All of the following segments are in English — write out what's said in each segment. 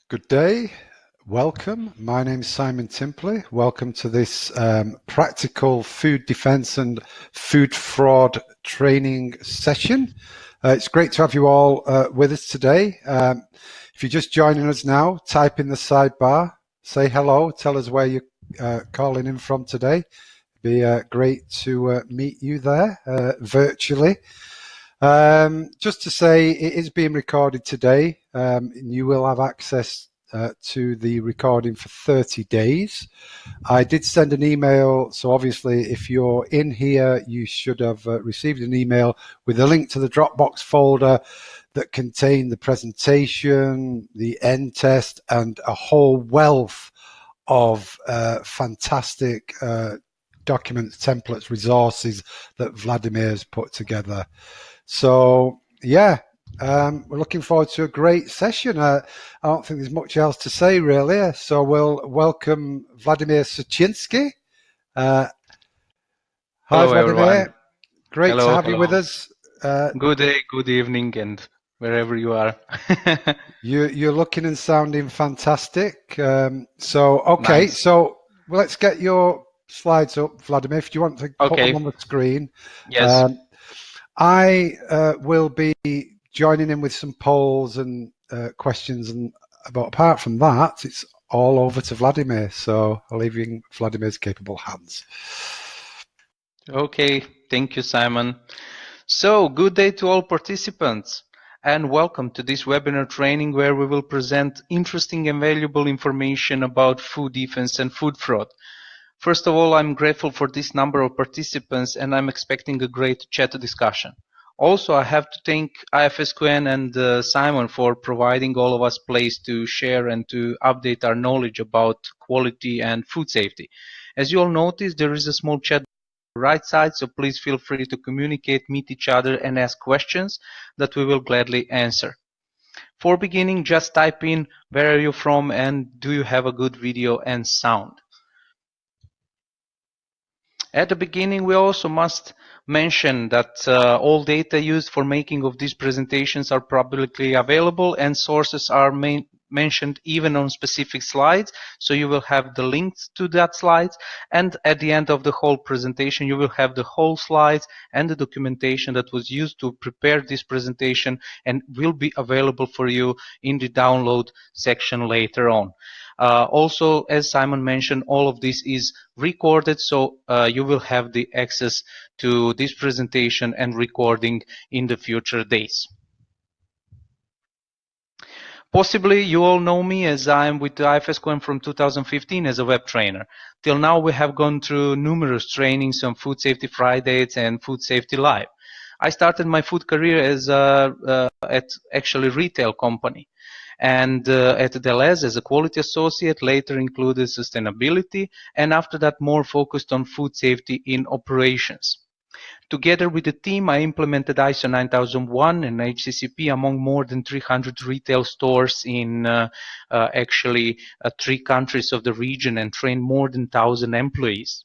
Good day, welcome. My name is Simon Timpley. Welcome to this practical food defence and food fraud training session. It's great to have you all with us today. If you're just joining us now, type in the sidebar, say hello, tell us where you're calling in from today. It'd be great to meet you there virtually. Just to say, it is being recorded today. You will have access to the recording for 30 days. I did send an email, so obviously if you're in here, you should have received an email with a link to the Dropbox folder that contained the presentation, the end test, and a whole wealth of fantastic documents, templates, resources that Vladimir's put together. So, yeah, we're looking forward to a great session. I don't think there's much else to say, really. So we'll welcome Vladimir Suchinsky. Hi, Hello, Vladimir. everyone. Great to have you with us. Good day, good evening, and wherever you are. You're looking and sounding fantastic. Okay, Nice. so let's get your slides up, Vladimir, if you want to put them on the screen. Yes. I will be joining in with some polls and questions, but apart from that, it's all over to Vladimir. So I'll leave you in Vladimir's capable hands. Okay, thank you, Simon. So, good day to all participants, and welcome to this webinar training where we will present interesting and valuable information about food defense and food fraud. First of all, I'm grateful for this number of participants, and I'm expecting a great chat discussion. Also, I have to thank IFSQN and Simon for providing all of us place to share and to update our knowledge about quality and food safety. As you all notice, there is a small chat on the right side, so please feel free to communicate, meet each other, and ask questions that we will gladly answer. For beginning, just type in where are you from and do you have a good video and sound. At the beginning, we also must mention that all data used for making of these presentations are publicly available and sources are mentioned even on specific slides. So you will have the links to that slides, and at the end of the whole presentation, you will have the whole slides and the documentation that was used to prepare this presentation and will be available for you in the download section later on. Also, as Simon mentioned, all of this is recorded, so you will have the access to this presentation and recording in the future days. Possibly you all know me as I am with the IFSQN from 2015 as a web trainer. Till now we have gone through numerous trainings on Food Safety Fridays and Food Safety Live. I started my food career as at actually retail company. And at Deleuze as a quality associate, later included sustainability, and after that more focused on food safety in operations. Together with the team, I implemented ISO 9001 and HACCP among more than 300 retail stores in actually 3 countries of the region and trained more than 1,000 employees.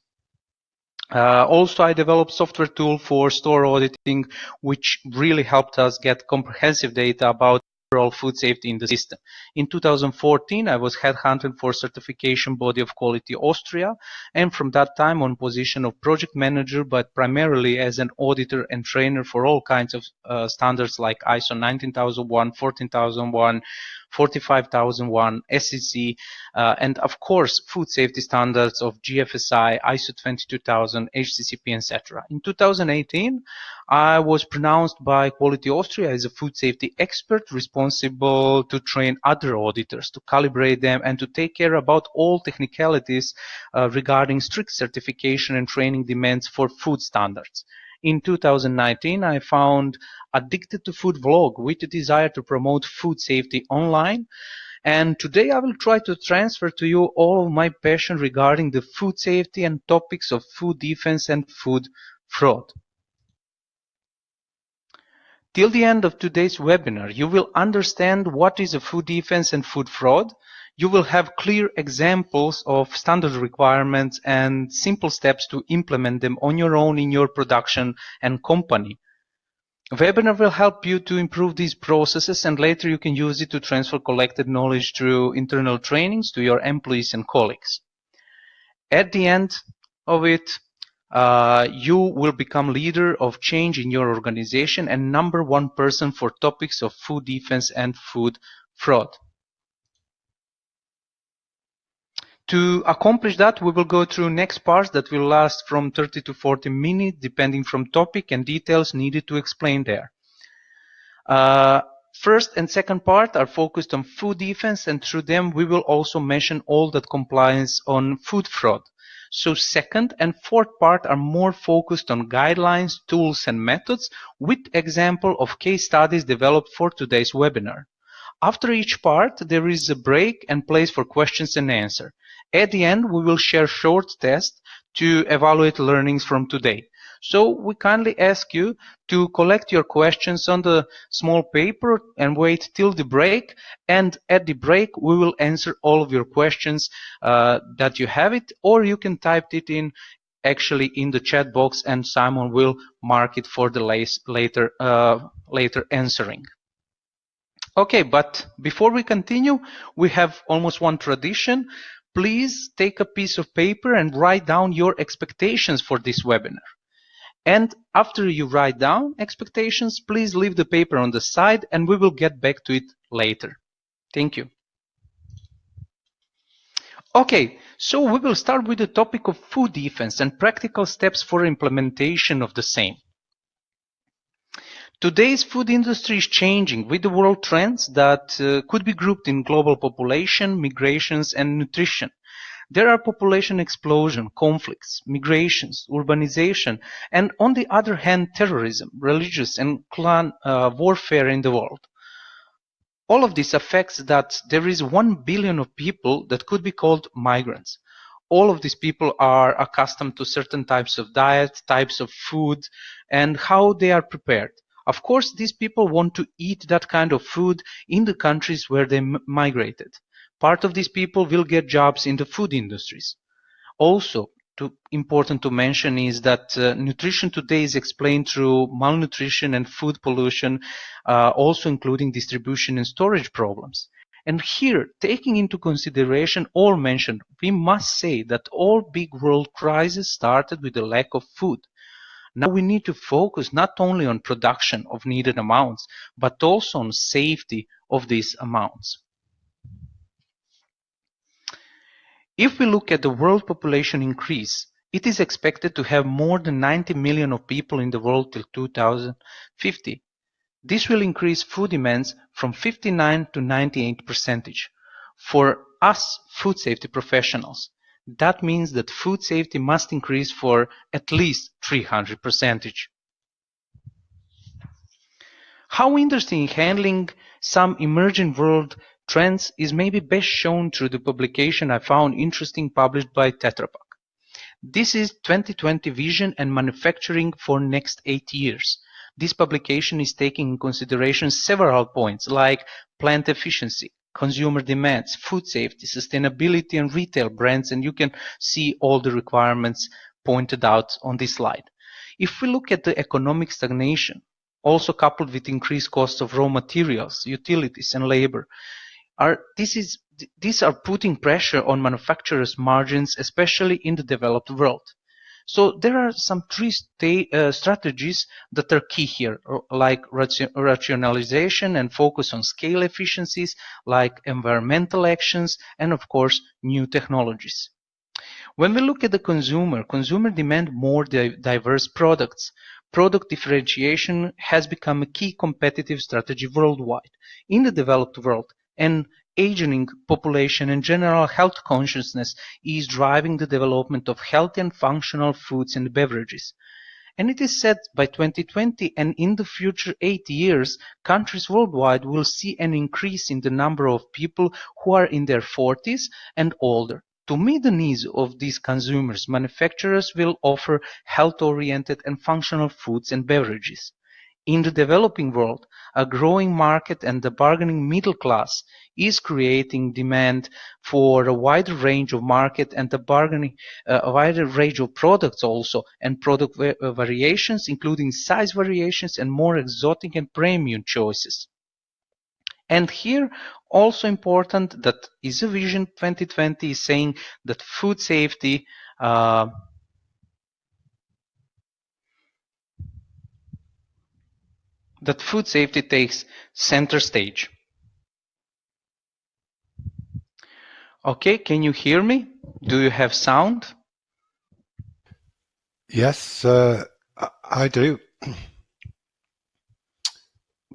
Also, I developed software tool for store auditing, which really helped us get comprehensive data about overall food safety in the system. In 2014, I was headhunted for certification body of Quality Austria, and from that time on position of project manager, but primarily as an auditor and trainer for all kinds of standards like ISO 19001, 14001, 45001, SEC, and of course food safety standards of GFSI, ISO 22000, HACCP, etc. In 2018, I was pronounced by Quality Austria as a food safety expert responsible to train other auditors, to calibrate them, and to take care about all technicalities regarding strict certification and training demands for food standards. In 2019, I found Addicted to Food vlog with the desire to promote food safety online. And today I will try to transfer to you all of my passion regarding the food safety and topics of food defense and food fraud. Till the end of today's webinar, you will understand what is a food defense and food fraud. You will have clear examples of standard requirements and simple steps to implement them on your own in your production and company. Webinar will help you to improve these processes, and later you can use it to transfer collected knowledge through internal trainings to your employees and colleagues. At the end of it, you will become leader of change in your organization and #1 person for topics of food defense and food fraud. To accomplish that, we will go through next parts that will last from 30 to 40 minutes, depending from topic and details needed to explain there. First and second part are focused on food defense, and through them we will also mention all that complies on food fraud. So second and fourth part are more focused on guidelines, tools and methods with example of case studies developed for today's webinar. After each part, there is a break and place for questions and answer. At the end, we will share short tests to evaluate learnings from today. So we kindly ask you to collect your questions on the small paper and wait till the break. And at the break, we will answer all of your questions that you have it, or you can type it in actually in the chat box, and Simon will mark it for the later answering. Okay, but before we continue, we have almost one tradition. Please take a piece of paper and write down your expectations for this webinar. And after you write down expectations, please leave the paper on the side and we will get back to it later. Thank you. Okay, so we will start with the topic of food defense and practical steps for implementation of the same. Today's food industry is changing with the world trends that could be grouped in global population, migrations, and nutrition. There are population explosion, conflicts, migrations, urbanization, and on the other hand, terrorism, religious and clan warfare in the world. All of this affects that there is 1 billion of people that could be called migrants. All of these people are accustomed to certain types of diet, types of food, and how they are prepared. Of course, these people want to eat that kind of food in the countries where they migrated. Part of these people will get jobs in the food industries. Also, important to mention is that nutrition today is explained through malnutrition and food pollution, also including distribution and storage problems. And here, taking into consideration all mentioned, we must say that all big world crises started with the lack of food. Now we need to focus not only on production of needed amounts, but also on safety of these amounts. If we look at the world population increase, it is expected to have more than 90 million of people in the world till 2050. This will increase food demands from 59 to 98%. For us food safety professionals, that means that food safety must increase for at least 300%. How industry is handling some emerging world trends is maybe best shown through the publication I found interesting published by Tetra Pak. This is 2020 Vision and Manufacturing for Next 8 Years. This publication is taking in consideration several points like plant efficiency, consumer demands, food safety, sustainability, and retail brands, and you can see all the requirements pointed out on this slide. If we look at the economic stagnation, also coupled with increased costs of raw materials, utilities, and labor, these are putting pressure on manufacturers' margins, especially in the developed world. So there are some three strategies that are key here, like rationalization and focus on scale efficiencies, like environmental actions, and of course, new technologies. When we look at the consumer demand more diverse products. Product differentiation has become a key competitive strategy worldwide. In the developed world, an aging population and general health consciousness is driving the development of healthy and functional foods and beverages. And it is said by 2020 and in the future 8 years, countries worldwide will see an increase in the number of people who are in their 40s and older. To meet the needs of these consumers, manufacturers will offer health-oriented and functional foods and beverages. In the developing world, a growing market and the bargaining middle class is creating demand for a wider range of market and a wider range of products also, and product variations, including size variations and more exotic and premium choices. And here, also important that is a Vision 2020 is saying that food safety takes center stage. Okay, can you hear me? Do you have sound? Yes, I do.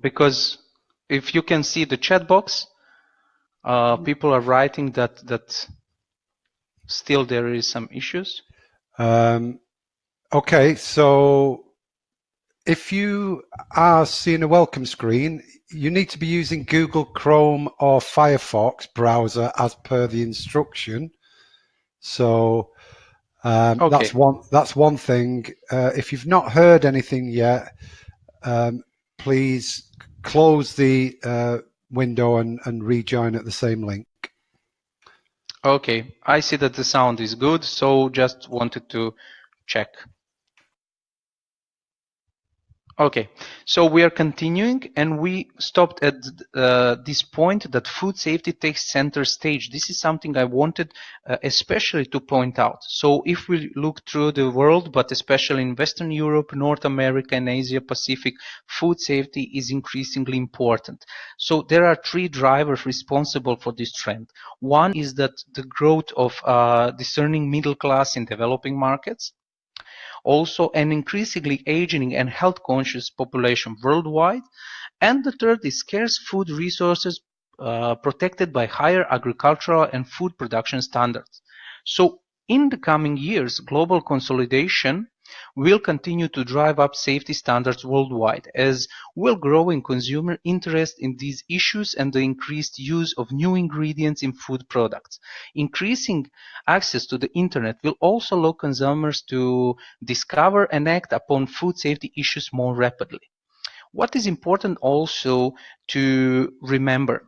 Because if you can see the chat box, people are writing that still there is some issues. Okay, so if you are seeing a welcome screen, you need to be using Google Chrome or Firefox browser as per the instruction. So Okay. that's one thing. If you've not heard anything yet, please close the window and rejoin at the same link. Okay, I see that the sound is good, so just wanted to check. Okay, so we are continuing, and we stopped at this point that food safety takes center stage. This is something I wanted especially to point out. So if we look through the world, but especially in Western Europe, North America, and Asia Pacific, food safety is increasingly important. So there are three drivers responsible for this trend. One is that the growth of discerning middle class in developing markets. Also an increasingly aging and health-conscious population worldwide, and the third is scarce food resources protected by higher agricultural and food production standards. So in the coming years, global consolidation will continue to drive up safety standards worldwide, as will growing consumer interest in these issues and the increased use of new ingredients in food products. Increasing access to the internet will also allow consumers to discover and act upon food safety issues more rapidly. What is important also to remember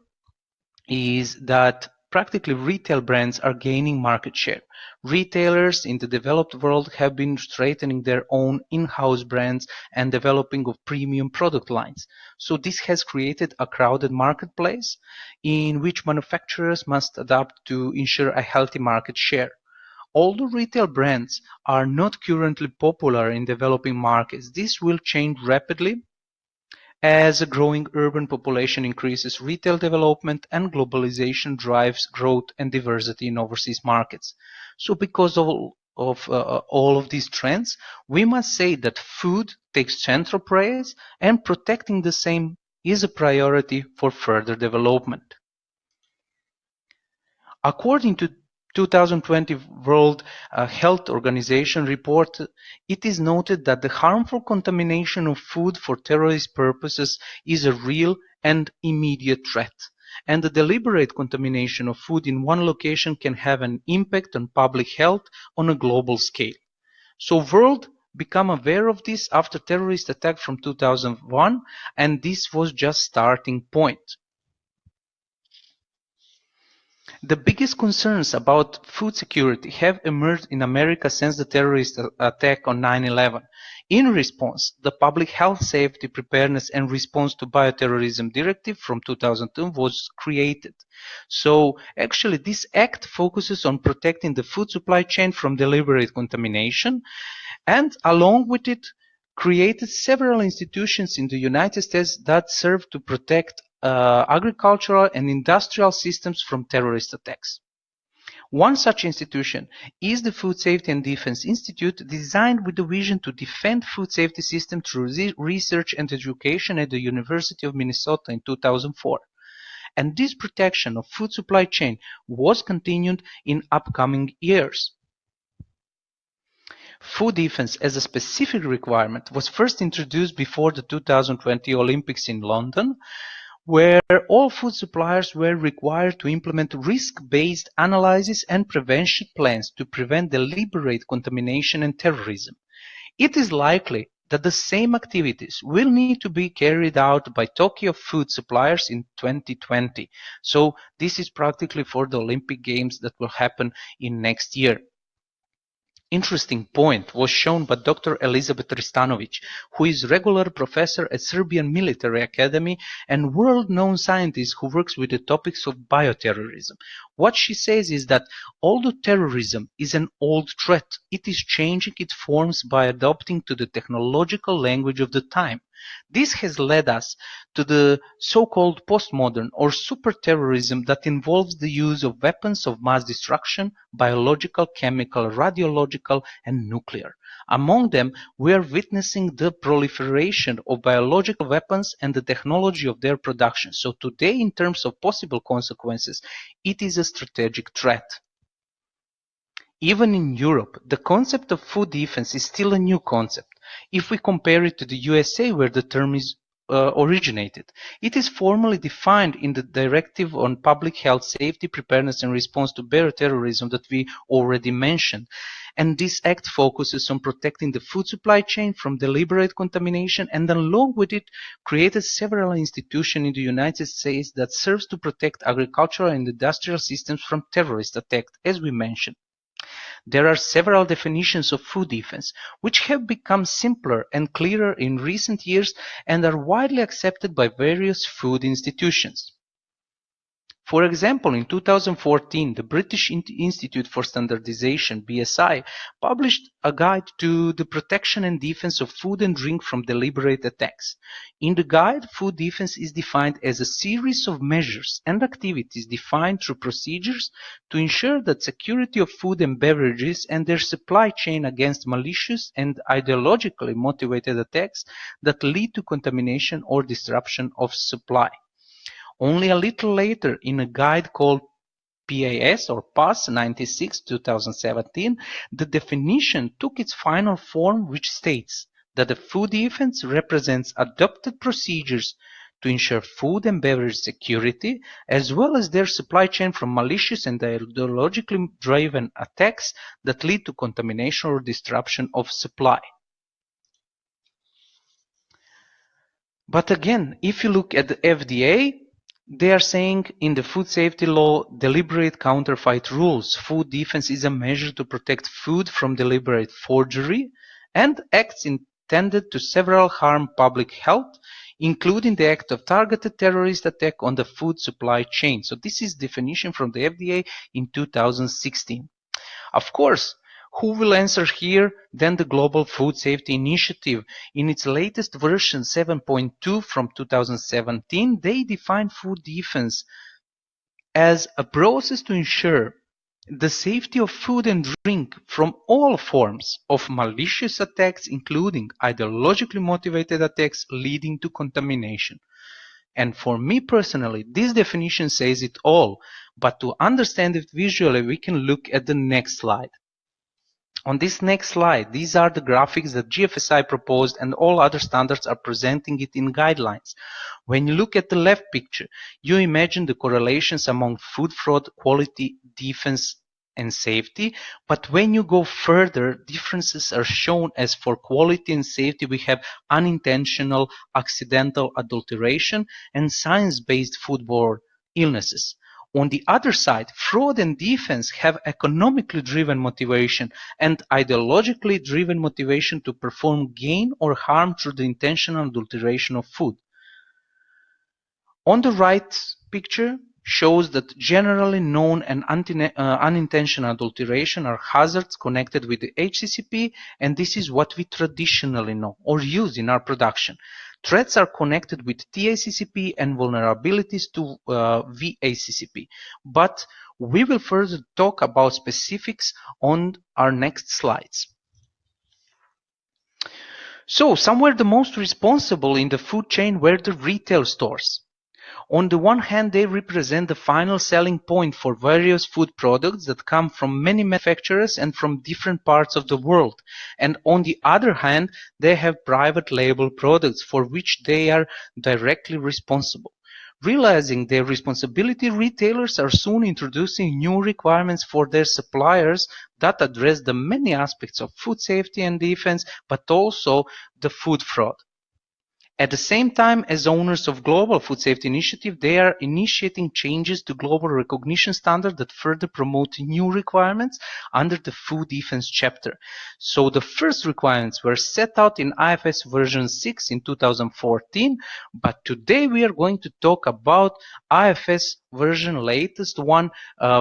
is that practically retail brands are gaining market share. Retailers in the developed world have been strengthening their own in-house brands and developing of premium product lines. So this has created a crowded marketplace in which manufacturers must adapt to ensure a healthy market share. Although retail brands are not currently popular in developing markets, this will change rapidly as a growing urban population increases, retail development and globalization drives growth and diversity in overseas markets. So because of all of these trends, we must say that food takes central place and protecting the same is a priority for further development. According to 2020 World Health Organization report, it is noted that the harmful contamination of food for terrorist purposes is a real and immediate threat, and the deliberate contamination of food in one location can have an impact on public health on a global scale. So world became aware of this after terrorist attack from 2001, and this was just starting point. The biggest concerns about food security have emerged in America since the terrorist attack on 9/11. In response, the Public Health Safety Preparedness and Response to Bioterrorism Directive from 2002 was created. So actually this act focuses on protecting the food supply chain from deliberate contamination, and along with it created several institutions in the United States that serve to protect agricultural and industrial systems from terrorist attacks. One such institution is the Food Safety and Defense Institute, designed with the vision to defend food safety system through research and education at the University of Minnesota in 2004. And this protection of food supply chain was continued in upcoming years. Food defense as a specific requirement was first introduced before the 2020 Olympics in London, where all food suppliers were required to implement risk-based analysis and prevention plans to prevent deliberate contamination and terrorism. It is likely that the same activities will need to be carried out by Tokyo food suppliers in 2020. So this is practically for the Olympic Games that will happen in next year. Interesting point was shown by Dr. Elizabeth Ristanovic, who is regular professor at Serbian Military Academy and world-known scientist who works with the topics of bioterrorism. What she says is that although terrorism is an old threat, it is changing its forms by adopting to the technological language of the time. This has led us to the so-called postmodern or super terrorism that involves the use of weapons of mass destruction, biological, chemical, radiological, and nuclear. Among them, we are witnessing the proliferation of biological weapons and the technology of their production. So today, in terms of possible consequences, it is a strategic threat. Even in Europe, the concept of food defense is still a new concept. If we compare it to the USA, where the term is originated, it is formally defined in the Directive on Public Health, Safety, Preparedness and Response to Bioterrorism that we already mentioned. And this act focuses on protecting the food supply chain from deliberate contamination, and along with it created several institutions in the United States that serves to protect agricultural and industrial systems from terrorist attacks, as we mentioned. There are several definitions of food defense, which have become simpler and clearer in recent years and are widely accepted by various food institutions. For example, in 2014, the British Institute for Standardization, BSI, published a guide to the protection and defense of food and drink from deliberate attacks. In the guide, food defense is defined as a series of measures and activities defined through procedures to ensure that security of food and beverages and their supply chain against malicious and ideologically motivated attacks that lead to contamination or disruption of supply. Only a little later, in a guide called PAS or PAS 96/2017, the definition took its final form, which states that the food defense represents adopted procedures to ensure food and beverage security, as well as their supply chain from malicious and ideologically driven attacks that lead to contamination or disruption of supply. But again, if you look at the FDA, they are saying in the food safety law, deliberate counterfeit rules, food defense is a measure to protect food from deliberate forgery and acts intended to several harm public health, including the act of targeted terrorist attack on the food supply chain. So this is definition from the FDA in 2016. Of course, who will answer here? Then the Global Food Safety Initiative. In its latest version 7.2 from 2017, they define food defense as a process to ensure the safety of food and drink from all forms of malicious attacks, including ideologically motivated attacks leading to contamination. And for me personally, this definition says it all, but to understand it visually, we can look at the next slide. On this next slide, these are the graphics that GFSI proposed, and all other standards are presenting it in guidelines. When you look at the left picture, you imagine the correlations among food fraud, quality, defense, and safety. But when you go further, differences are shown as for quality and safety, we have unintentional, accidental adulteration, and science-based foodborne illnesses. On the other side, fraud and defense have economically driven motivation and ideologically driven motivation to perform gain or harm through the intentional adulteration of food. On the right picture shows that generally known and unintentional adulteration are hazards connected with the HACCP, and this is what we traditionally know or use in our production. Threats are connected with TACCP and vulnerabilities to VACCP, but we will further talk about specifics on our next slides. So, somewhere the most responsible in the food chain were the retail stores. On the one hand, they represent the final selling point for various food products that come from many manufacturers and from different parts of the world. And on the other hand, they have private label products for which they are directly responsible. Realizing their responsibility, retailers are soon introducing new requirements for their suppliers that address the many aspects of food safety and defense, but also the food fraud. At the same time, as owners of Global Food Safety Initiative, they are initiating changes to global recognition standard that further promote new requirements under the Food Defense chapter. So the first requirements were set out in IFS version 6 in 2014, but today we are going to talk about IFS version latest one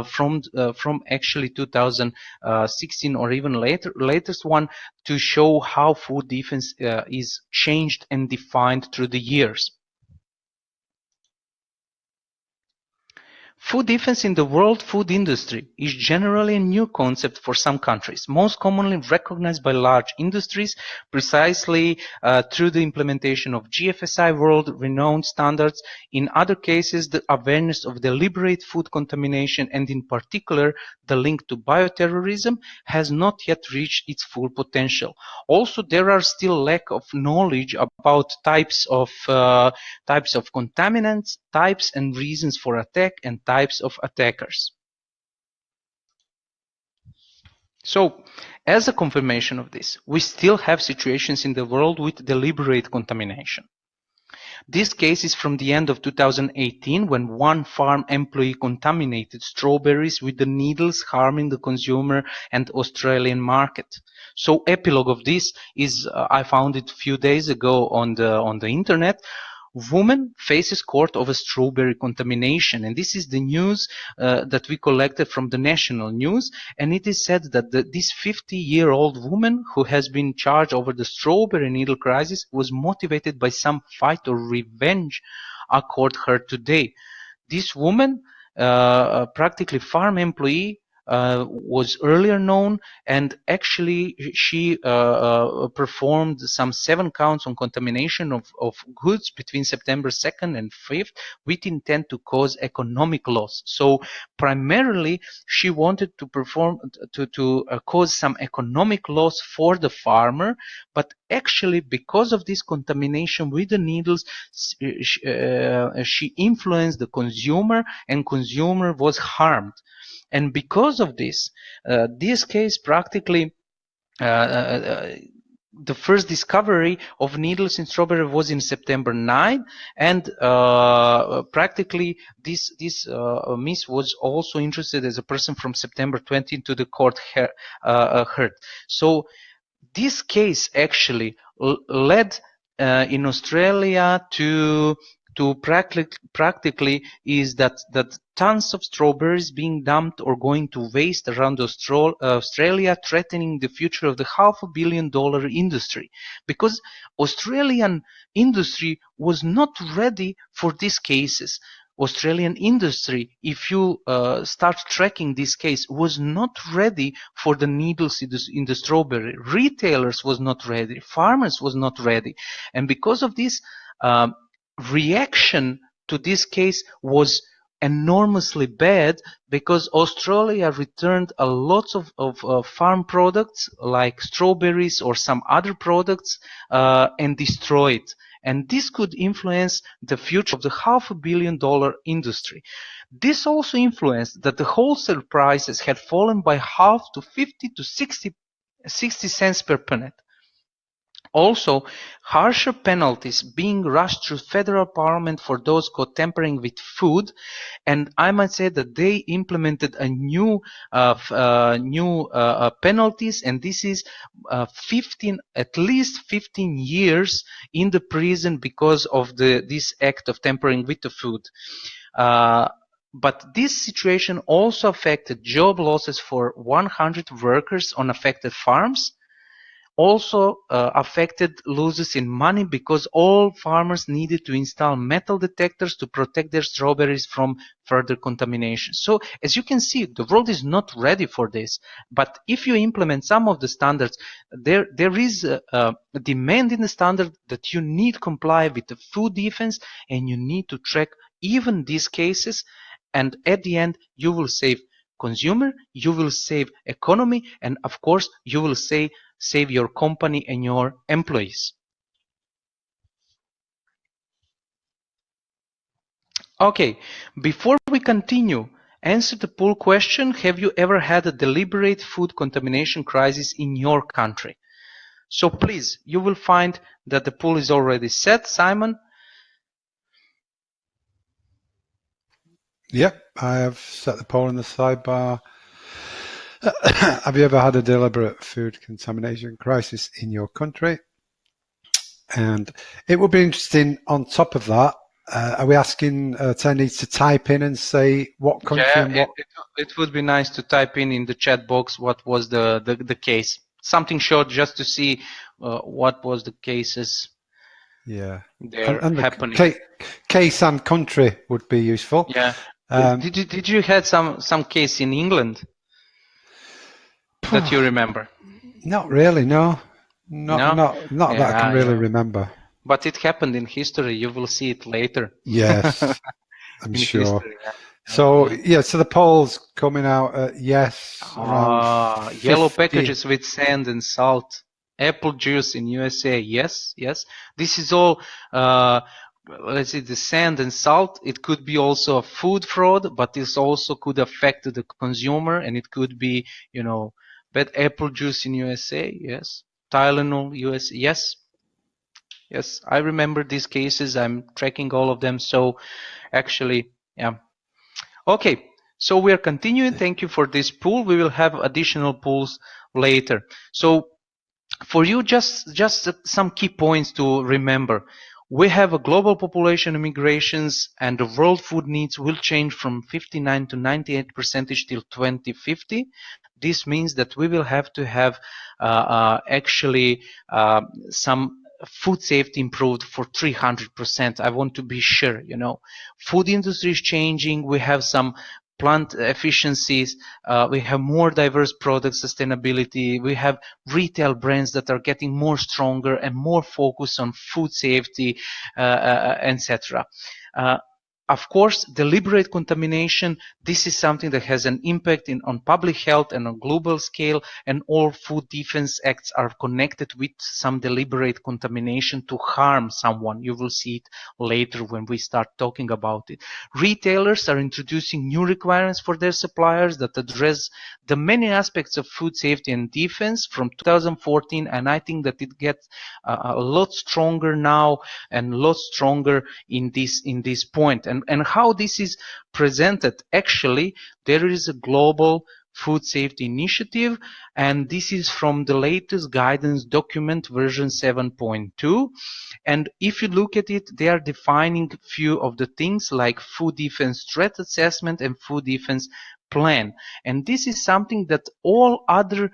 from actually 2016 or even latest one, to show how food defense is changed and defined through the years. Food defense in the world food industry is generally a new concept for some countries, most commonly recognized by large industries precisely through the implementation of GFSI world-renowned standards. In other cases, the awareness of deliberate food contamination and in particular the link to bioterrorism has not yet reached its full potential. Also, there are still lack of knowledge about types of contaminants, types and reasons for attack, and types of attackers. So, as a confirmation of this, we still have situations in the world with deliberate contamination. This case is from the end of 2018, when one farm employee contaminated strawberries with the needles, harming the consumer and Australian market. So, epilogue of this is I found it a few days ago on the internet. Woman faces court over strawberry contamination, and this is the news that we collected from the national news, and it is said that this 50-year-old woman who has been charged over the strawberry needle crisis was motivated by some fight or revenge, according to her today. This woman, practically farm employee, was earlier known, and actually she performed some 7 counts on contamination of goods between September 2nd and 5th with intent to cause economic loss. So primarily she wanted to cause some economic loss for the farmer, but actually because of this contamination with the needles, she influenced the consumer, and consumer was harmed. And because of this, this case practically, the first discovery of needles in strawberry was in September 9, and practically this miss was also interested as a person from September 20 into the court heard. So this case actually led in Australia to practically is that tons of strawberries being dumped or going to waste around Australia, threatening the future of the $500 million industry, because Australian industry was not ready for these cases. Australian industry, if you start tracking this case, was not ready for the needles in the strawberry. Retailers was not ready. Farmers was not ready. And because of this, reaction to this case was enormously bad, because Australia returned a lot of farm products like strawberries or some other products and destroyed. And this could influence the future of the $500 million industry. This also influenced that the wholesale prices had fallen by half to 50 to 60 cents per punnet. Also, harsher penalties being rushed through federal parliament for those caught tampering with food, and I might say that they implemented a new penalties, and this is at least 15 years in the prison because of this act of tampering with the food. But this situation also affected job losses for 100 workers on affected farms. Also affected losses in money, because all farmers needed to install metal detectors to protect their strawberries from further contamination. So as you can see, the world is not ready for this. But if you implement some of the standards, there is a demand in the standard that you need to comply with the food defense, and you need to track even these cases. And at the end, you will save consumer, you will save economy, and of course, you will save your company and your employees. Okay, before we continue, answer the poll question. Have you ever had a deliberate food contamination crisis in your country? So please, you will find that the poll is already set. Simon? Yep, I have set the poll in the sidebar. Have you ever had a deliberate food contamination crisis in your country? And it would be interesting on top of that. Are we asking attendees to type in and say what country Yeah, and what? it would be nice to type in the chat box what was the case. Something short just to see what was the cases Yeah, there and happening. the case and country would be useful. Yeah. Did you had some case in England that you remember? Not really, no. No? Not that I can Yeah, really yeah. remember. But it happened in history. You will see it later. Yes, I'm In sure. history, yeah. So Yeah. yeah, so the poll's coming out at yes, around Yellow 50. packages with sand and salt. Apple juice in USA. Yes, yes. This is all, let's see, the sand and salt. It could be also a food fraud, but this also could affect the consumer, and it could be, bad apple juice in USA. Yes. Tylenol, USA. Yes. Yes. I remember these cases. I'm tracking all of them. So actually, yeah. Okay, so we are continuing. Thank you for this pool. We will have additional pools later. So for you, just some key points to remember. We have a global population immigrations, and the world food needs will change from 59 to 98% till 2050. This means that we will have to have actually some food safety improved for 300%. I want to be sure, food industry is changing. We have some plant efficiencies. We have more diverse product sustainability. We have retail brands that are getting more stronger and more focused on food safety, etc. Of course, deliberate contamination, this is something that has an impact on public health and on global scale, and all food defense acts are connected with some deliberate contamination to harm someone. You will see it later when we start talking about it. Retailers are introducing new requirements for their suppliers that address the many aspects of food safety and defense from 2014, and I think that it gets a lot stronger now and a lot stronger in this point. And how this is presented, actually there is a global food safety initiative, and this is from the latest guidance document version 7.2. And if you look at it, they are defining a few of the things like food defense threat assessment and food defense plan. And this is something that all other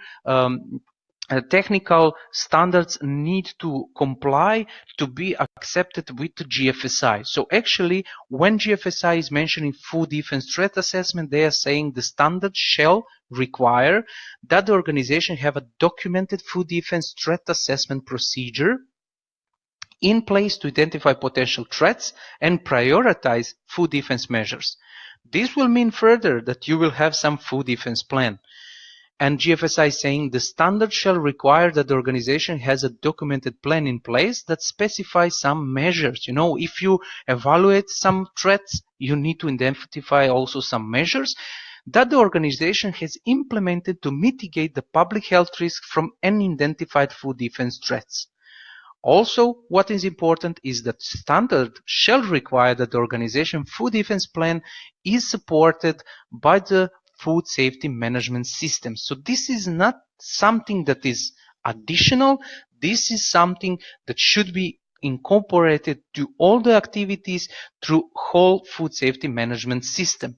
technical standards need to comply to be accepted with the GFSI. So actually, when GFSI is mentioning food defense threat assessment, they are saying the standard shall require that the organization have a documented food defense threat assessment procedure in place to identify potential threats and prioritize food defense measures. This will mean further that you will have some food defense plan. And GFSI is saying the standard shall require that the organization has a documented plan in place that specifies some measures. If you evaluate some threats, you need to identify also some measures that the organization has implemented to mitigate the public health risk from unidentified food defense threats. Also, what is important is that standard shall require that the organization food defense plan is supported by the food safety management system. So this is not something that is additional. This is something that should be incorporated to all the activities through whole food safety management system.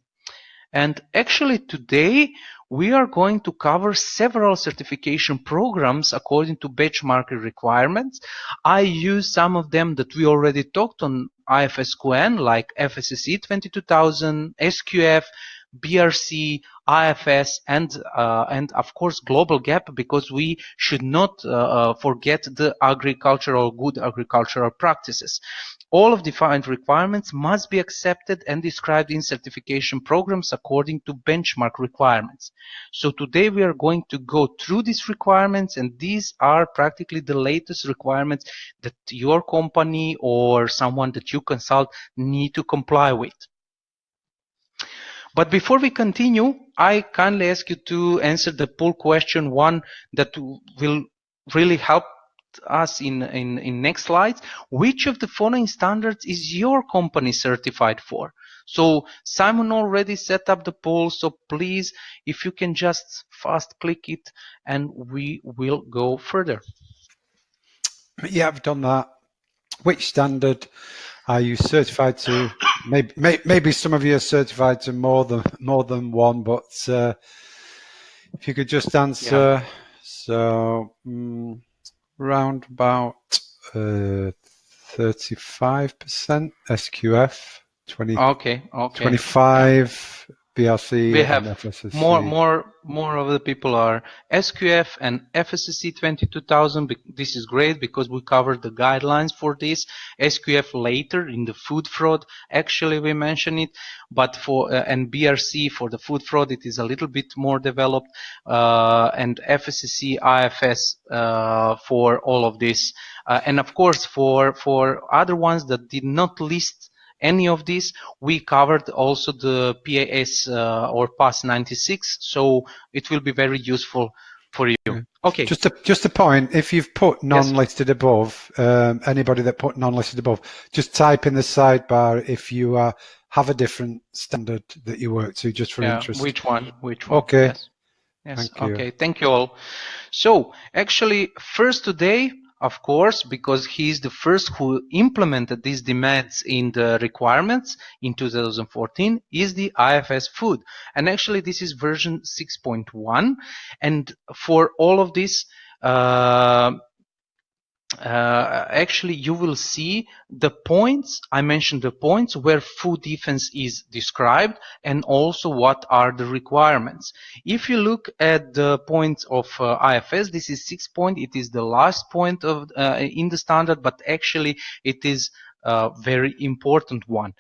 And actually today we are going to cover several certification programs according to benchmark requirements. I use some of them that we already talked on IFSQN, like FSSC 22000, SQF, BRC, IFS, and of course Global Gap, because we should not forget the good agricultural practices. All of defined requirements must be accepted and described in certification programs according to benchmark requirements. So today we are going to go through these requirements, and these are practically the latest requirements that your company or someone that you consult need to comply with. But before we continue, I kindly ask you to answer the poll question one that will really help us in next slides. Which of the following standards is your company certified for? So Simon already set up the poll, so please, if you can just fast click it and we will go further. Yeah, I've done that. Which standard are you certified to? Maybe some of you are certified to more than one, but if you could just answer. Yeah. So round about 35% SQF, 25 BRC, we have and FSSC. More of the people are SQF and FSSC 22000. This is great because we covered the guidelines for this. SQF later in the food fraud, actually we mention it, but for and BRC for the food fraud it is a little bit more developed, and FSSC IFS for all of this, and of course for other ones that did not list any of these, we covered also the PAS or PAS 96, so it will be very useful for you. Yeah. Okay. Just a point, if you've put non-listed above, anybody that put non-listed above, just type in the sidebar if you have a different standard that you work to, just for interest. Which one? Okay. Yes. Okay. Thank you all. So actually, first today, of course, because he is the first who implemented these demands in the requirements in 2014, is the IFS food. And actually, this is version 6.1. And for all of this, actually you will see the points. I mentioned the points where food defense is described and also what are the requirements. If you look at the points of IFS, this is 6 point. It is the last point of in the standard, but actually it is a very important one.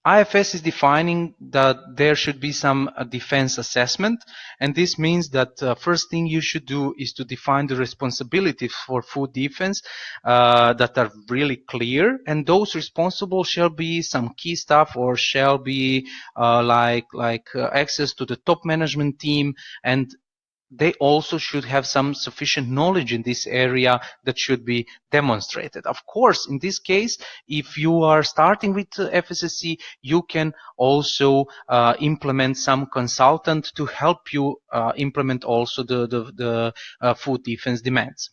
IFS is defining that there should be some defense assessment, and this means that first thing you should do is to define the responsibilities for food defense that are really clear, and those responsible shall be some key staff or shall be access to the top management team, and they also should have some sufficient knowledge in this area that should be demonstrated. Of course, in this case, if you are starting with FSSC, you can also implement some consultant to help you implement also the food defense demands.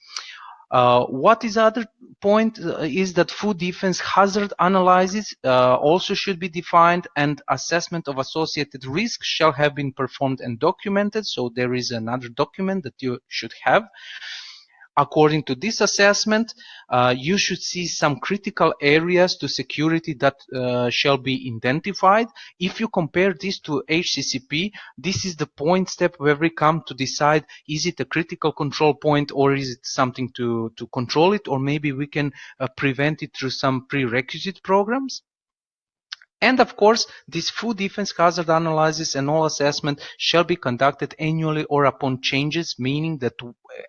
What is other point is that food defense hazard analysis also should be defined, and assessment of associated risks shall have been performed and documented. So there is another document that you should have. According to this assessment, you should see some critical areas to security that shall be identified. If you compare this to HCCP, this is the point step where we come to decide, is it a critical control point or is it something to control it, or maybe we can prevent it through some prerequisite programs. And of course, this food defense hazard analysis and all assessment shall be conducted annually or upon changes, meaning that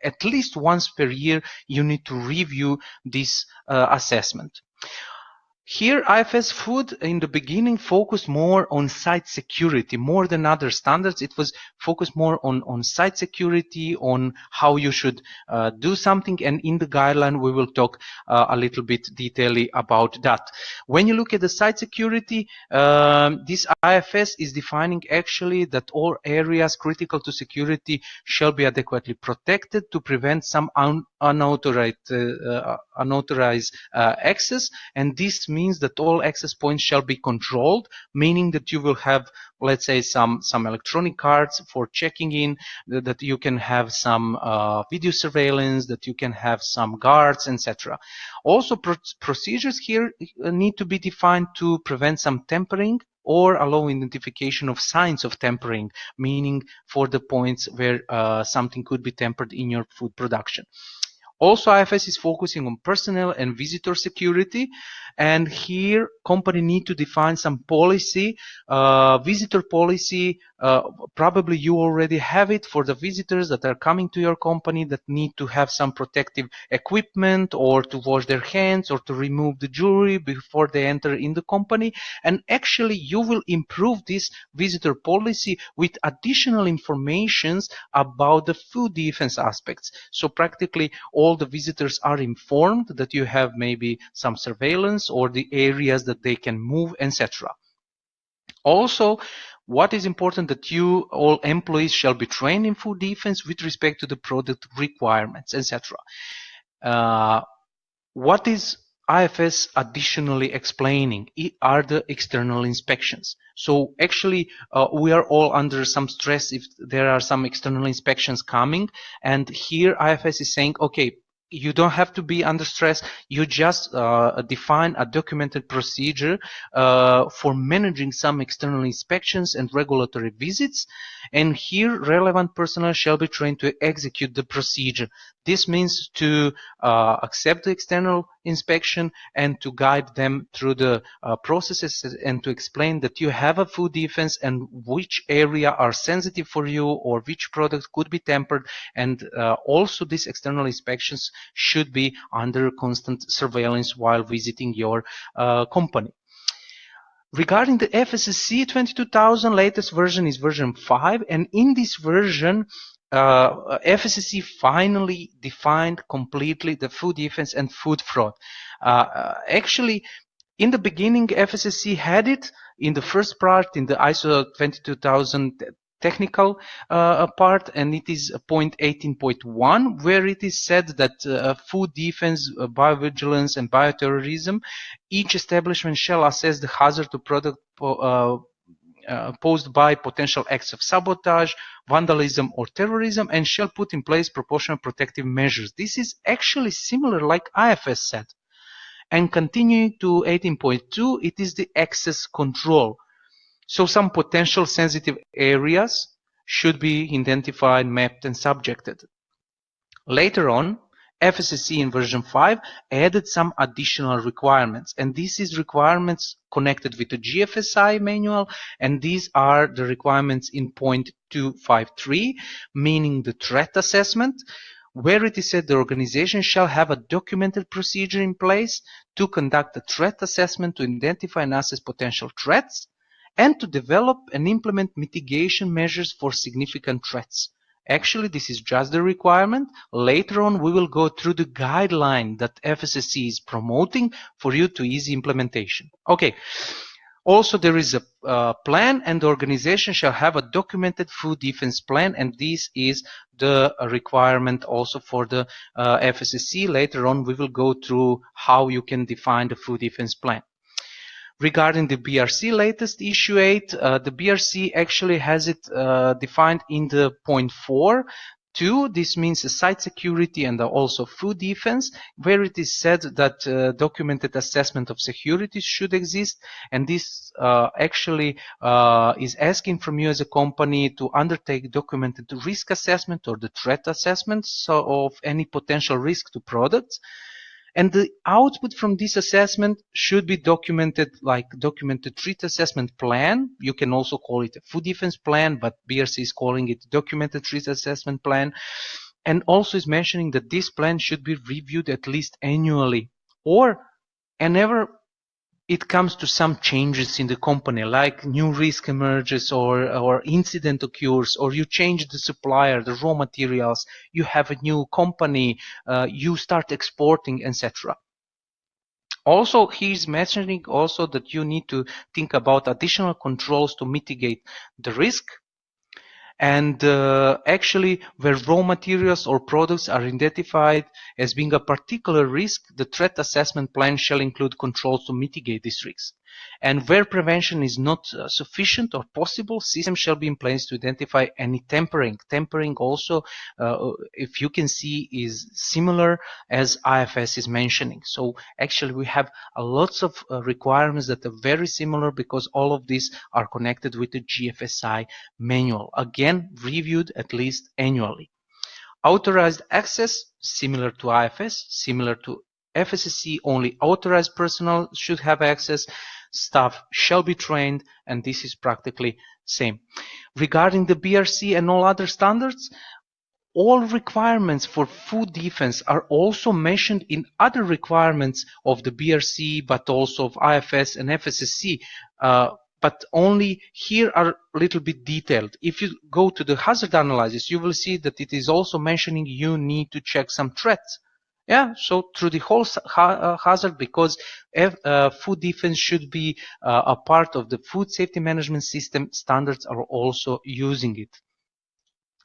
at least once per year you need to review this assessment. Here, IFS food in the beginning focused more on site security, more than other standards. It was focused more on site security, on how you should do something. And in the guideline, we will talk a little bit detailedly about that. When you look at the site security, this IFS is defining actually that all areas critical to security shall be adequately protected to prevent some unauthorized access, and this means that all access points shall be controlled, meaning that you will have, let's say, some electronic cards for checking in, that you can have some video surveillance, that you can have some guards, etc. Also, procedures here need to be defined to prevent some tampering or allow identification of signs of tampering, meaning for the points where something could be tampered in your food production. Also, IFS is focusing on personnel and visitor security, and here company need to define some policy, visitor policy. Probably you already have it for the visitors that are coming to your company that need to have some protective equipment, or to wash their hands, or to remove the jewelry before they enter in the company. And actually you will improve this visitor policy with additional informations about the food defense aspects. So practically all the visitors are informed that you have maybe some surveillance or the areas that they can move, etc. Also, what is important that you all employees shall be trained in food defense with respect to the product requirements, etc. What is IFS additionally explaining are the external inspections. So actually we are all under some stress if there are some external inspections coming, and here IFS is saying, okay, you don't have to be under stress. You just define a documented procedure for managing some external inspections and regulatory visits, and here relevant personnel shall be trained to execute the procedure. This means to accept the external inspection and to guide them through the processes, and to explain that you have a food defense and which area are sensitive for you or which products could be tampered, and also these external inspections should be under constant surveillance while visiting your company. Regarding the FSSC 22000, latest version is version 5, and in this version FSSC finally defined completely the food defense and food fraud. Actually, in the beginning, FSSC had it in the first part, in the ISO 22000 technical part, and it is point 18.1, where it is said that food defense, biovigilance, and bioterrorism, each establishment shall assess the hazard to product posed by potential acts of sabotage, vandalism, or terrorism, and shall put in place proportional protective measures. This is actually similar like IFS said. And continuing to 18.2, it is the access control. So some potential sensitive areas should be identified, mapped, and subjected. Later on, FSSC in version 5 added some additional requirements, and this is requirements connected with the GFSI manual, and these are the requirements in point 253, meaning the threat assessment, where it is said the organization shall have a documented procedure in place to conduct a threat assessment to identify and assess potential threats, and to develop and implement mitigation measures for significant threats. Actually, this is just the requirement. Later on, we will go through the guideline that FSSC is promoting for you to ease implementation. Okay. Also, there is a plan, and the organization shall have a documented food defense plan, and this is the requirement also for the FSSC. Later on, we will go through how you can define the food defense plan. Regarding the BRC latest issue 8, the BRC actually has it defined in the point 4.2. This means the site security and also food defense, where it is said that documented assessment of security should exist, and this actually is asking from you as a company to undertake documented risk assessment or the threat assessment of any potential risk to products. And the output from this assessment should be documented, like documented threat assessment plan. You can also call it a food defense plan, but BRC is calling it documented threat assessment plan. And also is mentioning that this plan should be reviewed at least annually, or whenever it comes to some changes in the company, like new risk emerges or incident occurs, or you change the supplier, the raw materials, you have a new company, you start exporting, etc. Also, he's mentioning also that you need to think about additional controls to mitigate the risk. And actually, where raw materials or products are identified as being a particular risk, the threat assessment plan shall include controls to mitigate this risk. And where prevention is not sufficient or possible, systems shall be in place to identify any tampering. Tampering also, if you can see, is similar as IFS is mentioning. So actually we have lots of requirements that are very similar, because all of these are connected with the GFSI manual. Again, reviewed at least annually. Authorized access, similar to IFS, similar to FSSC, only authorized personnel should have access. Staff shall be trained, and this is practically same. Regarding the BRC and all other standards, all requirements for food defense are also mentioned in other requirements of the BRC, but also of IFS and FSSC. But only here are a little bit detailed. If you go to the hazard analysis, you will see that it is also mentioning you need to check some threats. Yeah, so through the whole hazard, because food defense should be a part of the food safety management system, standards are also using it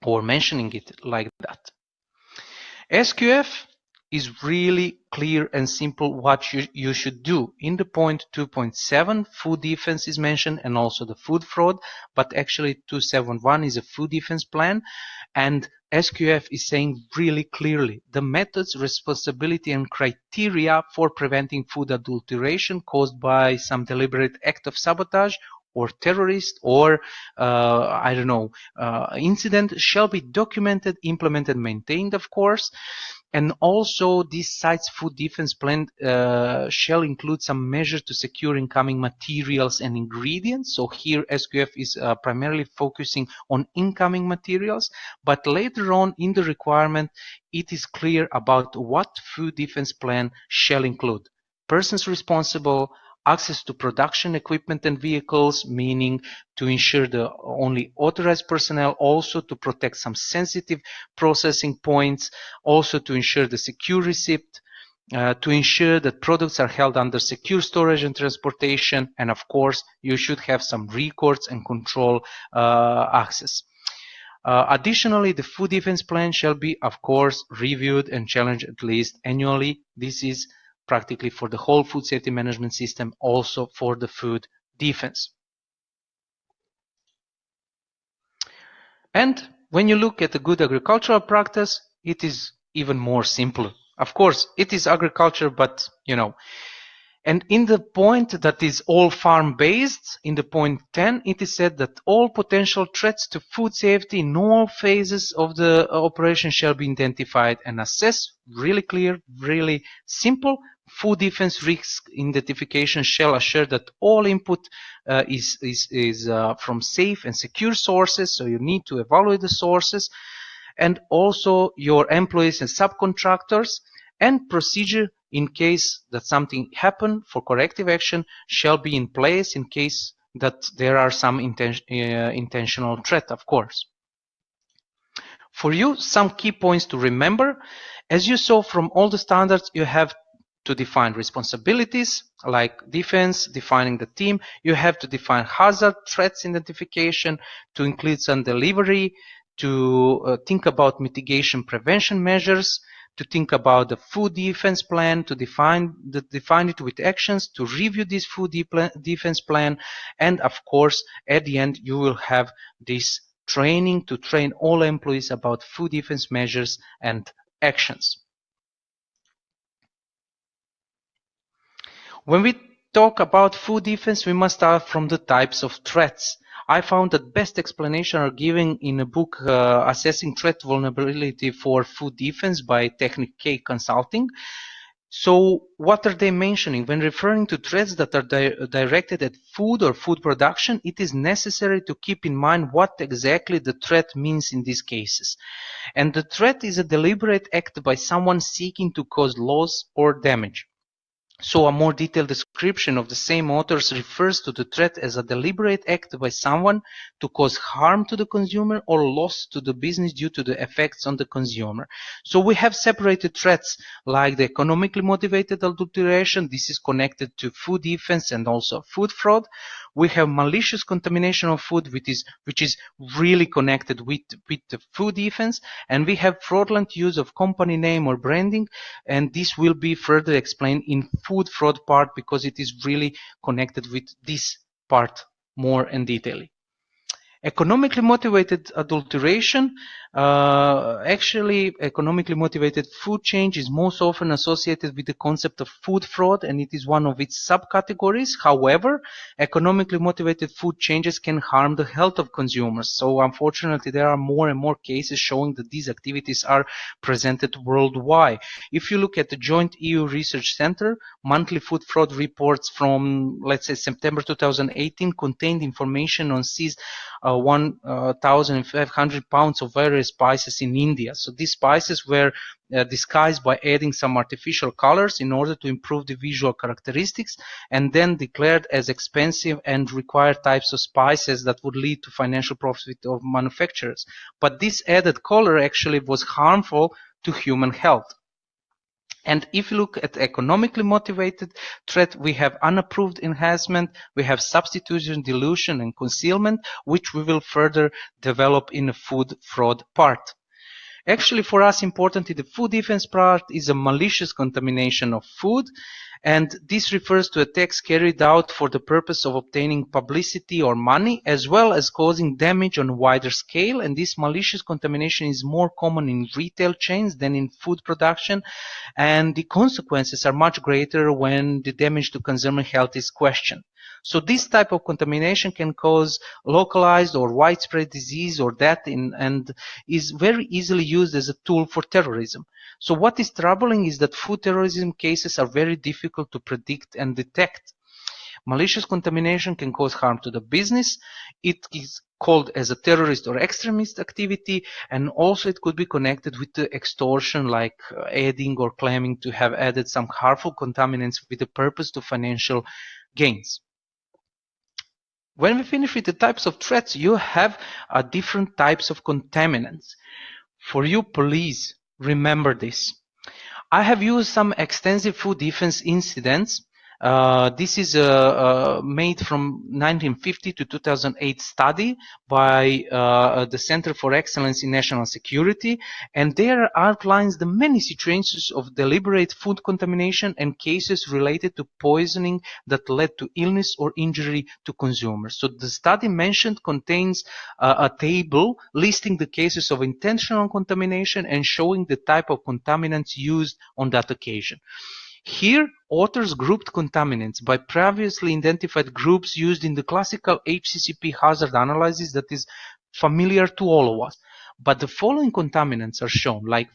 or mentioning it like that. SQF is really clear and simple what you should do. In the point 2.7, food defense is mentioned and also the food fraud, but actually 271 is a food defense plan, and SQF is saying really clearly the methods, responsibility and criteria for preventing food adulteration caused by some deliberate act of sabotage or terrorist or I don't know incident shall be documented, implemented, maintained, of course. And also this site's food defense plan shall include some measures to secure incoming materials and ingredients. So here SQF is primarily focusing on incoming materials, but later on in the requirement it is clear about what food defense plan shall include. Persons responsible, access to production equipment and vehicles, meaning to ensure the only authorized personnel, also to protect some sensitive processing points, also to ensure the secure receipt, to ensure that products are held under secure storage and transportation, and of course you should have some records and control access. Additionally, the food defense plan shall be, of course, reviewed and challenged at least annually. This is practically for the whole food safety management system, also for the food defense. And when you look at a good agricultural practice, it is even more simple. Of course, it is agriculture, but you know. And in the point that is all farm-based, in the point 10, it is said that all potential threats to food safety in all phases of the operation shall be identified and assessed. Really clear, really simple. Food defense risk identification shall assure that all input is from safe and secure sources, so you need to evaluate the sources, and also your employees and subcontractors, and procedure in case that something happened for corrective action shall be in place in case that there are some intentional threat, of course. For you, some key points to remember. As you saw from all the standards, you have to define responsibilities like defense, defining the team. You have to define hazard, threats identification, to include some delivery, to think about mitigation prevention measures, to think about the food defense plan, to define it with actions, to review this food defense plan, and of course, at the end, you will have this training to train all employees about food defense measures and actions. When we talk about food defense, we must start from the types of threats. I found that best explanation are given in a book Assessing Threat Vulnerability for Food Defense by TACCP Consulting. So what are they mentioning? When referring to threats that are directed at food or food production, it is necessary to keep in mind what exactly the threat means in these cases. And the threat is a deliberate act by someone seeking to cause loss or damage. So a more detailed description of the same authors refers to the threat as a deliberate act by someone to cause harm to the consumer or loss to the business due to the effects on the consumer. So we have separated threats like the economically motivated adulteration. This is connected to food defense and also food fraud. We have malicious contamination of food, which is really connected with the food defense. And we have fraudulent use of company name or branding. And this will be further explained in food fraud part because it is really connected with this part more in detail. Economically motivated adulteration, actually economically motivated food change is most often associated with the concept of food fraud, and it is one of its subcategories. However, economically motivated food changes can harm the health of consumers. So unfortunately, there are more and more cases showing that these activities are presented worldwide. If you look at the Joint EU Research Center, monthly food fraud reports from, let's say, September 2018 contained information on seized 1,500 pounds of various spices in India. So these spices were disguised by adding some artificial colors in order to improve the visual characteristics, and then declared as expensive and required types of spices that would lead to financial profit of manufacturers. But this added color actually was harmful to human health. And if you look at economically motivated threat, we have unapproved enhancement, we have substitution, dilution, and concealment, which we will further develop in the food fraud part. Actually, for us, important in the food defense part is a malicious contamination of food, and this refers to attacks carried out for the purpose of obtaining publicity or money, as well as causing damage on a wider scale. And this malicious contamination is more common in retail chains than in food production, and the consequences are much greater when the damage to consumer health is questioned. So this type of contamination can cause localized or widespread disease or death and is very easily used as a tool for terrorism. So what is troubling is that food terrorism cases are very difficult to predict and detect. Malicious contamination can cause harm to the business. It is called as a terrorist or extremist activity, and also it could be connected with the extortion, like adding or claiming to have added some harmful contaminants with the purpose to financial gains. When we finish with the types of threats, you have different types of contaminants. For you, please remember this. I have used some extensive food defense incidents. This is made from 1950 to 2008 study by the Center for Excellence in National Security, and there outlines the many situations of deliberate food contamination and cases related to poisoning that led to illness or injury to consumers. So the study mentioned contains a table listing the cases of intentional contamination and showing the type of contaminants used on that occasion. Here, authors grouped contaminants by previously identified groups used in the classical HACCP hazard analysis that is familiar to all of us. But the following contaminants are shown, like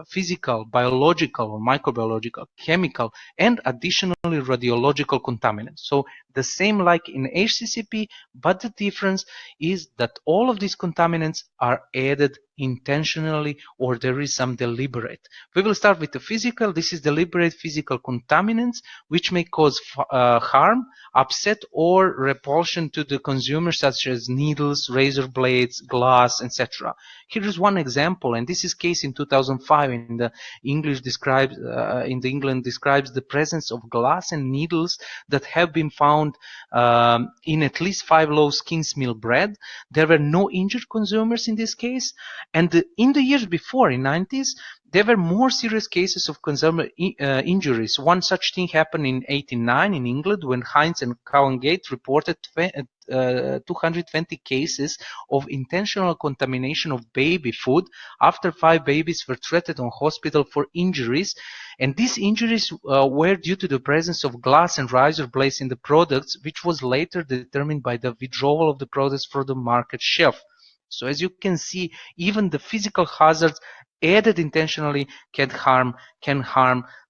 physical, biological, or microbiological, chemical, and additionally radiological contaminants. So the same like in HACCP, but the difference is that all of these contaminants are added intentionally, or there is some deliberate. We will start with the physical. This is deliberate physical contaminants which may cause harm, upset, or repulsion to the consumer, such as needles, razor blades, glass, etc. Here is one example, and this is case in 2005 in the England describes the presence of glass and needles that have been found in at least 5 loaves King's Mill bread. There were no injured consumers in this case, and in the years before, in 90s, there were more serious cases of consumer injuries. One such thing happened in 1989 in England when Heinz and Cowangate reported 220 cases of intentional contamination of baby food after 5 babies were treated on hospital for injuries. And these injuries were due to the presence of glass and razor blades in the products, which was later determined by the withdrawal of the products from the market shelf. So as you can see, even the physical hazards added intentionally can harm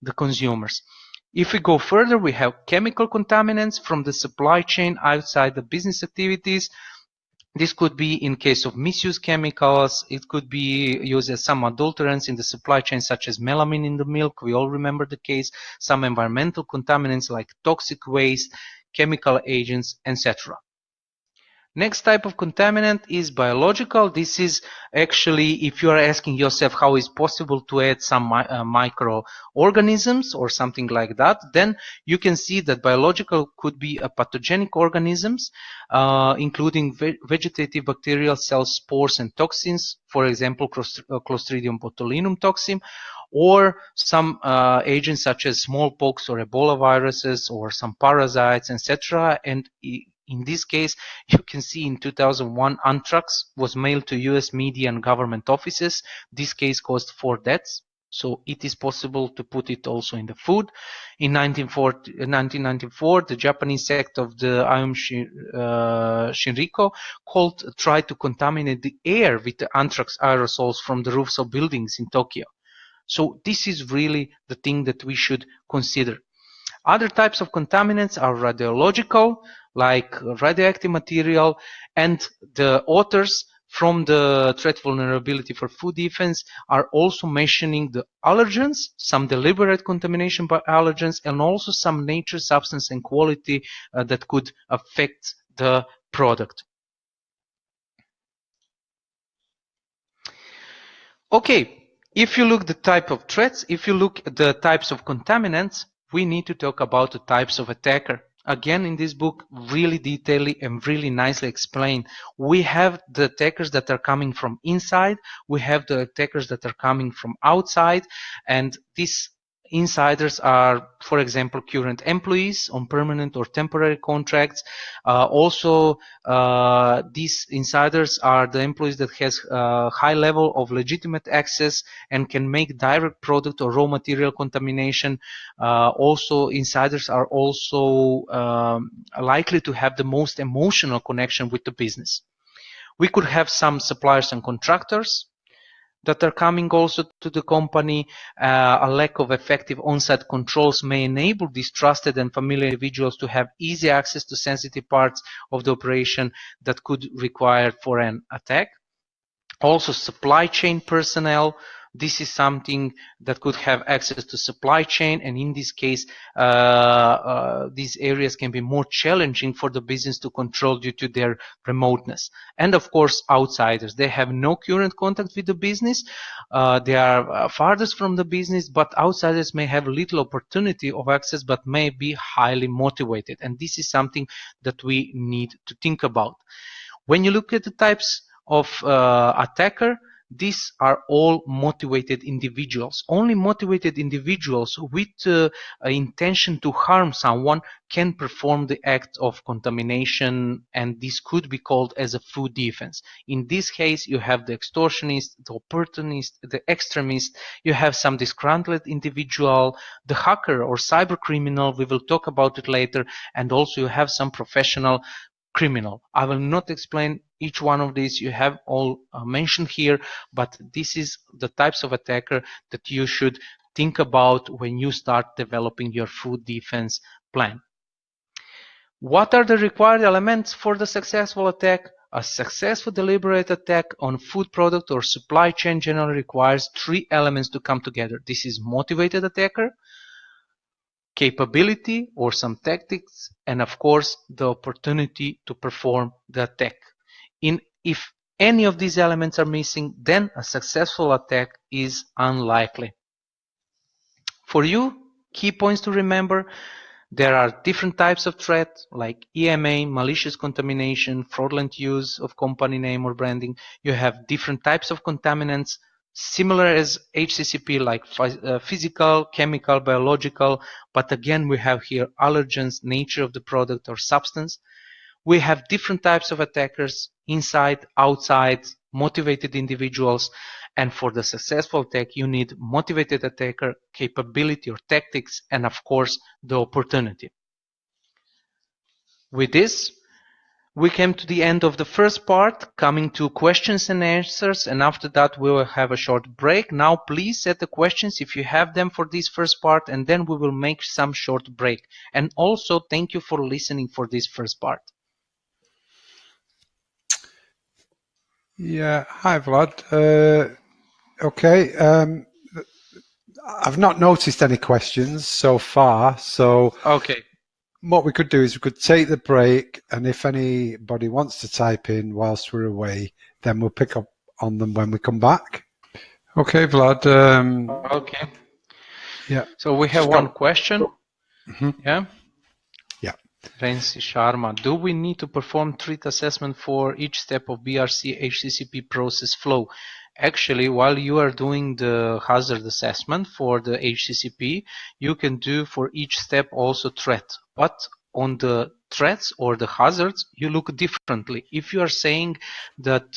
the consumers. If we go further, we have chemical contaminants from the supply chain outside the business activities. This could be in case of misused chemicals. It could be used as some adulterants in the supply chain, such as melamine in the milk. We all remember the case. Some environmental contaminants like toxic waste, chemical agents, etc. Next type of contaminant is biological. This is actually, if you are asking yourself how is possible to add some microorganisms or something like that, then you can see that biological could be a pathogenic organisms, including vegetative bacterial cells, spores, and toxins, for example, Clostridium botulinum toxin, or some agents such as smallpox or Ebola viruses or some parasites, etc. And In this case, you can see in 2001, anthrax was mailed to US media and government offices. This case caused 4 deaths. So it is possible to put it also in the food. In 1994, the Japanese sect of the Aum Shinriko tried to contaminate the air with the anthrax aerosols from the roofs of buildings in Tokyo. So this is really the thing that we should consider. Other types of contaminants are radiological, like radioactive material, and the authors from the threat vulnerability for food defense are also mentioning the allergens, some deliberate contamination by allergens, and also some nature, substance, and quality that could affect the product. Okay, if you look at the type of threats, if you look at the types of contaminants, we need to talk about the types of attacker. Again, in this book, really detailedly and really nicely explained. We have the attackers that are coming from inside, we have the attackers that are coming from outside, and these insiders are, for example, current employees on permanent or temporary contracts. Also, these insiders are the employees that has a high level of legitimate access and can make direct product or raw material contamination. Also, insiders are also likely to have the most emotional connection with the business. We could have some suppliers and contractors that are coming also to the company. A lack of effective on-site controls may enable these trusted and familiar individuals to have easy access to sensitive parts of the operation that could require for an attack. Also, supply chain personnel. This is something that could have access to supply chain, and in this case, these areas can be more challenging for the business to control due to their remoteness. And of course, outsiders. They have no current contact with the business. They are farthest from the business, but outsiders may have little opportunity of access, but may be highly motivated. And this is something that we need to think about. When you look at the types of attacker, these are all motivated individuals. Only motivated individuals with intention to harm someone can perform the act of contamination, and this could be called as a food defense. In this case, you have the extortionist, the opportunist, the extremist, you have some disgruntled individual, the hacker or cyber criminal, we will talk about it later, and also you have some professional criminal. I will not explain each one of these, you have all mentioned here, but this is the types of attacker that you should think about when you start developing your food defense plan. What are the required elements for the successful attack? A successful deliberate attack on food product or supply chain generally requires 3 elements to come together. This is motivated attacker, capability or some tactics, and of course the opportunity to perform the attack. If any of these elements are missing, then a successful attack is unlikely. For you, key points to remember: there are different types of threat like EMA, malicious contamination, fraudulent use of company name or branding. You have different types of contaminants, similar as HCCP, like physical, chemical, biological, but again we have here allergens, nature of the product or substance. We have different types of attackers, inside, outside, motivated individuals, and for the successful attack you need motivated attacker, capability or tactics, and of course the opportunity. With this, we came to the end of the first part, coming to questions and answers, and after that we will have a short break. Now please set the questions if you have them for this first part, and then we will make some short break. And also thank you for listening for this first part. Yeah, hi Vlad. Okay, I've not noticed any questions so far, so okay. What we could do is we could take the break, and if anybody wants to type in whilst we're away, then we'll pick up on them when we come back. Okay, Vlad. Okay. Yeah. So we have one question. Mm-hmm. Yeah. Yeah. Renzi Sharma, do we need to perform threat assessment for each step of BRC HCCP process flow? Actually, while you are doing the hazard assessment for the HCCP, you can do for each step also threat. But on the threats or the hazards, you look differently. If you are saying that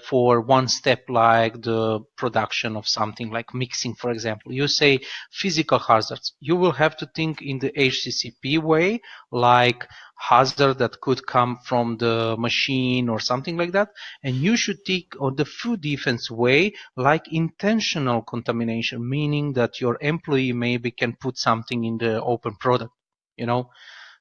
for one step like the production of something like mixing, for example, you say physical hazards, you will have to think in the HACCP way, like hazard that could come from the machine or something like that, and you should think on the food defense way, like intentional contamination, meaning that your employee maybe can put something in the open product, you know.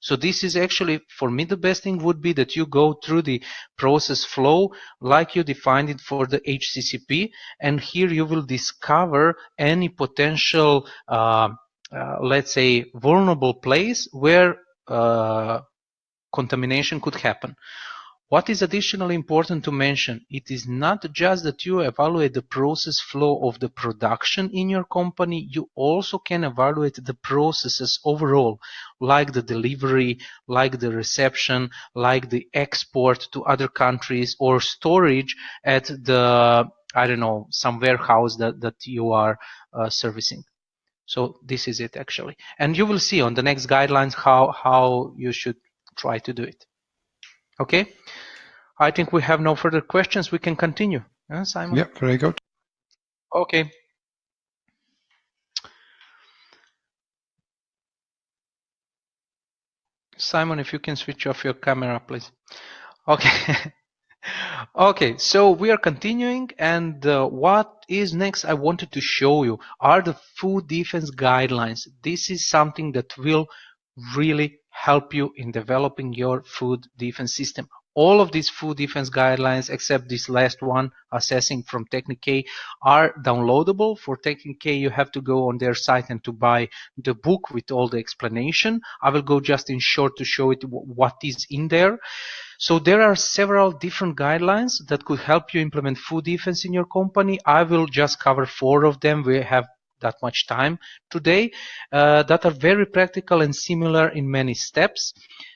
So this is actually, for me, the best thing would be that you go through the process flow like you defined it for the HACCP, and here you will discover any potential, let's say, vulnerable place where contamination could happen. What is additionally important to mention, it is not just that you evaluate the process flow of the production in your company, you also can evaluate the processes overall, like the delivery, like the reception, like the export to other countries, or storage at the, I don't know, some warehouse that you are servicing. So this is it actually. And you will see on the next guidelines how you should try to do it. Okay? I think we have no further questions. We can continue. Simon? Yep, very good. Okay. Simon, if you can switch off your camera, please. Okay. Okay, so we are continuing, and what is next I wanted to show you are the food defense guidelines. This is something that will really help you in developing your food defense system. All of these food defense guidelines, except this last one, assessing from TACCP, are downloadable. For TACCP, you have to go on their site and to buy the book with all the explanation. I will go just in short to show it what is in there. So there are several different guidelines that could help you implement food defense in your company. I will just cover 4 of them. We have that much time today that are very practical and similar in many steps.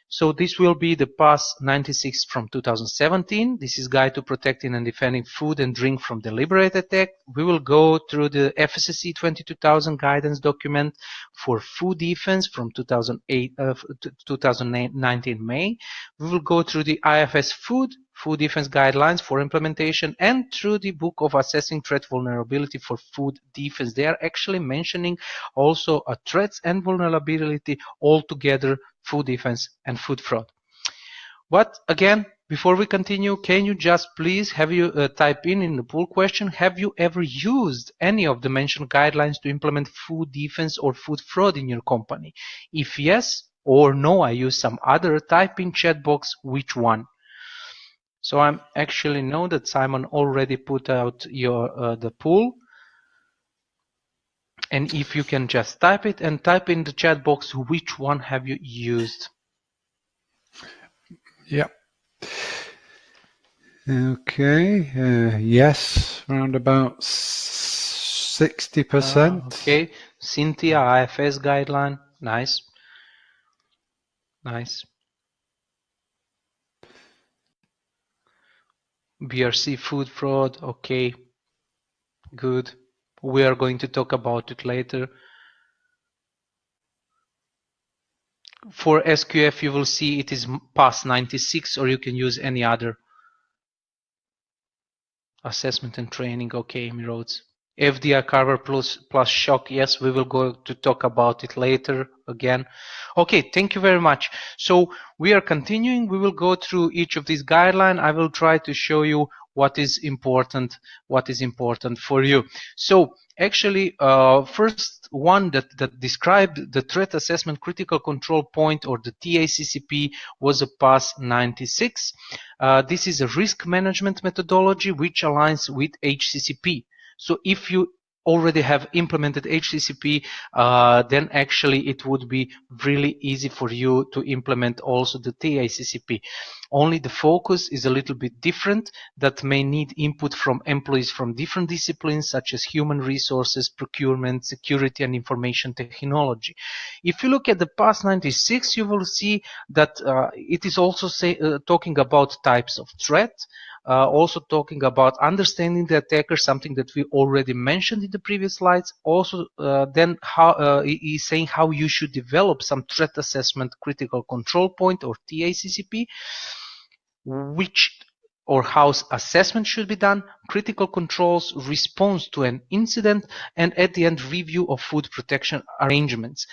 So this will be the PAS 96 from 2017. This is Guide to Protecting and Defending Food and Drink from Deliberate Attack. We will go through the FSSC 22000 guidance document for food defense from 2019 May. We will go through the IFS Food Defense Guidelines for implementation, and through the book of Assessing Threat Vulnerability for Food Defense. They are actually mentioning also threats and vulnerability all together, food defense and food fraud. But again, before we continue, can you just please have you type in the poll question, have you ever used any of the mentioned guidelines to implement food defense or food fraud in your company? If yes or no, I use some other, type in chat box which one. So I actually know that Simon already put out your the poll. And if you can just type it and type in the chat box, which one have you used? Yeah. Okay. Yes, around about 60%. Okay. Cynthia, IFS guideline. Nice. Nice. BRC food fraud. Okay. Good. We are going to talk about it later. For SQF, you will see it is PAS 96, or you can use any other. Assessment and training, okay, Roads. FDR cover plus shock, yes, we will go to talk about it later again. Okay, thank you very much. So we are continuing. We will go through each of these guidelines. I will try to show you what is important for you. So actually, first one that described the threat assessment critical control point, or the TACCP, was a PAS 96. This is a risk management methodology which aligns with HACCP. So if you already have implemented HACCP, then actually it would be really easy for you to implement also the TACCP. Only the focus is a little bit different, that may need input from employees from different disciplines such as human resources, procurement, security, and information technology. If you look at the PAS 96, you will see that it is also talking about types of threat. also talking about understanding the attacker, something that we already mentioned in the previous slides. Also, then he's saying how you should develop some threat assessment critical control point, or TACCP, or how assessment should be done, critical controls, response to an incident, and at the end, review of food protection arrangements.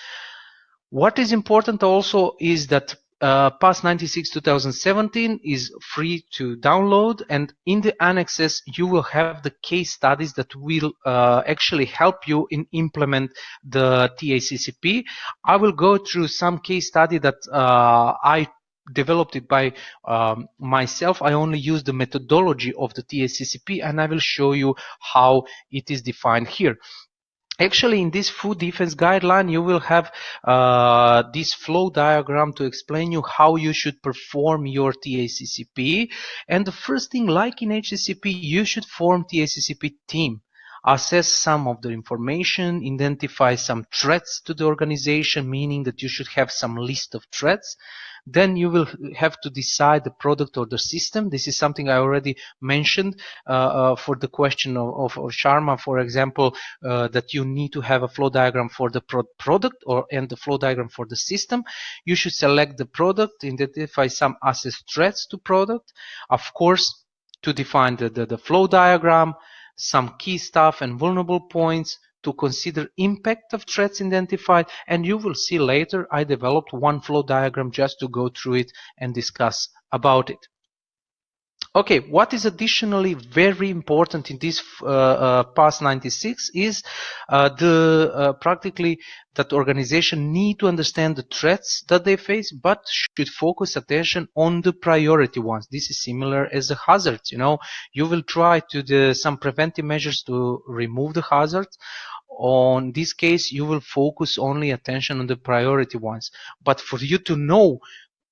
What is important also is that PAS 96 2017 is free to download, and in the annexes you will have the case studies that will actually help you in implement the TACCP. I will go through some case study that I developed it by myself. I only use the methodology of the TACCP, and I will show you how it is defined here. Actually, in this food defense guideline, you will have this flow diagram to explain you how you should perform your TACCP. And the first thing, like in HACCP, you should form TACCP team. Assess some of the information, identify some threats to the organization, meaning that you should have some list of threats. Then you will have to decide the product or the system. This is something I already mentioned for the question of Sharma, for example, that you need to have a flow diagram for the product and the flow diagram for the system. You should select the product, identify some assess threats to product. Of course, to define the flow diagram, some key stuff and vulnerable points, to consider impact of threats identified, and you will see later I developed one flow diagram just to go through it and discuss about it. Okay, what is additionally very important in this PAS 96 is practically that organization need to understand the threats that they face, but should focus attention on the priority ones. This is similar as the hazards. You will try to do some preventive measures to remove the hazards. On this case, you will focus only attention on the priority ones. But for you to know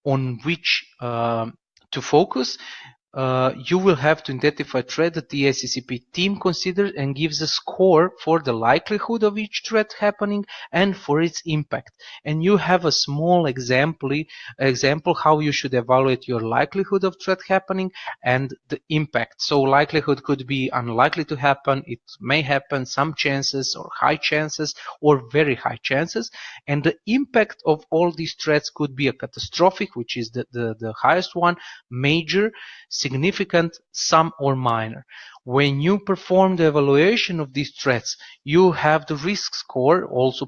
on which to focus, you will have to identify threat that the TACCP team considers and gives a score for the likelihood of each threat happening and for its impact. And you have a small example how you should evaluate your likelihood of threat happening and the impact. So likelihood could be unlikely to happen, it may happen, some chances, or high chances, or very high chances. And the impact of all these threats could be a catastrophic, which is the highest one, major, significant, some, or minor. When you perform the evaluation of these threats, you have the risk score also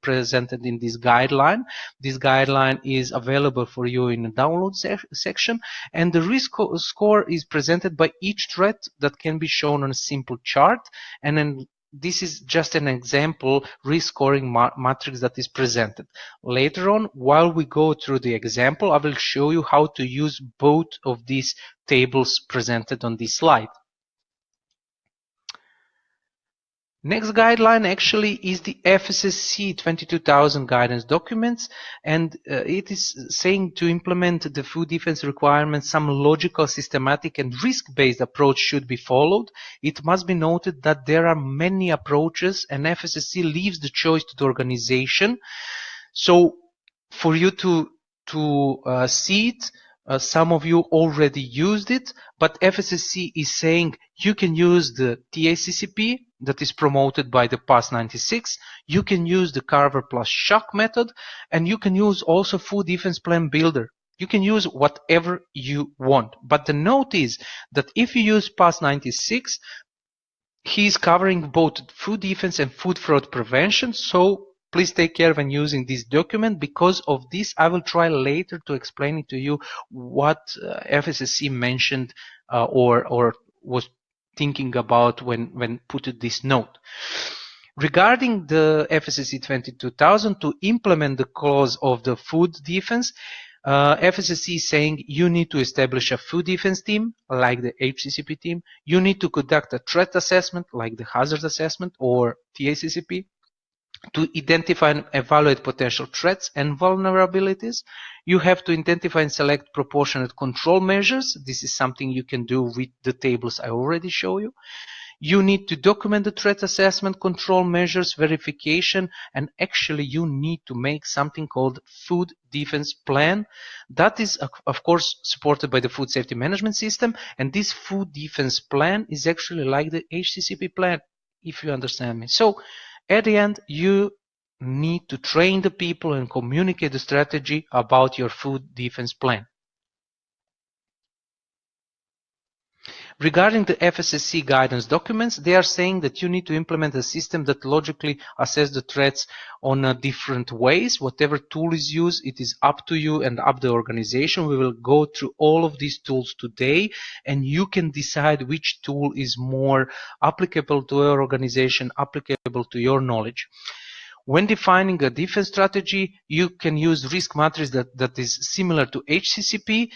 presented in this guideline. This guideline is available for you in the download section, and the risk score is presented by each threat that can be shown on a simple chart. And then this is just an example risk scoring matrix that is presented. Later on, while we go through the example, I will show you how to use both of these tables presented on this slide. Next guideline actually is the FSSC 22000 guidance documents, and it is saying to implement the food defense requirements, some logical, systematic, and risk-based approach should be followed. It must be noted that there are many approaches, and FSSC leaves the choice to the organization. So for you to see it, some of you already used it, but FSSC is saying you can use the TACCP that is promoted by the PAS 96, you can use the Carver plus Shock method, and you can use also Food Defense Plan Builder. You can use whatever you want. But the note is that if you use PAS 96, he's covering both food defense and food fraud prevention, so please take care when using this document. Because of this, I will try later to explain it to you what FSSC mentioned or was thinking about when put this note. Regarding the FSSC 22000, to implement the clause of the food defense, FSSC is saying you need to establish a food defense team like the HCCP team. You need to conduct a threat assessment like the hazard assessment or TACCP. To identify and evaluate potential threats and vulnerabilities, you have to identify and select proportionate control measures. This is something you can do with the tables I already showed you. You need to document the threat assessment, control measures, verification, and actually you need to make something called food defense plan. That is, of course, supported by the food safety management system, and this food defense plan is actually like the HACCP plan, if you understand me. So at the end, you need to train the people and communicate the strategy about your food defense plan. Regarding the FSSC guidance documents, they are saying that you need to implement a system that logically assesses the threats on different ways. Whatever tool is used, it is up to you and up the organization. We will go through all of these tools today, and you can decide which tool is more applicable to your organization, applicable to your knowledge. When defining a defense strategy, you can use risk matrix that is similar to HACCP,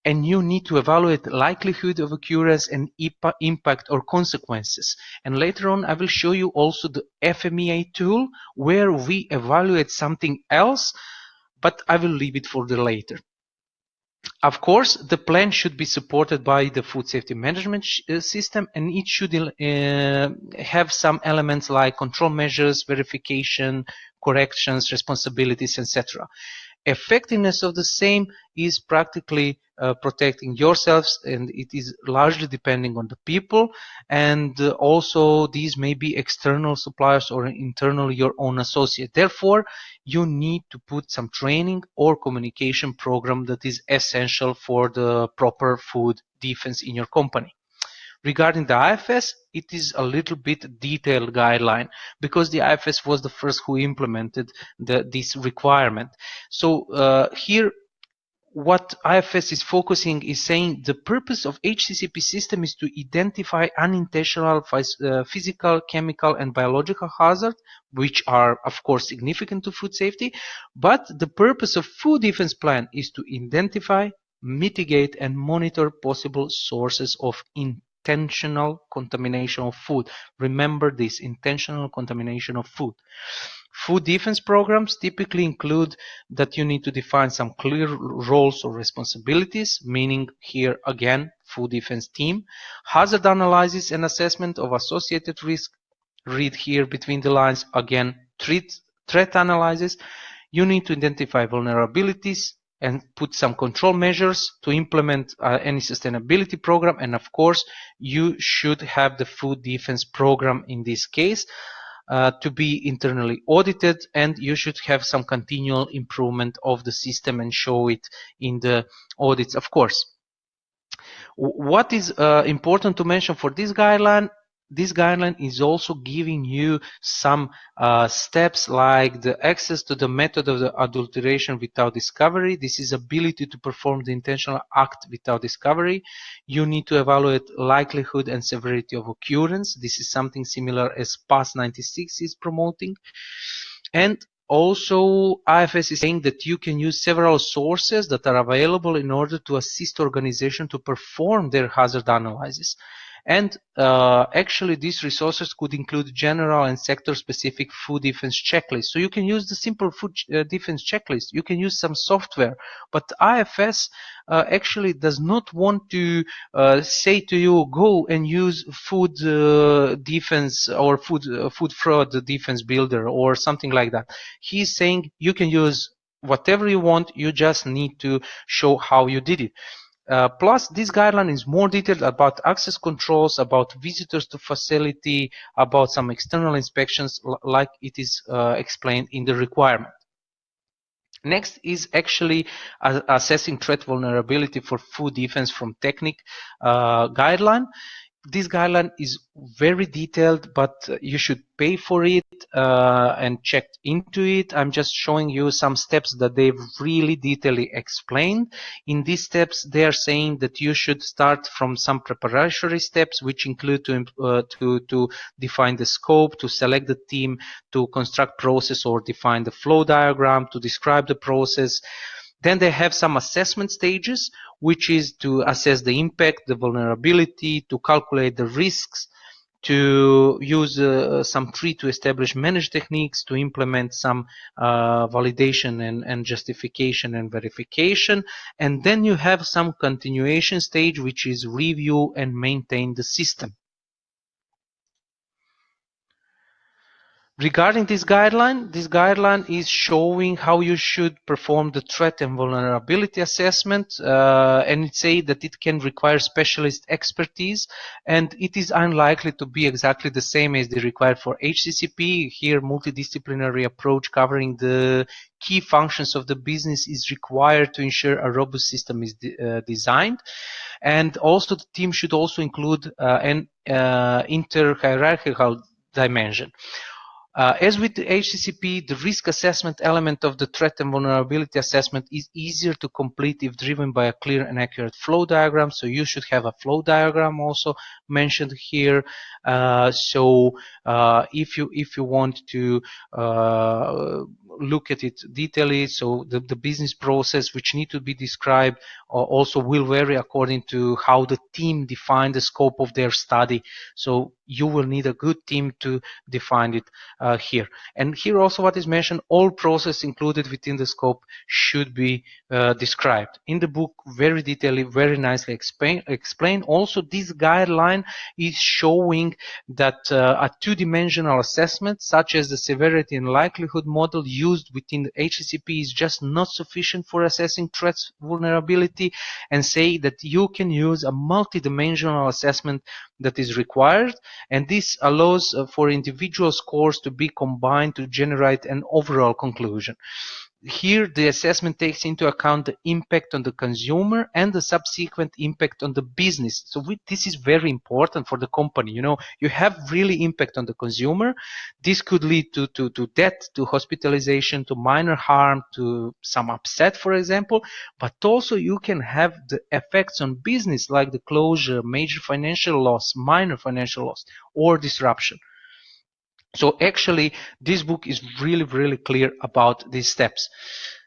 and you need to evaluate likelihood of occurrence and impact or consequences. And later on, I will show you also the FMEA tool where we evaluate something else, but I will leave it for the later. Of course, the plan should be supported by the food safety management system, and it should have some elements like control measures, verification, corrections, responsibilities, etc. Effectiveness of the same is practically protecting yourselves, and it is largely depending on the people, and also these may be external suppliers or internally your own associate. Therefore, you need to put some training or communication program that is essential for the proper food defense in your company. Regarding the IFS, it is a little bit detailed guideline because the IFS was the first who implemented this requirement. So here, what IFS is focusing is saying the purpose of HACCP system is to identify unintentional physical, chemical, and biological hazards, which are, of course, significant to food safety. But the purpose of food defense plan is to identify, mitigate, and monitor possible sources of intentional contamination of food. Remember this, intentional contamination of food. Food defense programs typically include that you need to define some clear roles or responsibilities, meaning here again, food defense team, hazard analysis and assessment of associated risk, read here between the lines, again, threat analysis. You need to identify vulnerabilities and put some control measures to implement any sustainability program. And of course, you should have the food defense program in this case to be internally audited, and you should have some continual improvement of the system and show it in the audits, of course. What is important to mention for this guideline? This guideline is also giving you some steps like the access to the method of the adulteration without discovery. This is ability to perform the intentional act without discovery. You need to evaluate likelihood and severity of occurrence. This is something similar as PAS 96 is promoting. And also, IFS is saying that you can use several sources that are available in order to assist organization to perform their hazard analysis. And actually, these resources could include general and sector-specific food defense checklists. So you can use the simple food defense checklist. You can use some software. But IFS actually does not want to say to you, go and use food defense or food fraud defense builder or something like that. He's saying you can use whatever you want. You just need to show how you did it. Plus, this guideline is more detailed about access controls, about visitors to facility, about some external inspections, like it is explained in the requirement. Next is actually assessing threat vulnerability for food defense from TACCP guideline. This guideline is very detailed, but you should pay for it and check into it. I'm just showing you some steps that they've really detailedly explained. In these steps, they are saying that you should start from some preparatory steps, which include to define the scope, to select the team, to construct process or define the flow diagram, to describe the process. Then they have some assessment stages, which is to assess the impact, the vulnerability, to calculate the risks, to use some tree to establish manage techniques, to implement some validation and justification and verification. And then you have some continuation stage, which is review and maintain the system. Regarding this guideline is showing how you should perform the threat and vulnerability assessment, and it says that it can require specialist expertise, and it is unlikely to be exactly the same as the required for HCCP. Here, multidisciplinary approach covering the key functions of the business is required to ensure a robust system is designed, and also the team should also include an inter-hierarchical dimension. As with the HCCP, the risk assessment element of the threat and vulnerability assessment is easier to complete if driven by a clear and accurate flow diagram. So you should have a flow diagram also mentioned here. If you want to look at it detailedly, so the business process which need to be described also will vary according to how the team define the scope of their study. So you will need a good team to define it here. And here also what is mentioned, all process included within the scope should be described. In the book, very detailedly, very nicely explained. Also, this guideline is showing that a two-dimensional assessment, such as the severity and likelihood model used within the HACCP, is just not sufficient for assessing threats vulnerability, and say that you can use a multi-dimensional assessment that is required, and this allows for individual scores to be combined to generate an overall conclusion. Here, the assessment takes into account the impact on the consumer and the subsequent impact on the business. So this is very important for the company. You know, you have really impact on the consumer. This could lead to death, to hospitalization, to minor harm, to some upset, for example. But also you can have the effects on business, like the closure, major financial loss, minor financial loss, or disruption. So actually, this book is really, really clear about these steps.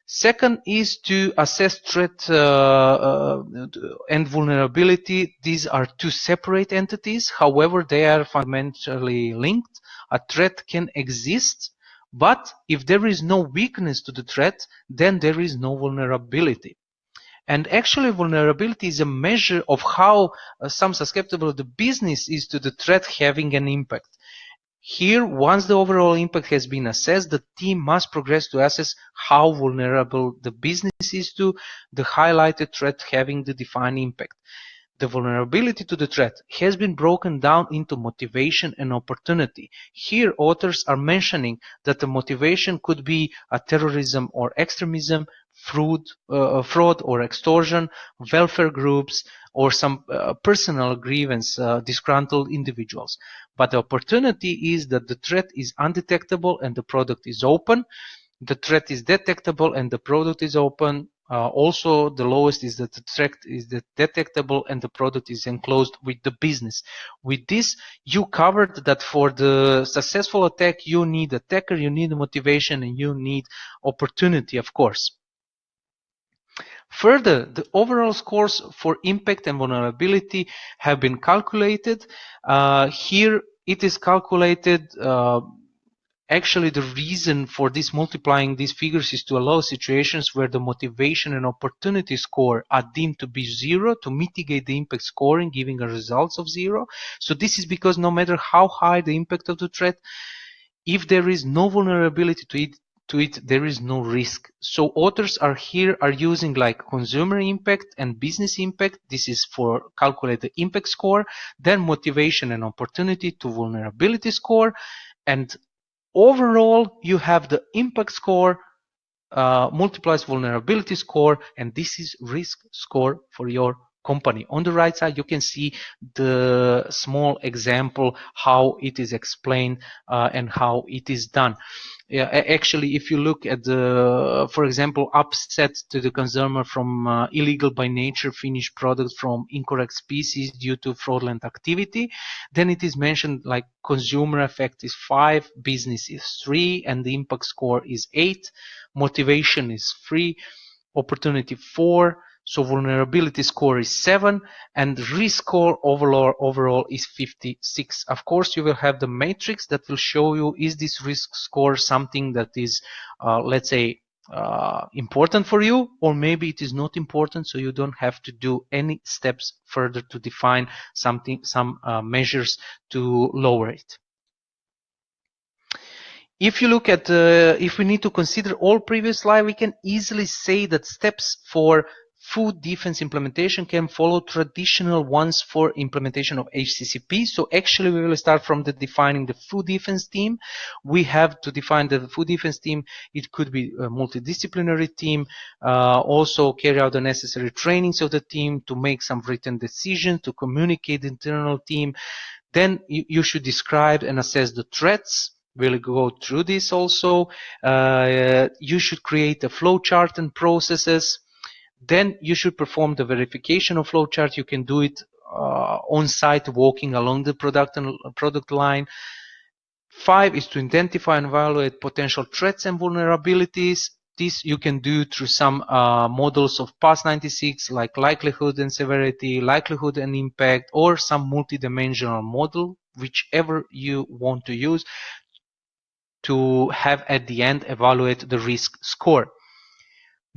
Second is to assess threat and vulnerability. These are two separate entities. However, they are fundamentally linked. A threat can exist, but if there is no weakness to the threat, then there is no vulnerability. And actually, vulnerability is a measure of how some susceptible the business is to the threat having an impact. Here, once the overall impact has been assessed, the team must progress to assess how vulnerable the business is to the highlighted threat having the defined impact. The vulnerability to the threat has been broken down into motivation and opportunity. Here, authors are mentioning that the motivation could be a terrorism or extremism, fraud or extortion, welfare groups, or some personal grievance, disgruntled individuals. But the opportunity is that the threat is undetectable and the product is open. The threat is detectable and the product is open. Also, the lowest is that the threat is detectable and the product is enclosed with the business. With this, you covered that for the successful attack, you need attacker, you need motivation, and you need opportunity, of course. Further, the overall scores for impact and vulnerability have been calculated. Here, it is calculated. Actually, the reason for this multiplying these figures is to allow situations where the motivation and opportunity score are deemed to be 0 to mitigate the impact scoring, giving a results of 0. So this is because no matter how high the impact of the threat, if there is no vulnerability to it, there is no risk. So authors are using like consumer impact and business impact. This is for calculate the impact score, then motivation and opportunity to vulnerability score, and overall you have the impact score multiplies vulnerability score, and this is risk score for your company. On the right side, you can see the small example how it is explained and how it is done. Yeah, actually, if you look at the, for example, upset to the consumer from illegal by nature finished product from incorrect species due to fraudulent activity, then it is mentioned like consumer effect is 5, business is 3, and the impact score is 8, motivation is 3, opportunity 4, so vulnerability score is 7, and risk score overall is 56. Of course, you will have the matrix that will show you is this risk score something that is, let's say, important for you, or maybe it is not important, so you don't have to do any steps further to define some measures to lower it. If you look at, if we need to consider all previous slide, we can easily say that steps for food defense implementation can follow traditional ones for implementation of HCCP. So actually we will start from the defining the food defense team. We have to define the food defense team. It could be a multidisciplinary team, also carry out the necessary trainings of the team, to make some written decisions, to communicate the internal team. Then you should describe and assess the threats. We'll go through this also. You should create a flow chart and processes. Then you should perform the verification of flow chart. You can do it on site, walking along the product line. 5 is to identify and evaluate potential threats and vulnerabilities. This you can do through some models of PAS96, like likelihood and severity, likelihood and impact, or some multidimensional model, whichever you want to use, to have at the end evaluate the risk score.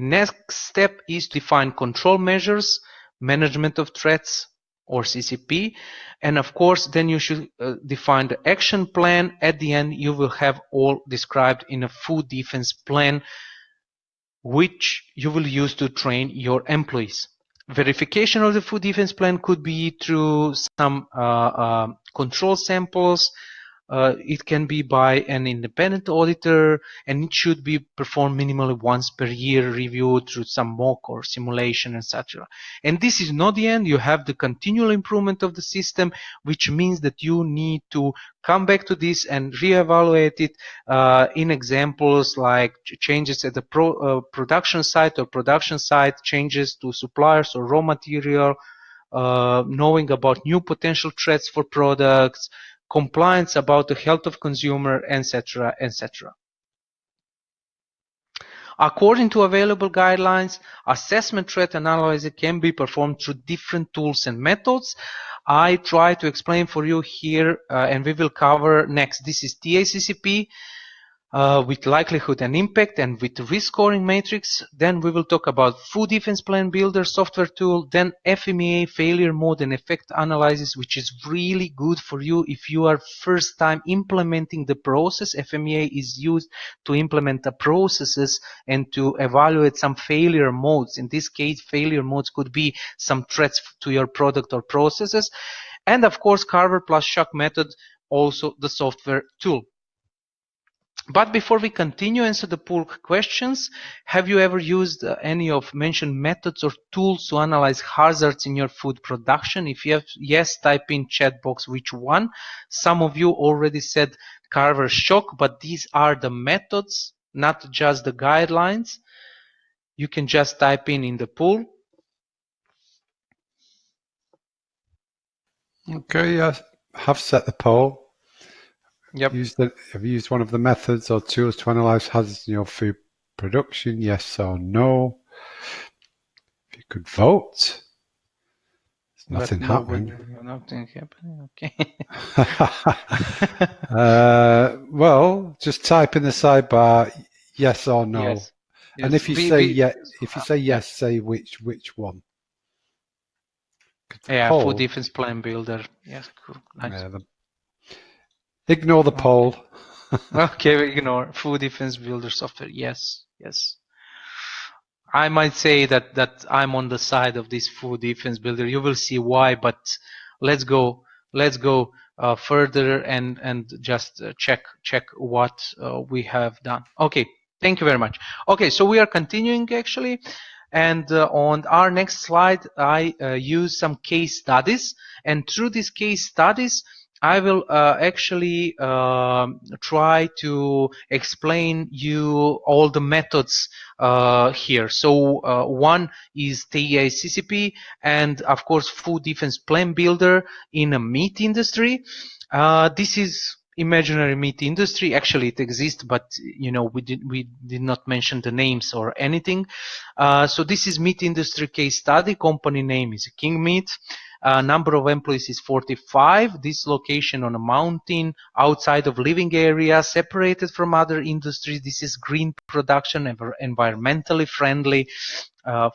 Next step is to define control measures, management of threats, or CCP, and of course then you should define the action plan. At the end you will have all described in a food defense plan, which you will use to train your employees. Verification of the food defense plan could be through some control samples. It can be by an independent auditor, and it should be performed minimally once per year, reviewed through some mock or simulation, etc. And this is not the end. You have the continual improvement of the system, which means that you need to come back to this and reevaluate it in examples like changes at the production site, or production site changes to suppliers or raw material, knowing about new potential threats for products, compliance about the health of consumer, etc., etc. According to available guidelines, assessment threat analysis can be performed through different tools and methods. I try to explain for you here, and we will cover next. This is TACCP with likelihood and impact, and with risk scoring matrix. Then we will talk about food defense plan builder software tool, then FMEA failure mode and effect analysis, which is really good for you if you are first time implementing the process. FMEA is used to implement the processes and to evaluate some failure modes. In this case, failure modes could be some threats to your product or processes. And of course, Carver plus shock method, also the software tool. But before we continue answer the pool questions, have you ever used any of mentioned methods or tools to analyze hazards in your food production? If you have, yes, type in chat box which one. Some of you already said Carver shock, but these are the methods, not just the guidelines. You can just type in the pool. Okay, yes, have set the poll. Yep. Have you used one of the methods or tools to analyze hazards in your food production? Yes or no? If you could vote. There's nothing happening. Nothing happening. Okay. Well, just type in the sidebar yes or no. Yes. And if you say yes, say which one. Yeah, food defense plan builder. Yes, cool. Nice. Yeah, ignore the poll. Okay, we ignore food defense builder software. Yes, yes. I might say that I'm on the side of this food defense builder. You will see why, but let's go further and just check what we have done. Okay, thank you very much. Okay, so we are continuing actually. And on our next slide, I use some case studies, and through these case studies, I will actually try to explain you all the methods here. So one is TACCP, and of course food defense plan builder in a meat industry. This is imaginary meat industry. Actually it exists, but you know, we did not mention the names or anything. So this is meat industry case study. Company name is King Meat. Number of employees is 45. This location on a mountain outside of living area, separated from other industries. This is green production, environmentally friendly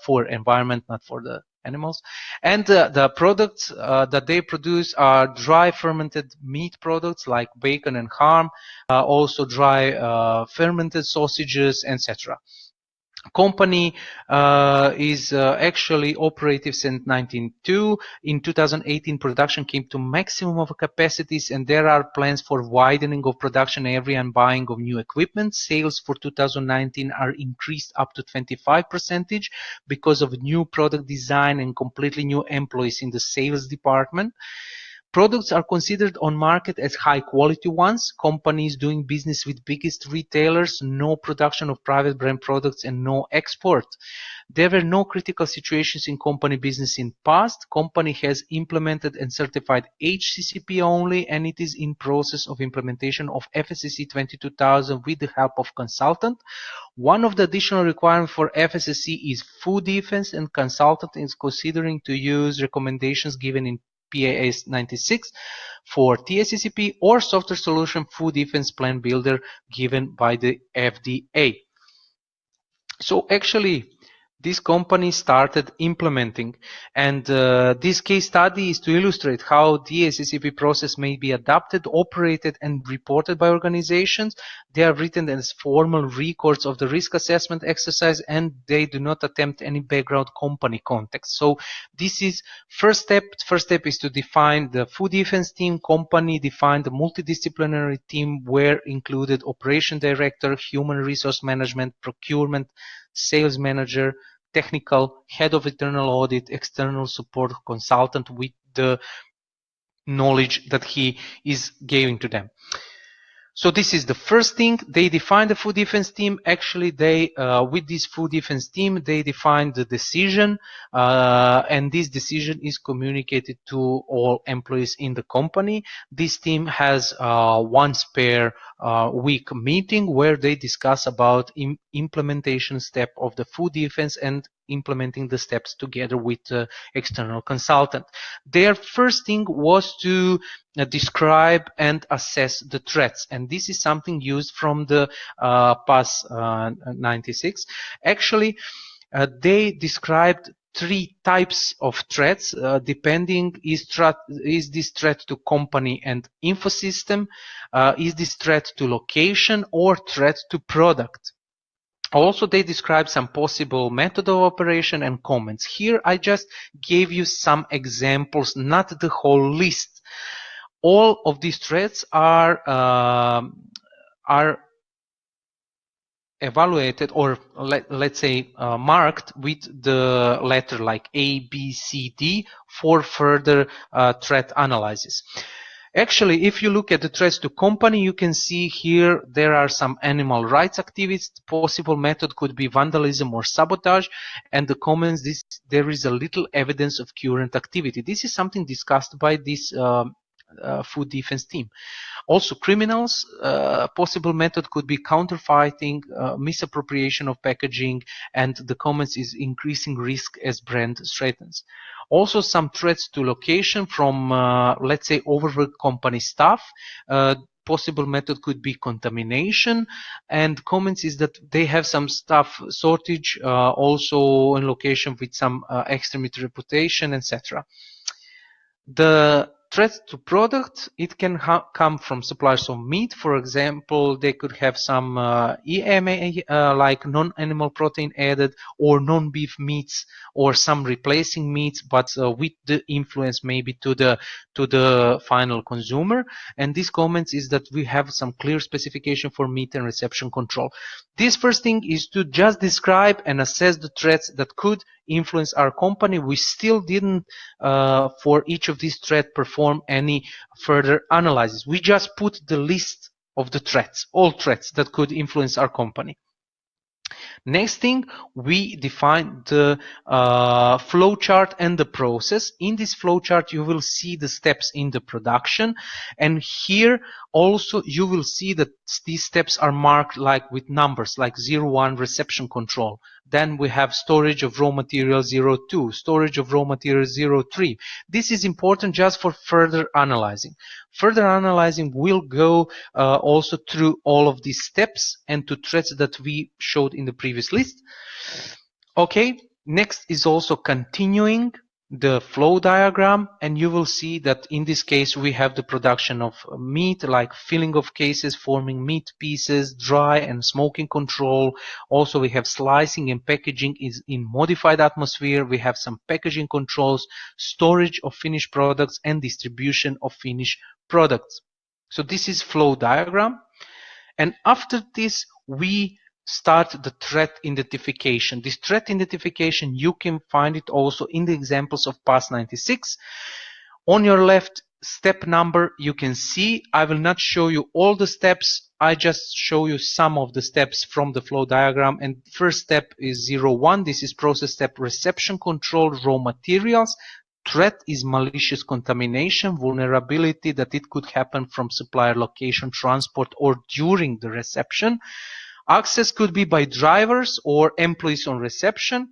for environment, not for the animals. And the products that they produce are dry fermented meat products like bacon and ham, also dry fermented sausages, etc. Company is actually operative since 1902. In 2018, production came to maximum of capacities, and there are plans for widening of production area and buying of new equipment. Sales for 2019 are increased up to 25% because of new product design and completely new employees in the sales department. Products are considered on market as high quality ones. Companies doing business with biggest retailers, no production of private brand products and no export. There were no critical situations in company business in past. Company has implemented and certified HACCP only, and it is in process of implementation of FSSC 22000 with the help of consultant. One of the additional requirements for FSSC is food defense, and consultant is considering to use recommendations given in PAS 96 for TACCP or software solution food defense plan builder given by the FDA. So actually, this company started implementing, and this case study is to illustrate how the TACCP process may be adapted, operated, and reported by organizations. They are written as formal records of the risk assessment exercise, and they do not attempt any background company context. So this is first step. First step is to define the food defense team. Company defined the multidisciplinary team where included operation director, human resource management, procurement, sales manager, technical, head of internal audit, external support consultant with the knowledge that he is giving to them. So this is the first thing. They define the food defense team. Actually, they with this food defense team, they define the decision, and this decision is communicated to all employees in the company. This team has once per week meeting where they discuss about implementation step of the food defense and implementing the steps together with the external consultant. Their first thing was to describe and assess the threats, and this is something used from the PAS 96. Actually, they described three types of threats, depending is this threat to company and info system, is this threat to location, or threat to product. Also, they describe some possible method of operation and comments. Here, I just gave you some examples, not the whole list. All of these threats are evaluated, or let's say marked with the letter like A, B, C, D for further threat analysis. Actually, if you look at the threats to company, you can see here there are some animal rights activities. Possible method could be vandalism or sabotage, and the comments, there is a little evidence of current activity. This is something discussed by this food defense team. Also, criminals, possible method could be counterfeiting, misappropriation of packaging, and the comments is increasing risk as brand strengthens. Also, some threats to location from, let's say, overworked company staff. Possible method could be contamination, and comments is that they have some staff shortage, also in location with some extremity reputation, etc. The threat to product, it can come from suppliers of meat. For example, they could have some EMA, like non-animal protein added, or non-beef meats, or some replacing meats, but with the influence maybe to the final consumer. And this comment is that we have some clear specification for meat and reception control. This first thing is to just describe and assess the threats that could influence our company. We still didn't, for each of these threats, perform any further analysis. We just put the list of the threats, all threats that could influence our company. Next thing, we define the flowchart and the process. In this flowchart, you will see the steps in the production, and here also you will see that these steps are marked like with numbers, like 01 reception control. Then we have storage of raw material 02, storage of raw material 03. This is important just for further analyzing. Further analyzing will go also through all of these steps and to threats that we showed in the previous list. Okay, Next is also continuing the flow diagram, and you will see that in this case we have the production of meat, like filling of cases, forming meat pieces, dry and smoking control. Also we have slicing and packaging is in modified atmosphere. We have some packaging controls, storage of finished products, and distribution of finished products. So this is flow diagram. And after this we start the threat identification. This threat identification, you can find it also in the examples of PAS 96. On your left step number, you can see, I will not show you all the steps, I just show you some of the steps from the flow diagram. And first step is 01. This is process step reception control raw materials. Threat is malicious contamination, vulnerability that it could happen from supplier location, transport, or during the reception. Access could be by drivers or employees on reception.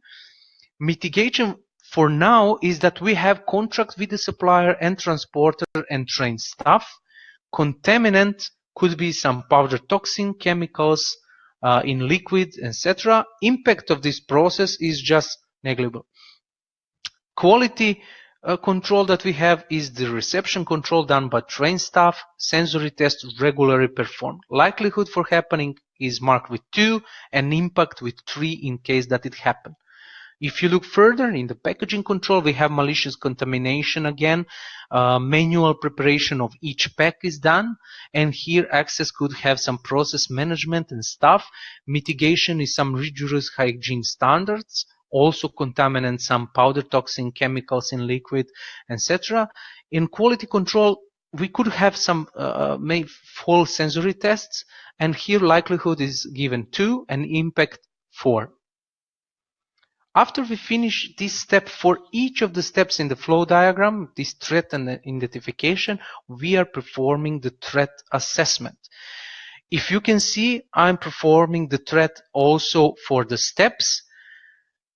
Mitigation for now is that we have contracts with the supplier and transporter and trained staff. Contaminant could be some powder toxin, chemicals in liquid, etc. Impact of this process is just negligible. Quality control that we have is the reception control done by trained staff, sensory tests regularly performed. Likelihood for happening is marked with 2 and impact with 3 in case that it happened. If you look further in the packaging control, we have malicious contamination again. Manual preparation of each pack is done, and here access could have some process management and stuff. Mitigation is some rigorous hygiene standards. Also contaminants, some powder toxin, chemicals in liquid, etc. In quality control, we could have some false sensory tests, and here likelihood is given 2 and impact 4. After we finish this step, for each of the steps in the flow diagram, this threat and identification, we are performing the threat assessment. If you can see, I'm performing the threat also for the steps,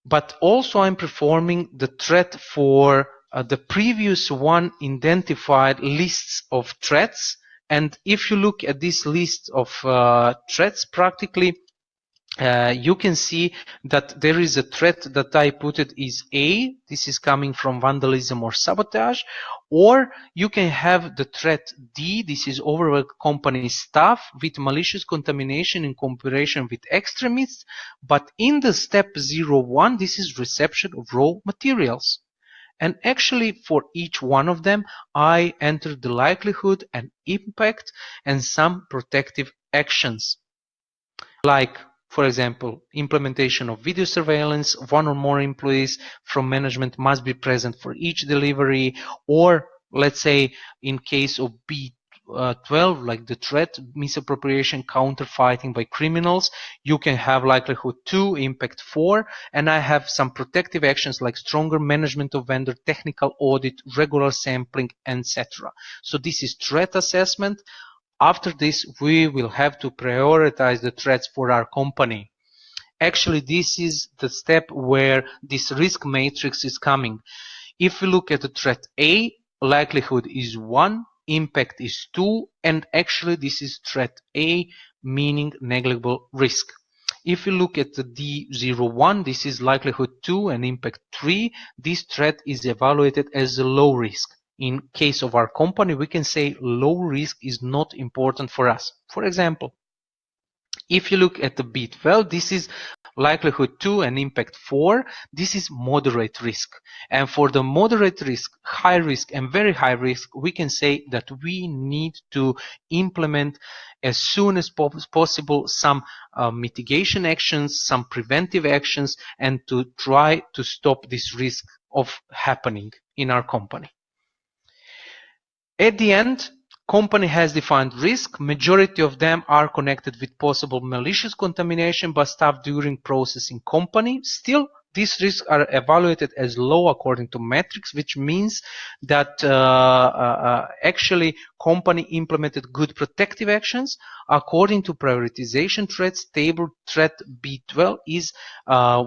but also I'm performing the threat for the previous one identified lists of threats. And if you look at this list of threats, practically you can see that there is a threat that I put it is A. This is coming from vandalism or sabotage. Or you can have the threat D. This is overwork company staff with malicious contamination in cooperation with extremists. But in the step 01, this is reception of raw materials. And actually for each one of them, I entered the likelihood and impact and some protective actions. Like, for example, implementation of video surveillance, 1 or more employees from management must be present for each delivery, or let's say in case of B12, like the threat, misappropriation, counterfeiting by criminals, you can have likelihood 2, impact 4, and I have some protective actions like stronger management of vendor, technical audit, regular sampling, etc. So this is threat assessment. After this, we will have to prioritize the threats for our company. Actually, this is the step where this risk matrix is coming. If we look at the threat A, likelihood is 1, impact is 2, and actually this is threat A, meaning negligible risk. If you look at the D01, this is likelihood 2 and impact 3. This threat is evaluated as a low risk. In case of our company, we can say low risk is not important for us. For example, if you look at the B12, this is likelihood 2 and impact 4. This is moderate risk. And for the moderate risk, high risk, and very high risk, we can say that we need to implement as soon as possible some mitigation actions, some preventive actions, and to try to stop this risk of happening in our company. At the end, company has defined risk. Majority of them are connected with possible malicious contamination by staff during processing company. Still, these risks are evaluated as low according to metrics, which means that actually company implemented good protective actions. According to prioritization threats table, threat B12 is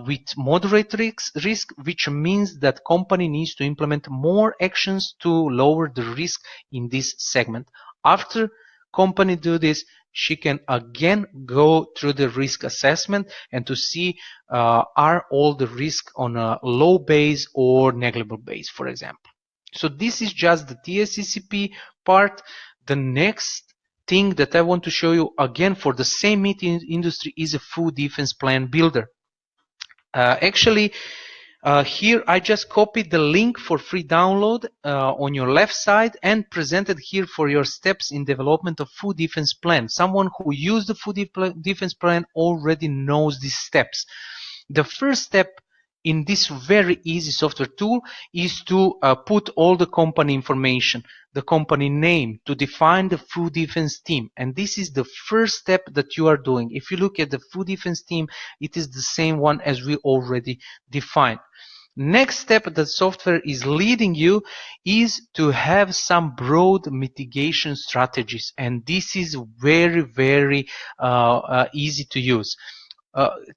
with moderate risk, which means that company needs to implement more actions to lower the risk in this segment. After company do this, she can again go through the risk assessment and to see are all the risks on a low base or negligible base, for example. So this is just the TACCP part. The next thing that I want to show you again for the same meat industry is a food defense plan builder. Here I just copied the link for free download on your left side and presented here for your steps in development of food defense plan. Someone who used the food defense plan already knows these steps. The first step in this very easy software tool is to put all the company information, the company name, to define the food defense team. And this is the first step that you are doing. If you look at the food defense team, it is the same one as we already defined. Next step that software is leading you is to have some broad mitigation strategies. And this is very, very easy to use.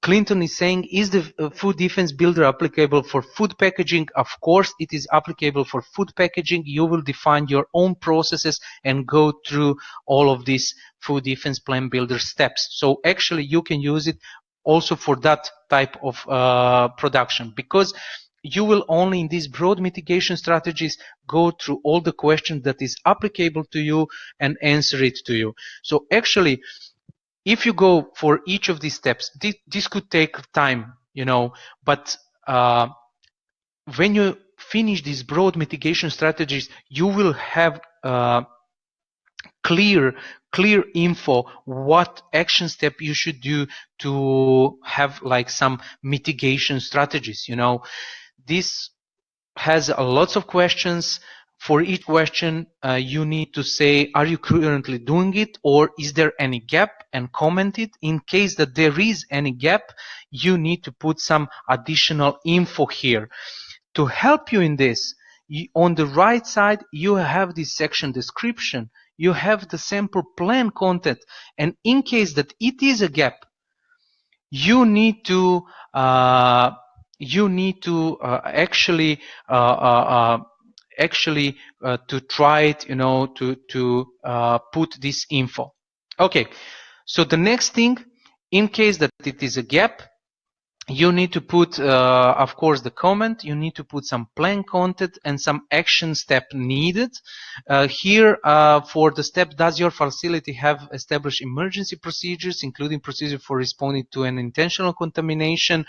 Clinton is saying, is the food defense builder applicable for food packaging? Of course, it is applicable for food packaging. You will define your own processes and go through all of these food defense plan builder steps. So actually, you can use it also for that type of production, because you will only in these broad mitigation strategies go through all the questions that is applicable to you and answer it to you. So actually, if you go for each of these steps, this could take time, you know, but when you finish these broad mitigation strategies, you will have clear info what action step you should do to have like some mitigation strategies. You know, this has lots of questions. For each question, you need to say, are you currently doing it, or is there any gap, and comment it. In case that there is any gap, you need to put some additional info here. To help you in this, on the right side, you have this section description. You have the sample plan content, and in case that it is a gap, you need to actually to try it, you know, to put this info. Okay, so the next thing, in case that it is a gap, you need to put, of course, the comment. You need to put some plan content and some action step needed. Here, for the step, does your facility have established emergency procedures, including procedure for responding to an intentional contamination?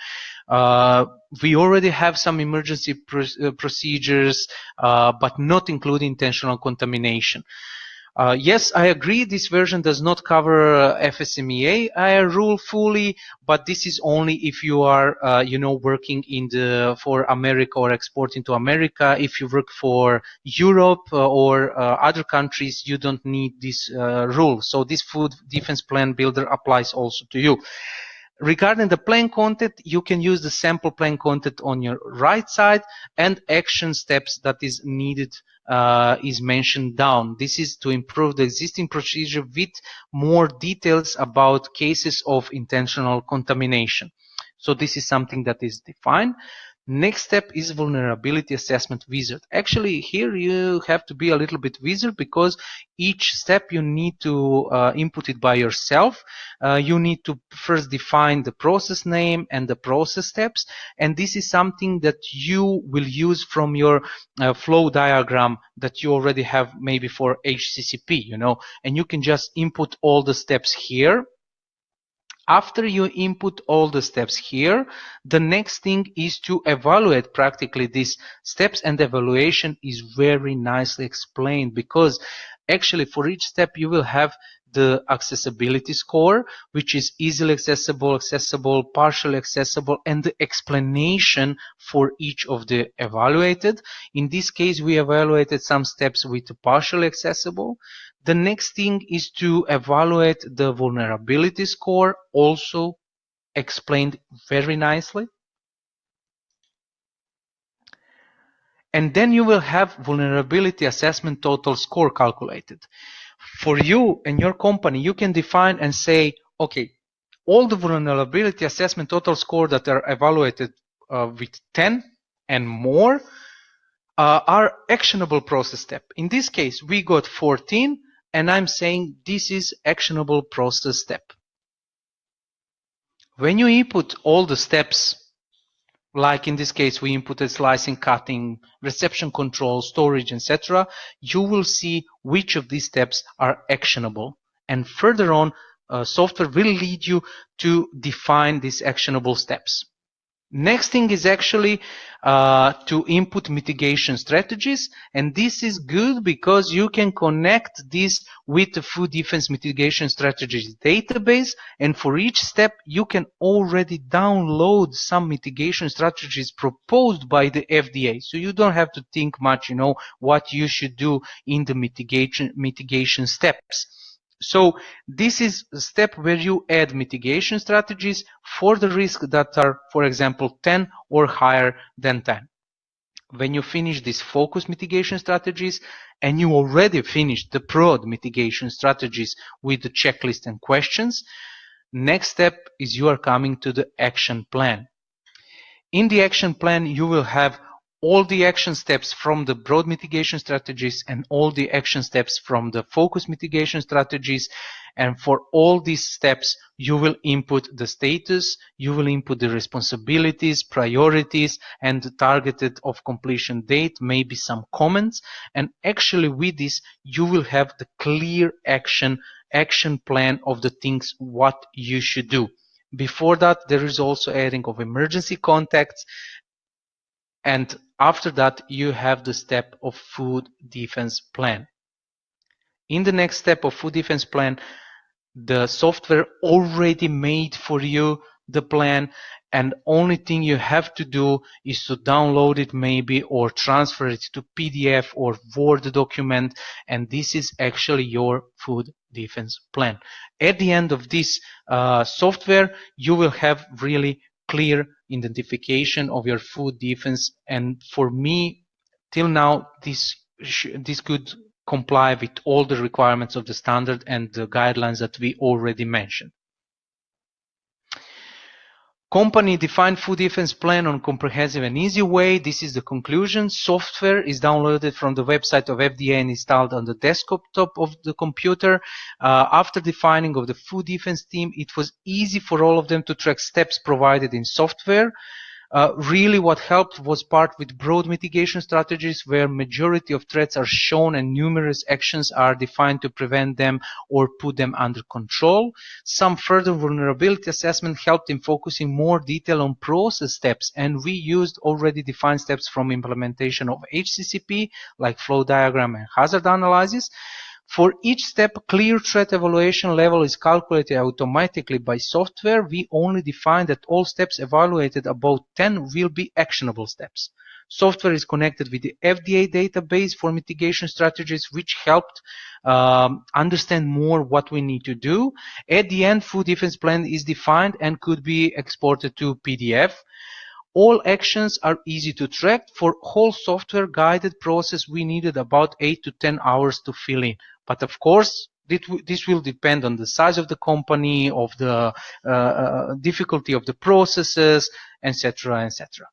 We already have some emergency procedures, but not including intentional contamination. Yes, I agree, this version does not cover FSMEA rule fully, but this is only if you are, you know, working in for America or exporting to America. If you work for Europe or other countries, you don't need this rule. So this food defense plan builder applies also to you. Regarding the plan content, you can use the sample plan content on your right side, and action steps that is needed is mentioned down. This is to improve the existing procedure with more details about cases of intentional contamination. So this is something that is defined. Next step is vulnerability assessment wizard. Actually, here you have to be a little bit wizard, because each step you need to input it by yourself. You need to first define the process name and the process steps, and this is something that you will use from your flow diagram that you already have maybe for HCCP, you know, and you can just input all the steps here. After you input all the steps here, the next thing is to evaluate practically these steps, and the evaluation is very nicely explained, because actually for each step you will have the accessibility score, which is easily accessible, partially accessible, and the explanation for each of the evaluated. In this case, we evaluated some steps with partially accessible. The next thing is to evaluate the vulnerability score, also explained very nicely. And then you will have vulnerability assessment total score calculated. For you and your company, you can define and say, okay, all the vulnerability assessment total score that are evaluated with 10 and more are actionable process step. In this case, we got 14, and I'm saying this is actionable process step. When you input all the steps, like in this case we inputted slicing, cutting, reception control, storage, etc., you will see which of these steps are actionable, and further on software will lead you to define these actionable steps. Next thing is actually to input mitigation strategies, and this is good because you can connect this with the food defense mitigation strategies database, and for each step you can already download some mitigation strategies proposed by the FDA, so you don't have to think much, what you should do in the mitigation steps. So this is a step where you add mitigation strategies for the risk that are, for example, 10 or higher than 10. When you finish these focus mitigation strategies, and you already finished the broad mitigation strategies with the checklist and questions, next step is you are coming to the action plan. In the action plan, you will have all the action steps from the broad mitigation strategies and all the action steps from the focus mitigation strategies. And for all these steps, you will input the status, you will input the responsibilities, priorities, and the targeted of completion date, maybe some comments. And actually with this, you will have the clear action plan of the things what you should do. Before that, there is also adding of emergency contacts. And after that, you have the step of food defense plan. In the next step of food defense plan, the software already made for you the plan, and only thing you have to do is to download it maybe or transfer it to PDF or Word document, and this is actually your food defense plan. At the end of this software, you will have really clear identification of your food defense, and for me, till now, this could comply with all the requirements of the standard and the guidelines that we already mentioned. Company defined food defense plan on comprehensive and easy way. This is the conclusion. Software is downloaded from the website of FDA and installed on the desktop of the computer. After defining of the food defense team, it was easy for all of them to track steps provided in software. Really what helped was part with broad mitigation strategies where majority of threats are shown and numerous actions are defined to prevent them or put them under control. Some further vulnerability assessment helped in focusing more detail on process steps, and we used already defined steps from implementation of HACCP like flow diagram and hazard analysis. For each step, clear threat evaluation level is calculated automatically by software. We only define that all steps evaluated above 10 will be actionable steps. Software is connected with the FDA database for mitigation strategies, which helped understand more what we need to do. At the end, food defense plan is defined and could be exported to PDF. All actions are easy to track. For whole software guided process, we needed about 8 to 10 hours to fill in. But of course, this will depend on the size of the company, of the difficulty of the processes, etc., etc.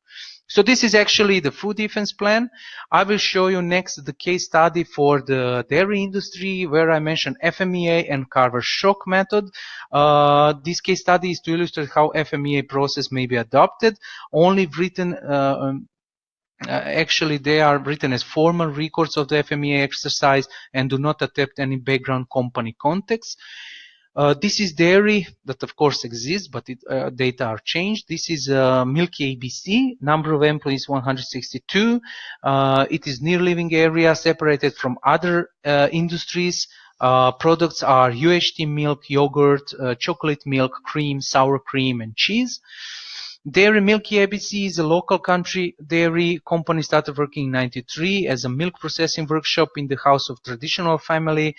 So this is actually the food defense plan. I will show you next the case study for the dairy industry where I mentioned FMEA and Carver shock method. This case study is to illustrate how FMEA process may be adopted. Only written actually, they are written as formal records of the FMEA exercise and do not attempt any background company context. This is dairy that of course exists, but data are changed. This is Milky ABC, number of employees 162. It is near living area, separated from other industries. Products are UHT milk, yogurt, chocolate milk, cream, sour cream, and cheese. Dairy Milky ABC is a local country dairy company, started working in 1993 as a milk processing workshop in the house of traditional family.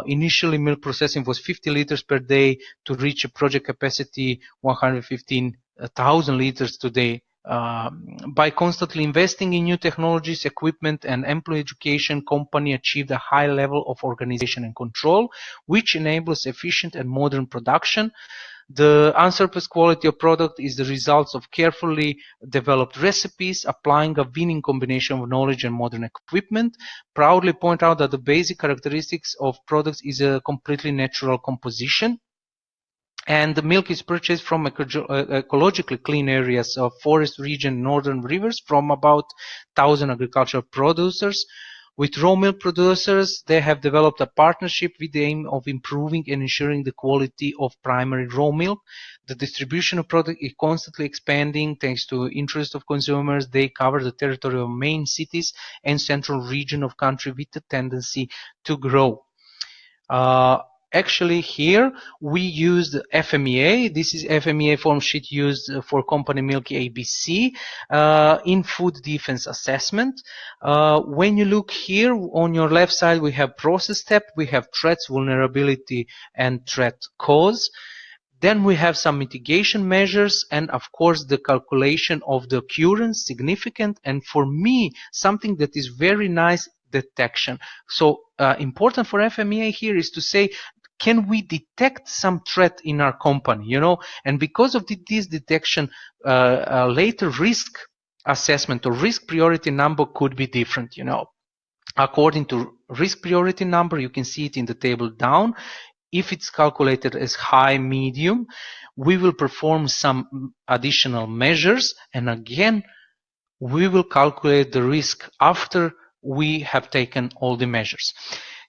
Initially, milk processing was 50 liters per day to reach a project capacity 115,000 liters today. By constantly investing in new technologies, equipment, and employee education, company achieved a high level of organization and control, which enables efficient and modern production. The unsurpassed quality of product is the result of carefully developed recipes, applying a winning combination of knowledge and modern equipment. Proudly point out that the basic characteristics of products is a completely natural composition. And the milk is purchased from ecologically clean areas of forest region, northern rivers, from about 1,000 agricultural producers. With raw milk producers, they have developed a partnership with the aim of improving and ensuring the quality of primary raw milk. The distribution of product is constantly expanding thanks to interest of consumers. They cover the territory of main cities and central region of country with the tendency to grow. Actually, here we used FMEA. This is FMEA form sheet used for company milk ABC in food defense assessment. When you look here on your left side, we have process step, we have threats, vulnerability, and threat cause. Then we have some mitigation measures, and of course the calculation of the occurrence, significant, and for me something that is very nice, detection. So important for FMEA here is to say, can we detect some threat in our company, you know? And because of this detection, later risk assessment or risk priority number could be different, you know. According to risk priority number, you can see it in the table down. If it's calculated as high, medium, we will perform some additional measures, and again, we will calculate the risk after we have taken all the measures.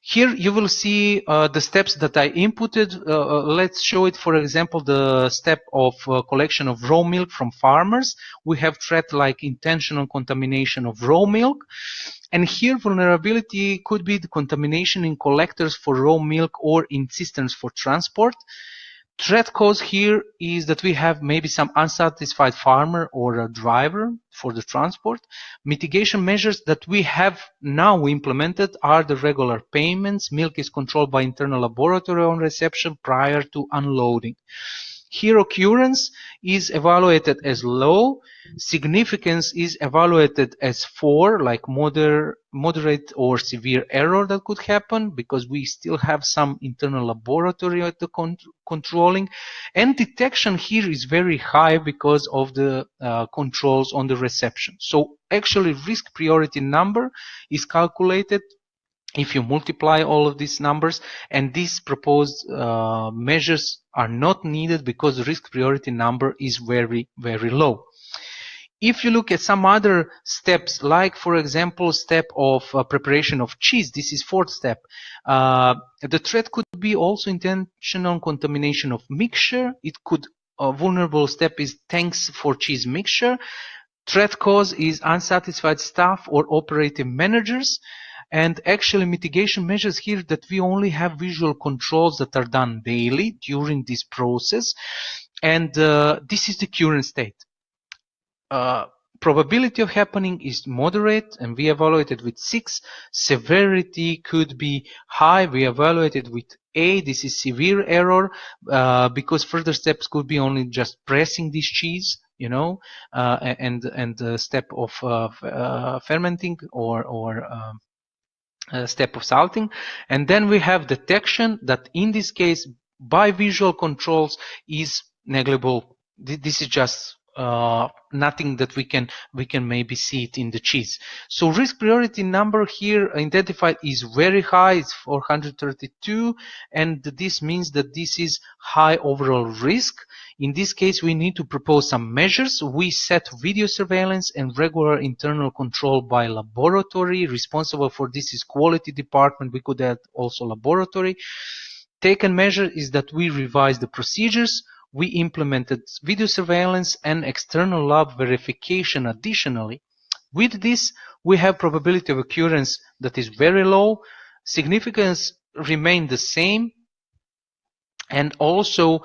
Here you will see the steps that I inputted. Let's show it, for example, the step of collection of raw milk from farmers. We have threat like intentional contamination of raw milk. And here vulnerability could be the contamination in collectors for raw milk or in cisterns for transport. Threat cause here is that we have maybe some unsatisfied farmer or a driver for the transport. Mitigation measures that we have now implemented are the regular payments. Milk is controlled by internal laboratory on reception prior to unloading. Here occurrence is evaluated as low, significance is evaluated as 4, like moderate or severe error that could happen because we still have some internal laboratory at the controlling, and detection here is very high because of the controls on the reception. So actually risk priority number is calculated if you multiply all of these numbers, and these proposed measures are not needed because the risk priority number is very, very low. If you look at some other steps, like for example, step of preparation of cheese, this is 4th step. The threat could be also intentional contamination of mixture. It could, vulnerable step is tanks for cheese mixture. Threat cause is unsatisfied staff or operative managers. And actually mitigation measures here that we only have visual controls that are done daily during this process. And this is the current state. Probability of happening is moderate, and we evaluated with 6. Severity could be high. We evaluated with A. This is severe error because further steps could be only just pressing this cheese, you know, and the step of fermenting or step of salting. And then we have detection that in this case by visual controls is negligible. This is just nothing that we can maybe see it in the cheese. So risk priority number here identified is very high. It's 432, and this means that this is high overall risk. In this case, we need to propose some measures. We set video surveillance and regular internal control by laboratory. Responsible for this is quality department. We could add also laboratory. Taken measure is that we revise the procedures. We implemented video surveillance and external lab verification additionally. With this, we have probability of occurrence that is very low. Significance remained the same. And also,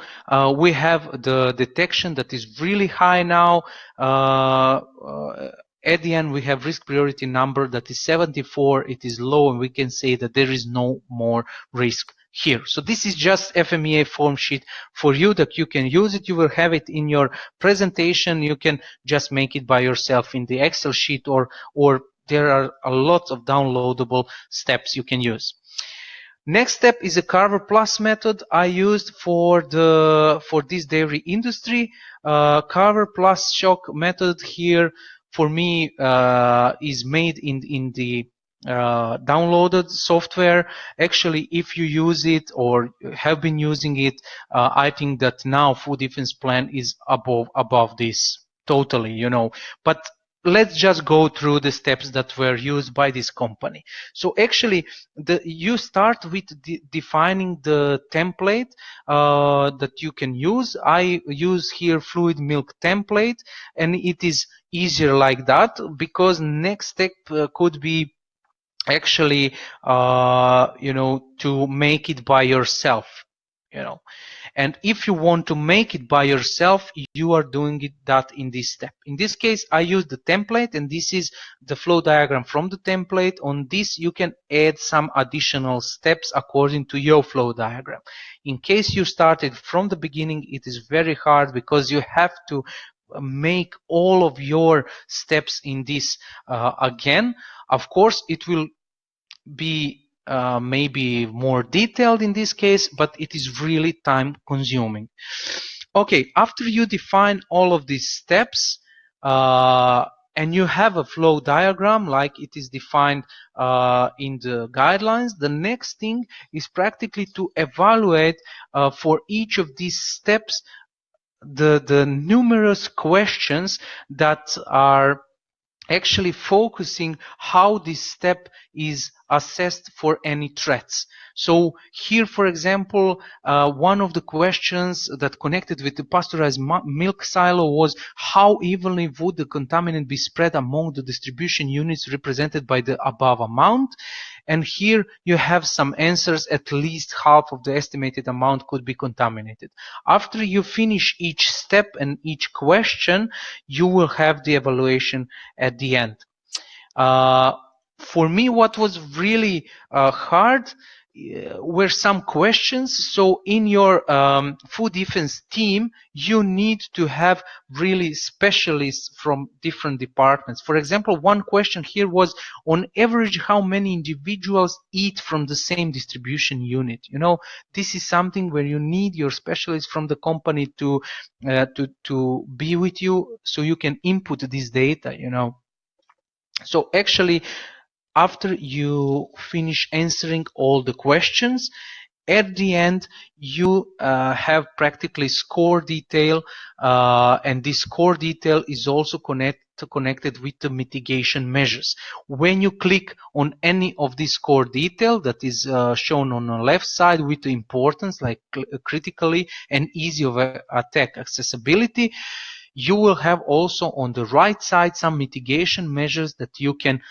we have the detection that is really high now. At the end, we have risk priority number that is 74. It is low, and we can say that there is no more risk here. So this is just FMEA form sheet for you that you can use it. You will have it in your presentation. You can just make it by yourself in the Excel sheet, or there are a lot of downloadable steps you can use. Next step is a Carver Plus method I used for this dairy industry. Carver Plus shock method here for me is made in the downloaded software. Actually, if you use it or have been using it, I think that now food defense plan is above this totally, you know. But let's just go through the steps that were used by this company. So actually, you start with defining the template that you can use. I use here fluid milk template, and it is easier like that, because next step could be actually you know, to make it by yourself, you know. And if you want to make it by yourself, you are doing that in this step. In this case, I use the template, and this is the flow diagram from the template. On this, you can add some additional steps according to your flow diagram. In case you started from the beginning, it is very hard, because you have to make all of your steps in this again. Of course, it will be maybe more detailed in this case, but it is really time consuming. Okay, after you define all of these steps and you have a flow diagram like it is defined in the guidelines, the next thing is practically to evaluate for each of these steps the numerous questions that are actually focusing how this step is assessed for any threats. So here, for example, one of the questions that connected with the pasteurized milk silo was how evenly would the contaminant be spread among the distribution units represented by the above amount. And here you have some answers. At least half of the estimated amount could be contaminated. After you finish each step and each question, you will have the evaluation at the end. For me, what was really hard were some questions. So in your food defense team, you need to have really specialists from different departments. For example, one question here was, on average, how many individuals eat from the same distribution unit? You know, this is something where you need your specialists from the company to be with you, so you can input this data, you know. So actually, after you finish answering all the questions, at the end you have practically score detail, and this score detail is also connected with the mitigation measures. When you click on any of this score detail that is shown on the left side with the importance, like critically and easy of attack accessibility, you will have also on the right side some mitigation measures that you can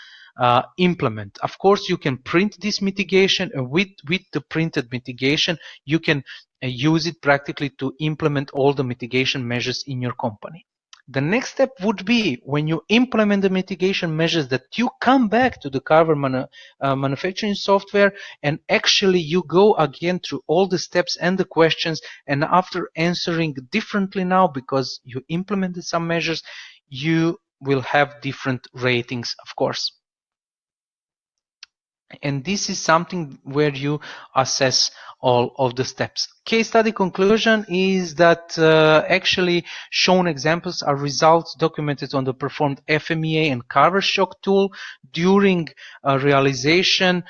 implement. Of course, you can print this mitigation, and with the printed mitigation, you can use it practically to implement all the mitigation measures in your company. The next step would be, when you implement the mitigation measures, that you come back to the Carver manufacturing software, and actually you go again through all the steps and the questions, and after answering differently now because you implemented some measures, you will have different ratings, of course. And this is something where you assess all of the steps. Case study conclusion is that actually shown examples are results documented on the performed FMEA and Carver shock tool during realization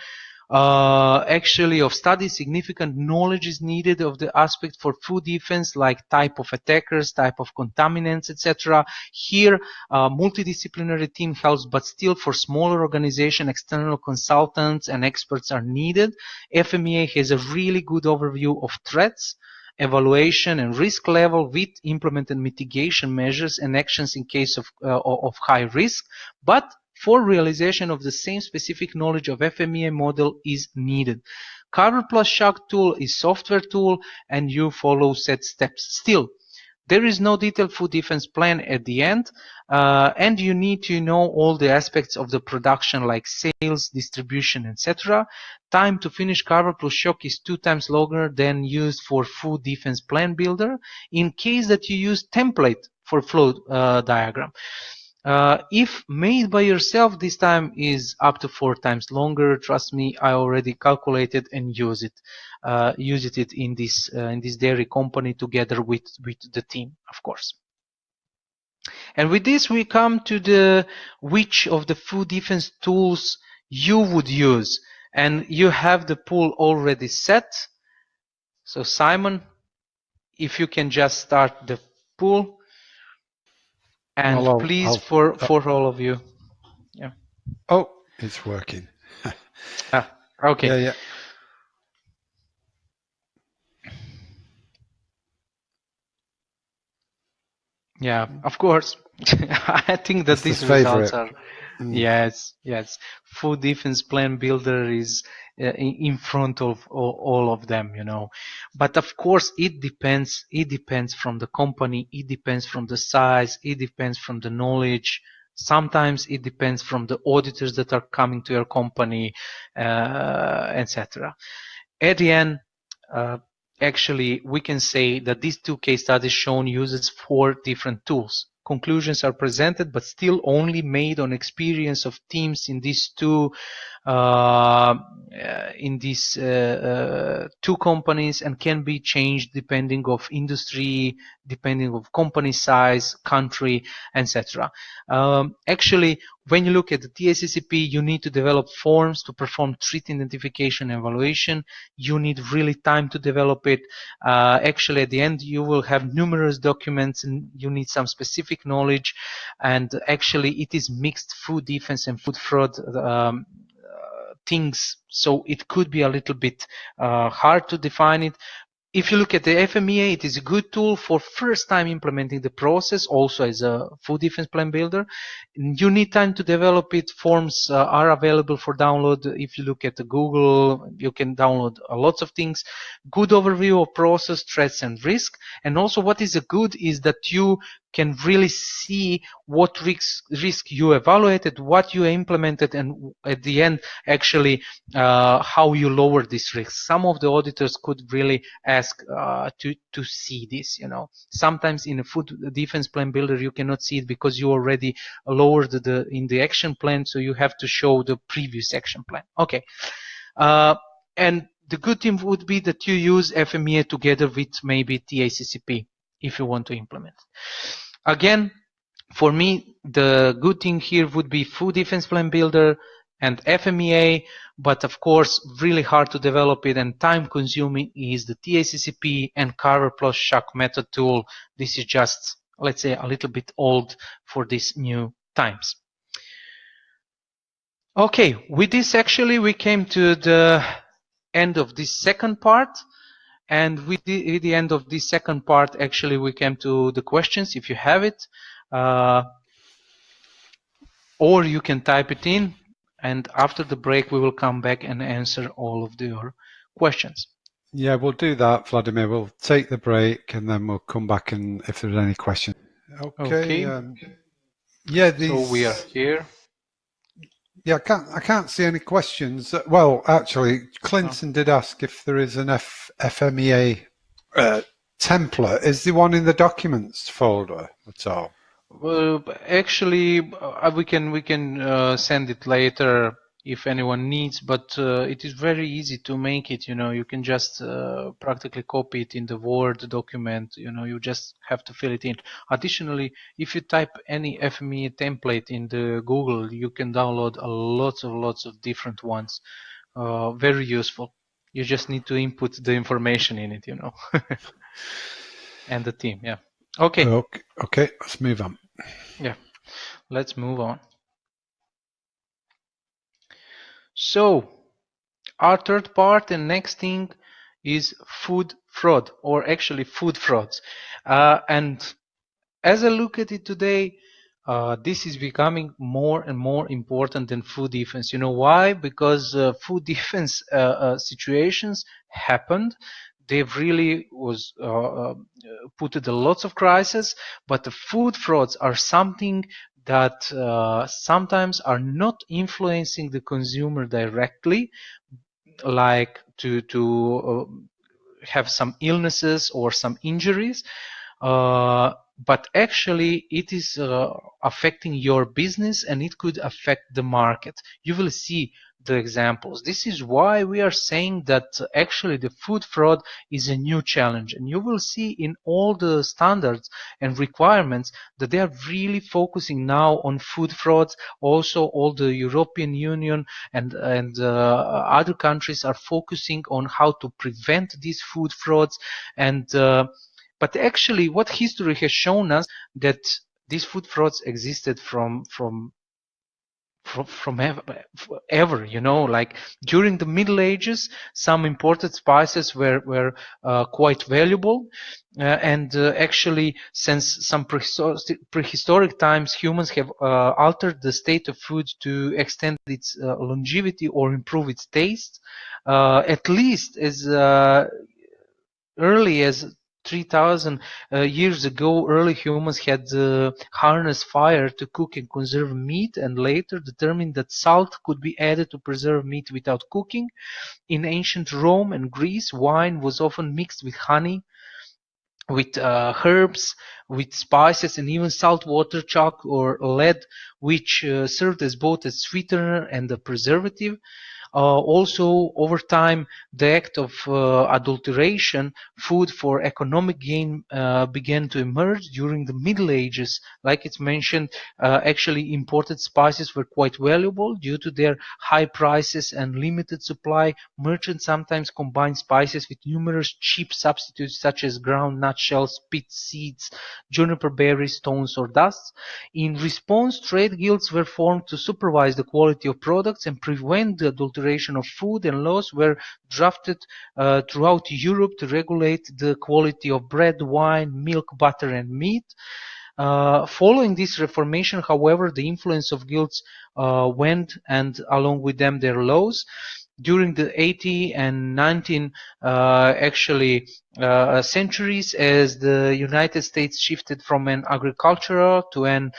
actually of study. Significant knowledge is needed of the aspect for food defense, like type of attackers, type of contaminants, etc. Here, multidisciplinary team helps, but still for smaller organization, external consultants and experts are needed. FMEA has a really good overview of threats, evaluation and risk level with implemented mitigation measures and actions in case of high risk, but for realization of the same specific knowledge of FMEA model is needed. Carver Plus Shock tool is software tool, and you follow set steps. Still, there is no detailed food defense plan at the end, and you need to know all the aspects of the production like sales, distribution, etc. Time to finish Carver Plus Shock is 2 times longer than used for food defense plan builder, in case that you use template for flow diagram. If made by yourself, this time is up to 4 times longer. Trust me, I already calculated and used it in this dairy company together with the team, of course. And with this, we come to the which of the food defense tools you would use, and you have the pool already set. So Simon, if you can just start the pool, and Well, please for all of you. Yeah. Oh, it's working. Okay. Yeah, yeah. Yeah, of course. I think that It's these his results favorite. are yes. Food defense plan builder is in front of all of them, you know. But of course, it depends. It depends from the company. It depends from the size. It depends from the knowledge. Sometimes it depends from the auditors that are coming to your company, etc. At the end, actually, we can say that these two case studies shown uses 4 different tools. Conclusions are presented, but still only made on experience of teams in these two two companies, and can be changed depending of industry, depending of company size, country, etc. Actually, when you look at the TACCP, you need to develop forms to perform threat identification and evaluation. You need really time to develop it. Actually, at the end, you will have numerous documents, and you need some specific knowledge. And actually, it is mixed food defense and food fraud things, so it could be a little bit hard to define it. If you look at the FMEA, it is a good tool for first time implementing the process, also as a food defense plan builder. You need time to develop it. Forms are available for download. If you look at the Google, you can download lots of things. Good overview of process, threats, and risk. And also what is good is that you can really see what risk you evaluated, what you implemented, and at the end, actually, how you lower this risk. Some of the auditors could really ask to see this. You know, sometimes in a food defense plan builder, you cannot see it because you already lowered in the action plan, so you have to show the previous action plan. Okay, and the good thing would be that you use FMEA together with maybe TACCP if you want to implement. Again, for me, the good thing here would be Food Defense Plan Builder and FMEA, but of course, really hard to develop it and time consuming is the TACCP and Carver plus Shock method tool. This is just, let's say, a little bit old for these new times. Okay, with this actually we came to the end of this second part. And with the end of this second part, actually, we came to the questions, if you have it. Or you can type it in, and after the break, we will come back and answer all of your questions. Yeah, we'll do that, Vladimir. We'll take the break, and then we'll come back and if there's any questions. Okay. Yeah, these. So we are here. Yeah, I can't see any questions. Well, actually, Clinton did ask if there is an FMEA template. Is there one in the documents folder at all? Well, actually, we can send it later if anyone needs, but it is very easy to make it. You know, you can just practically copy it in the Word document. You know, you just have to fill it in. Additionally, if you type any FMEA template in the Google, you can download lots of different ones. Very useful. You just need to input the information in it. You know, and the team. Yeah. Okay. Okay, let's move on. Yeah, let's move on. So, our third part and next thing is food fraud, or actually food frauds. And as I look at it today, this is becoming more and more important than food defense. You know why? Because food defense situations happened. They've really was put a lots of crisis, but the food frauds are something that sometimes are not influencing the consumer directly, like to have some illnesses or some injuries, but actually it is affecting your business, and it could affect the market. You will see the examples. This is why we are saying that actually the food fraud is a new challenge, and you will see in all the standards and requirements that they are really focusing now on food frauds. Also, all the European Union and other countries are focusing on how to prevent these food frauds. And but actually, what history has shown us that these food frauds existed from ever, you know, like during the Middle Ages, some imported spices were quite valuable, and actually, since some prehistoric times, humans have altered the state of food to extend its longevity or improve its taste, at least as early as 3,000 years ago. Early humans had harnessed fire to cook and conserve meat, and later determined that salt could be added to preserve meat without cooking. In ancient Rome and Greece, wine was often mixed with honey, with herbs, with spices, and even salt water, chalk, or lead, which served as both a sweetener and a preservative. Also, over time, the act of adulteration, food for economic gain, began to emerge during the Middle Ages. Like it's mentioned, actually imported spices were quite valuable due to their high prices and limited supply. Merchants sometimes combined spices with numerous cheap substitutes such as ground nutshells, pit seeds, juniper berries, stones, or dusts. In response, trade guilds were formed to supervise the quality of products and prevent the adulteration of food, and laws were drafted throughout Europe to regulate the quality of bread, wine, milk, butter, and meat. Following this reformation, however, the influence of guilds went, and along with them their laws. During the 18th and 19th centuries, as the United States shifted from an agricultural to an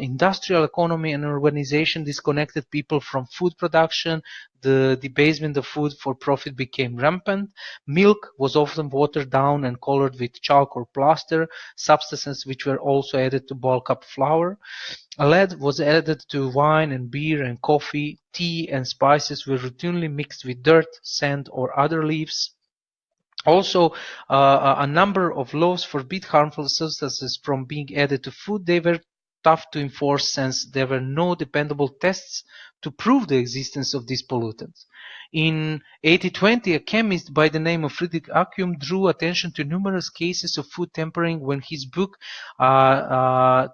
industrial economy and urbanization disconnected people from food production, the debasement of food for profit became rampant. Milk was often watered down and colored with chalk or plaster, substances which were also added to bulk up flour. Lead was added to wine and beer and coffee. Tea and spices were routinely mixed with dirt, sand, or other leaves. Also, a number of laws forbid harmful substances from being added to food. They were tough to enforce since there were no dependable tests to prove the existence of these pollutants. In 1820, a chemist by the name of Friedrich Acum drew attention to numerous cases of food tampering when his book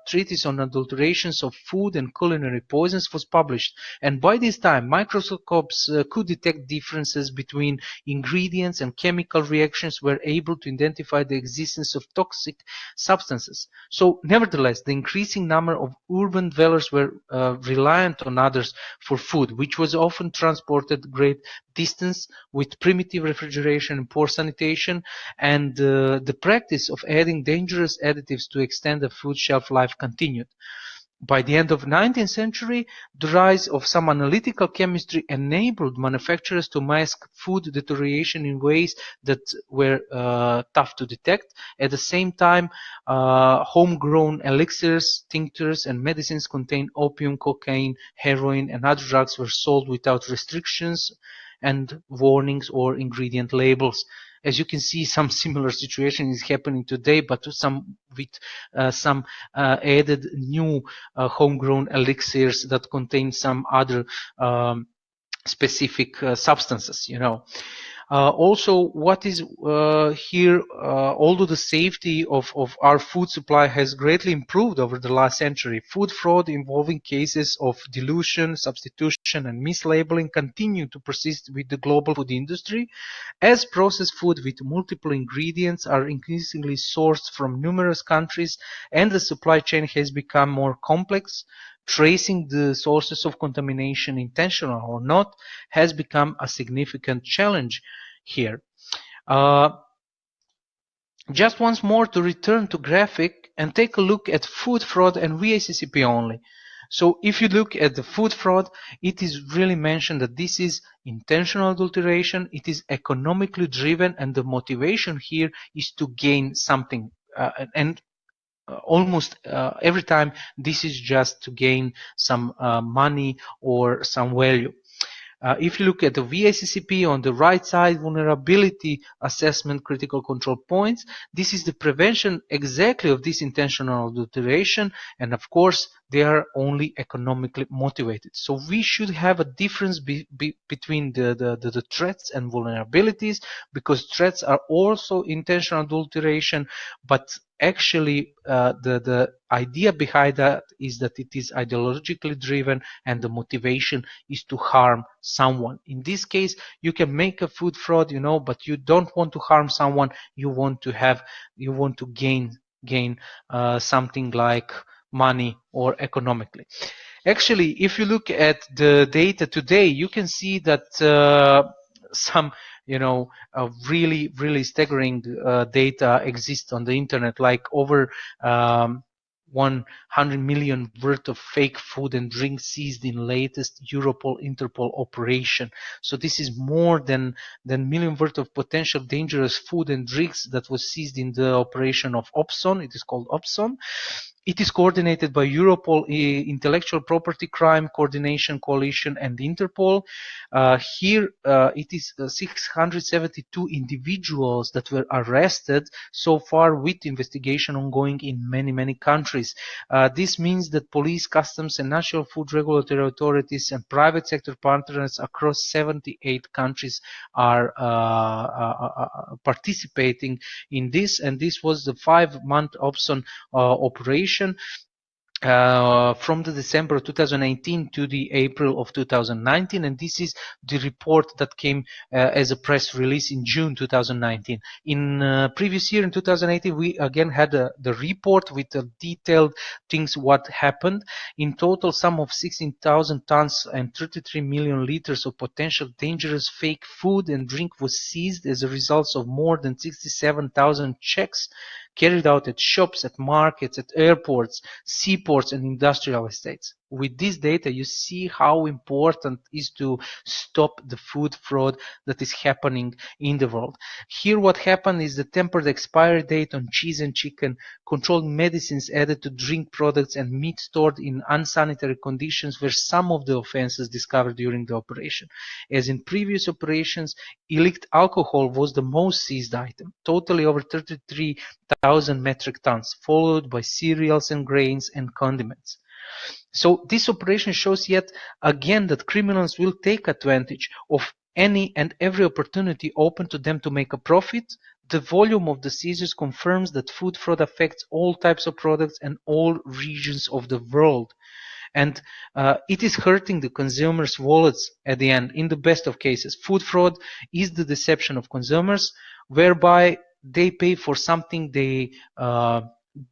Treatise on Adulterations of Food and Culinary Poisons was published. And by this time, microscopes could detect differences between ingredients, and chemical reactions were able to identify the existence of toxic substances. So, nevertheless, the increasing number of urban dwellers were reliant on others for food, which was often transported great distance with primitive refrigeration and poor sanitation, and the practice of adding dangerous additives to extend the food shelf life continued. By the end of the 19th century, the rise of some analytical chemistry enabled manufacturers to mask food deterioration in ways that were tough to detect. At the same time, homegrown elixirs, tinctures, and medicines containing opium, cocaine, heroin, and other drugs were sold without restrictions and warnings or ingredient labels. As you can see, some similar situation is happening today, but some with some added new homegrown elixirs that contain some other specific substances, you know. Also, what is here, although the safety of our food supply has greatly improved over the last century, food fraud involving cases of dilution, substitution, and mislabeling continue to persist with the global food industry, as processed food with multiple ingredients are increasingly sourced from numerous countries and the supply chain has become more complex. Tracing the sources of contamination, intentional or not, has become a significant challenge here. Just once more to return to graphic and take a look at food fraud and VACCP only. So if you look at the food fraud, it is really mentioned that this is intentional adulteration, it is economically driven, and the motivation here is to gain something. And almost every time this is just to gain some money or some value. If you look at the VACCP on the right side, vulnerability assessment critical control points, this is the prevention exactly of this intentional adulteration, and of course they are only economically motivated. So we should have a difference between the threats and vulnerabilities, because threats are also intentional adulteration, but actually the idea behind that is that it is ideologically driven and the motivation is to harm someone. In this case, you can make a food fraud, but you don't want to harm someone. You want to gain something like money or economically. Actually, if you look at the data today, you can see that some really staggering data exists on the internet, like over 100 million worth of fake food and drink seized in latest Interpol operation. So this is more than million worth of potential dangerous food and drinks that was seized in the operation of OPSON. It is called OPSON. It is coordinated by Europol Intellectual Property Crime Coordination Coalition and Interpol. Here it is 672 individuals that were arrested so far, with investigation ongoing in many countries. This means that police, customs and national food regulatory authorities and private sector partners across 78 countries are participating in this, and this was the 5-month OPSON operation from the December of 2018 to the April of 2019, and this is the report that came as a press release in June 2019. In previous year, in 2018, we again had the report with the detailed things what happened. In total, sum of 16,000 tons and 33 million liters of potential dangerous fake food and drink was seized as a result of more than 67,000 checks carried out at shops, at markets, at airports, seaports, and industrial estates. With this data, you see how important it is to stop the food fraud that is happening in the world. Here what happened is the tempered expiry date on cheese and chicken, controlled medicines added to drink products, and meat stored in unsanitary conditions were some of the offenses discovered during the operation. As in previous operations, illicit alcohol was the most seized item, totally over 33,000 metric tons, followed by cereals and grains and condiments. So this operation shows yet again that criminals will take advantage of any and every opportunity open to them to make a profit. The volume of the seizures confirms that food fraud affects all types of products and all regions of the world. And it is hurting the consumers' wallets at the end. In the best of cases, food fraud is the deception of consumers, whereby they pay for something they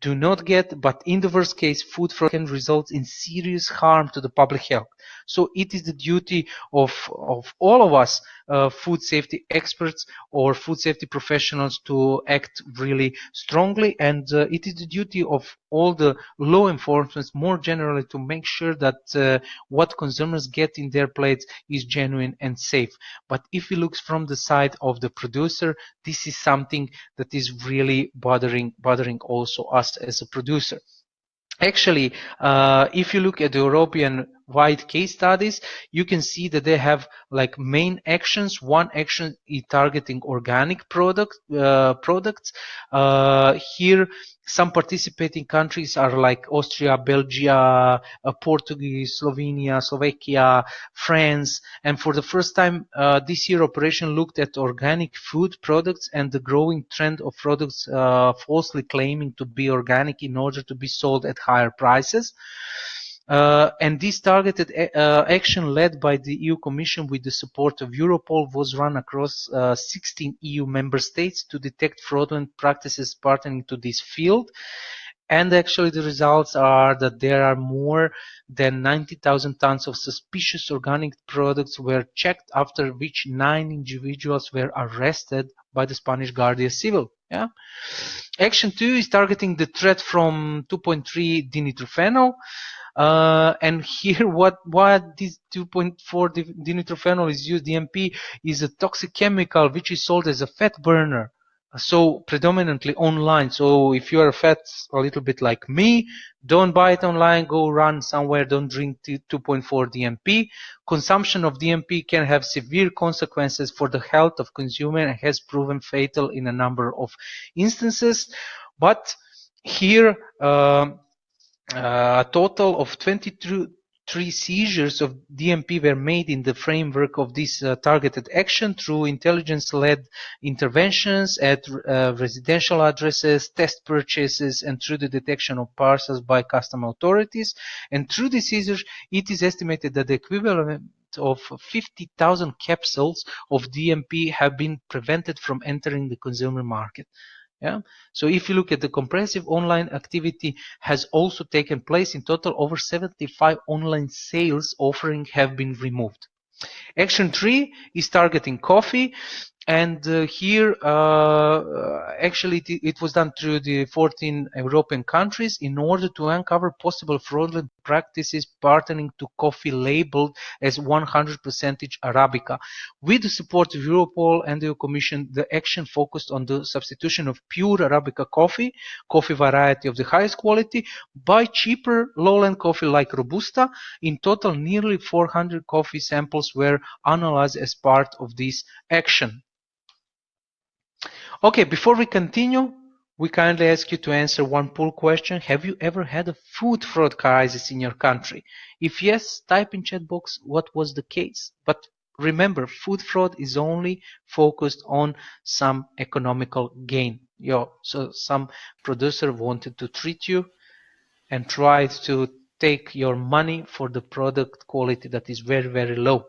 do not get, but in the worst case, food fraud can result in serious harm to the public health. So it is the duty of all of us food safety experts or food safety professionals to act really strongly, and it is the duty of all the law enforcement more generally to make sure that what consumers get in their plates is genuine and safe. But if we look from the side of the producer, this is something that is really bothering also us as a producer. Actually, if you look at the European-wide case studies, you can see that they have like main actions. One action is targeting organic products. Here, some participating countries are like Austria, Belgium, Portugal, Slovenia, Slovakia, France, and for the first time this year operation looked at organic food products and the growing trend of products falsely claiming to be organic in order to be sold at higher prices. And this targeted action led by the EU Commission with the support of Europol was run across 16 EU member states to detect fraudulent practices pertaining to this field. And actually the results are that there are more than 90,000 tons of suspicious organic products were checked, after which 9 individuals were arrested by the Spanish Guardia Civil. Yeah. Action 2 is targeting the threat from 2.3 dinitrophenol. And here what this 2.4 dinitrophenol is used, DMP, is a toxic chemical which is sold as a fat burner. So predominantly online. So if you are fat a little bit like me, don't buy it online, go run somewhere, don't drink 2.4 DMP. Consumption of DMP can have severe consequences for the health of consumer and has proven fatal in a number of instances. But here, a total of 23 seizures of DMP were made in the framework of this targeted action through intelligence-led interventions at residential addresses, test purchases, and through the detection of parcels by custom authorities. And through the seizures, it is estimated that the equivalent of 50,000 capsules of DMP have been prevented from entering the consumer market. Yeah. So if you look at the comprehensive online activity has also taken place. In total, over 75 online sales offering have been removed. Action 3 is targeting coffee. And here, actually, it was done through the 14 European countries in order to uncover possible fraudulent practices pertaining to coffee labeled as 100% Arabica. With the support of Europol and the EU Commission, the action focused on the substitution of pure Arabica coffee variety of the highest quality, by cheaper lowland coffee like Robusta. In total, nearly 400 coffee samples were analyzed as part of this action. Okay, before we continue, we kindly ask you to answer one poll question. Have you ever had a food fraud crisis in your country? If yes, type in chat box what was the case. But remember, food fraud is only focused on some economical gain. So some producer wanted to treat you and tried to take your money for the product quality that is very, very low.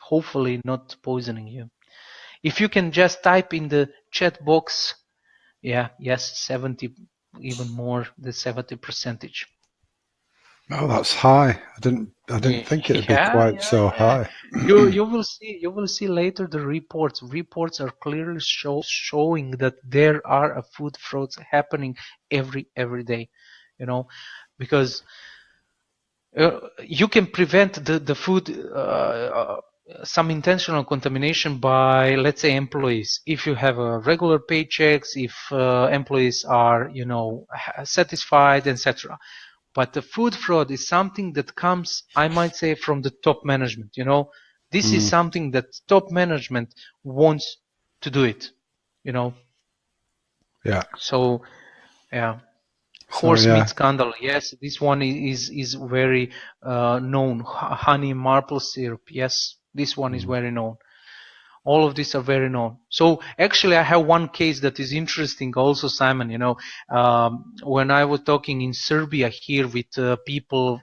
Hopefully not poisoning you. If you can just type in the chat box, yes, 70, even more than 70%. Oh, that's high. I didn't think it would be quite so high. You will see later the reports. Reports are clearly showing that there are food frauds happening every day. Because you can prevent the food. Some intentional contamination by, let's say, employees. If you have a regular paychecks, if employees are, satisfied, etc. But the food fraud is something that comes, I might say, from the top management. This is something that top management wants to do it. Yeah. So, yeah. Horse meat scandal. Yes, this one is very known. Honey maple syrup. Yes, this one is very known. All of these are very known. So actually, I have one case that is interesting also, Simon. When I was talking in Serbia here with people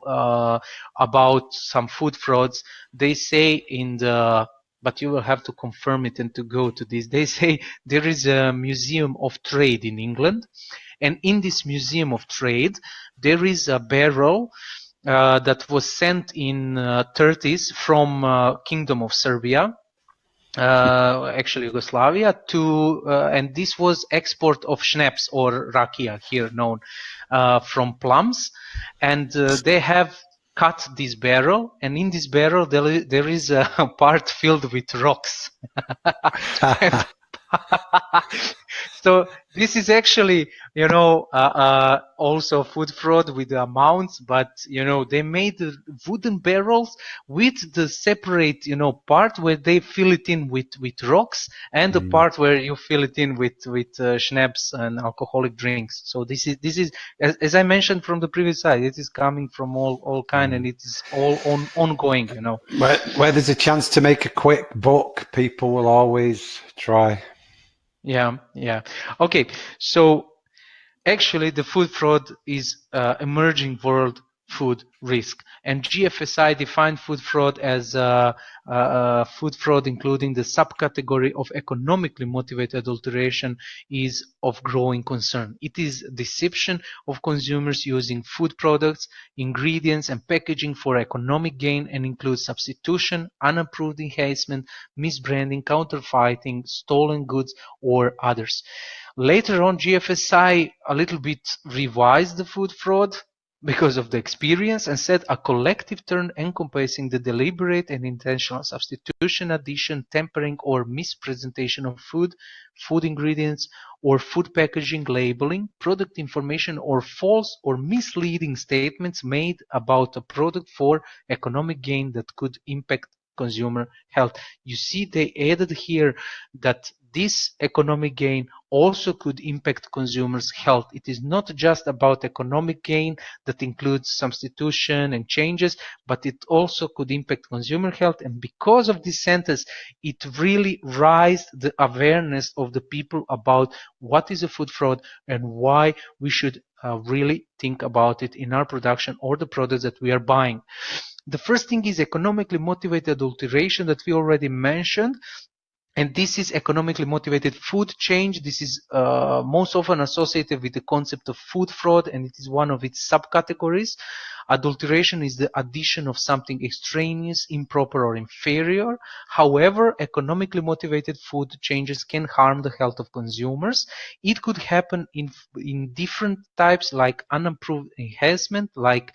about some food frauds, they say but you will have to confirm it and to go to this. They say there is a museum of trade in England. And in this museum of trade, there is a barrel that was sent in 30s from Kingdom of Serbia, actually Yugoslavia, and this was export of schnapps or rakia, here known, from plums. And they have cut this barrel, and in this barrel there is a part filled with rocks. So this is actually, also food fraud with the amounts, but, they made the wooden barrels with the separate, part where they fill it in with rocks, and the part where you fill it in with schnapps and alcoholic drinks. So this is, as I mentioned from the previous slide, it is coming from all kind, and it is all ongoing, Where there's a chance to make a quick buck, people will always try. Yeah. Okay, so actually the food fraud is emerging world food risk, and GFSI defined food fraud as food fraud including the subcategory of economically motivated adulteration is of growing concern. It is deception of consumers using food products, ingredients and packaging for economic gain, and includes substitution, unapproved enhancement, misbranding, counterfeiting, stolen goods or others. Later on, GFSI a little bit revised the food fraud because of the experience, and said a collective term encompassing the deliberate and intentional substitution, addition, tempering, or mispresentation of food, food ingredients, or food packaging, labeling, product information, or false or misleading statements made about a product for economic gain that could impact consumer health. You see, they added here that this economic gain also could impact consumers' health. It is not just about economic gain that includes substitution and changes, but it also could impact consumer health. And because of this sentence, it really raised the awareness of the people about what is a food fraud and why we should really think about it in our production or the products that we are buying. The first thing is economically motivated adulteration that we already mentioned. And this is economically motivated food change. This is most often associated with the concept of food fraud, and it is one of its subcategories. Adulteration is the addition of something extraneous, improper, or inferior. However, economically motivated food changes can harm the health of consumers. It could happen in different types, like unapproved enhancement, like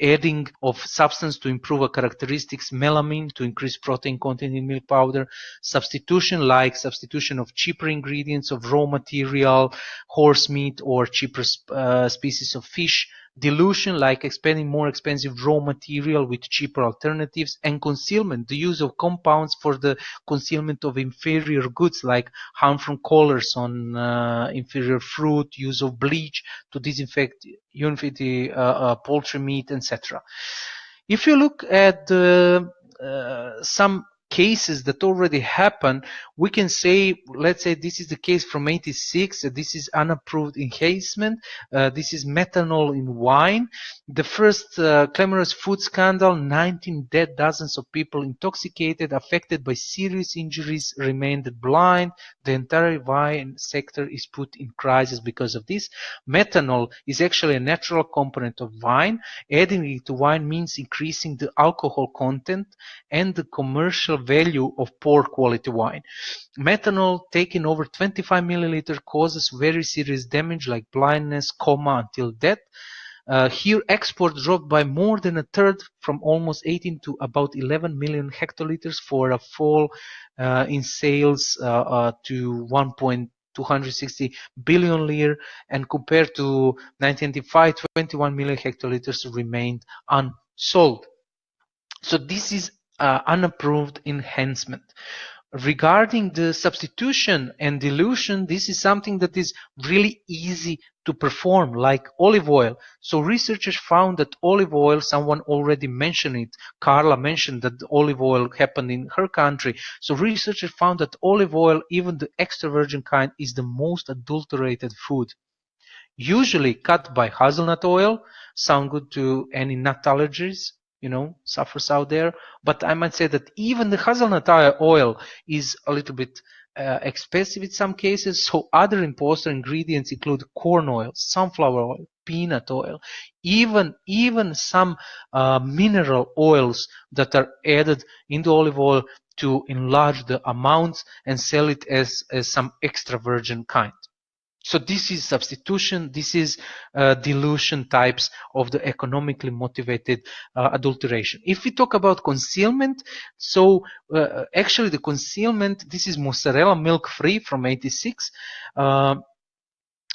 adding of substance to improve a characteristics, melamine to increase protein content in milk powder, substitution like substitution of cheaper ingredients of raw material, horse meat, or cheaper species of fish, dilution like expanding more expensive raw material with cheaper alternatives, and concealment, the use of compounds for the concealment of inferior goods like harmful colors on inferior fruit, use of bleach to disinfect poultry meat, etc. If you look at some cases that already happen, we can say, let's say this is the case from 86, this is unapproved enhancement, this is methanol in wine. The first clamorous food scandal, 19 dead, dozens of people intoxicated, affected by serious injuries, remained blind. The entire wine sector is put in crisis because of this. Methanol is actually a natural component of wine. Adding it to wine means increasing the alcohol content and the commercial value of poor quality wine. Methanol taken over 25 milliliters causes very serious damage like blindness, coma, until death. Here exports dropped by more than a third, from almost 18 to about 11 million hectoliters, for a fall in sales to 1.260 billion lire, and compared to 1995, 21 million hectoliters remained unsold. So this is unapproved enhancement. Regarding the substitution and dilution, this is something that is really easy to perform, like olive oil. So researchers found that olive oil, someone already mentioned it, Carla mentioned that olive oil happened in her country. So researchers found that olive oil, even the extra virgin kind, is the most adulterated food. Usually cut by hazelnut oil, sound good to any nut allergies, suffers out there. But I might say that even the hazelnut oil is a little bit expensive in some cases. So other important ingredients include corn oil, sunflower oil, peanut oil, even some mineral oils that are added in the olive oil to enlarge the amounts and sell it as some extra virgin kind. So this is substitution, this is dilution types of the economically motivated adulteration. If we talk about concealment, so actually the concealment, this is mozzarella milk-free from 86.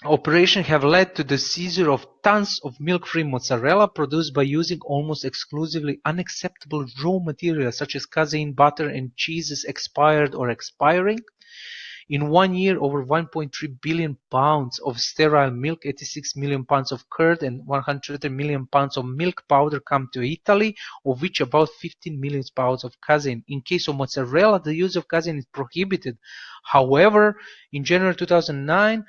Operation have led to the seizure of tons of milk-free mozzarella produced by using almost exclusively unacceptable raw materials such as casein, butter, and cheeses expired or expiring. In 1 year, over 1.3 billion pounds of sterile milk, 86 million pounds of curd, and 100 million pounds of milk powder come to Italy, of which about 15 million pounds of casein. In case of mozzarella, the use of casein is prohibited. However, in January 2009,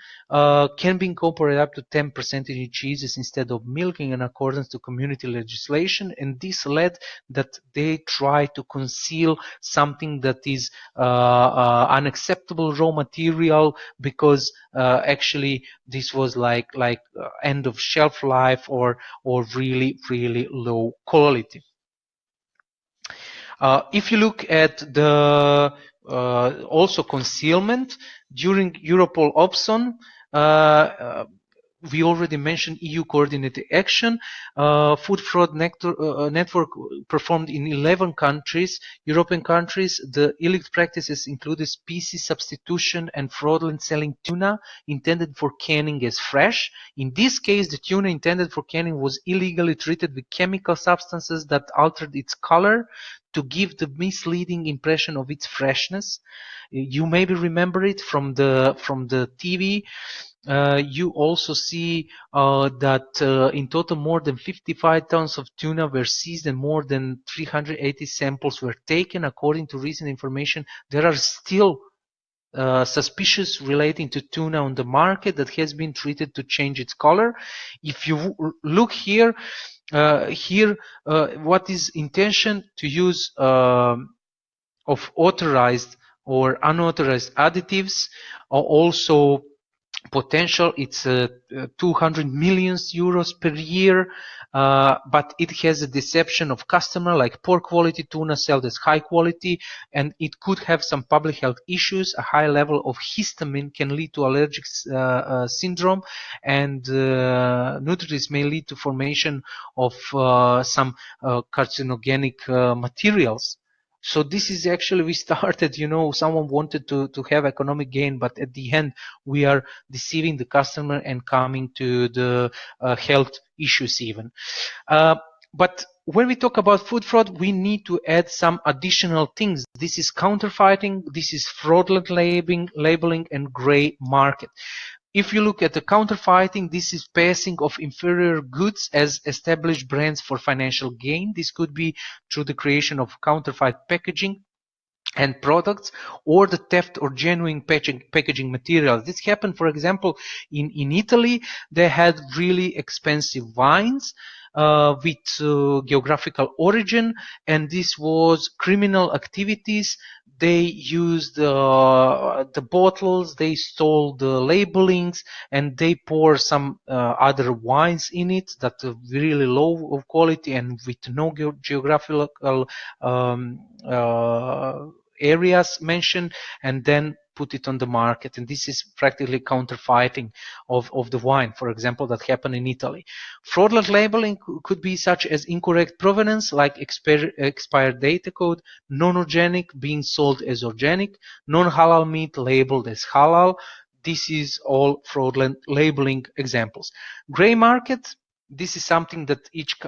can be incorporated up to 10% in cheeses instead of milk in accordance to community legislation, and this led that they try to conceal something that is unacceptable raw material, because actually this was like end of shelf life or really low quality. If you look at the also concealment during Europol Opson, we already mentioned EU coordinated action. Food fraud network performed in 11 countries, European countries. The illegal practices included species substitution and fraudulent selling tuna intended for canning as fresh. In this case, the tuna intended for canning was illegally treated with chemical substances that altered its color to give the misleading impression of its freshness. You maybe remember it from the TV. You also see that in total more than 55 tons of tuna were seized and more than 380 samples were taken. According to recent information, there are still suspicious relating to tuna on the market that has been treated to change its color. If you look here, what is intention to use of authorized or unauthorized additives, are also potential. It's 200 million euros per year, but it has a deception of customer, like poor quality tuna sold as high quality, and it could have some public health issues. A high level of histamine can lead to allergic syndrome, and nutrients may lead to formation of some carcinogenic materials. So this is actually, we started, someone wanted to have economic gain, but at the end we are deceiving the customer and coming to the health issues even. But when we talk about food fraud, we need to add some additional things. This is counterfeiting, this is fraudulent labeling, and gray market. If you look at the counterfeiting, this is passing of inferior goods as established brands for financial gain. This could be through the creation of counterfeit packaging and products, or the theft or genuine packaging materials. This happened, for example, in Italy. They had really expensive wines with geographical origin, and this was criminal activities. They used the bottles, they stole the labelings, and they pour some other wines in it that are really low of quality and with no geographical areas mentioned, and then put it on the market. And this is practically counterfeiting of the wine, for example, that happened in Italy. Fraudulent labeling could be such as incorrect provenance, like expired data code, non-organic being sold as organic, non-halal meat labeled as halal. This is all fraudulent labeling examples. Gray market, this is something that each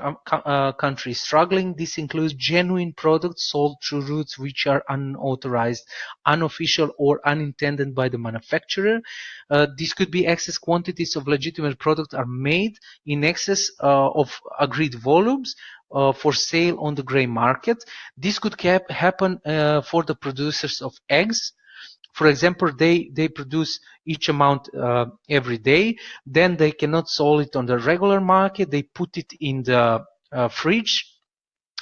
country is struggling. This includes genuine products sold through routes which are unauthorized, unofficial, or unintended by the manufacturer. This could be excess quantities of legitimate products are made in excess of agreed volumes for sale on the gray market. This could happen for the producers of eggs. For example, they produce each amount every day, then they cannot sell it on the regular market. They put it in the fridge,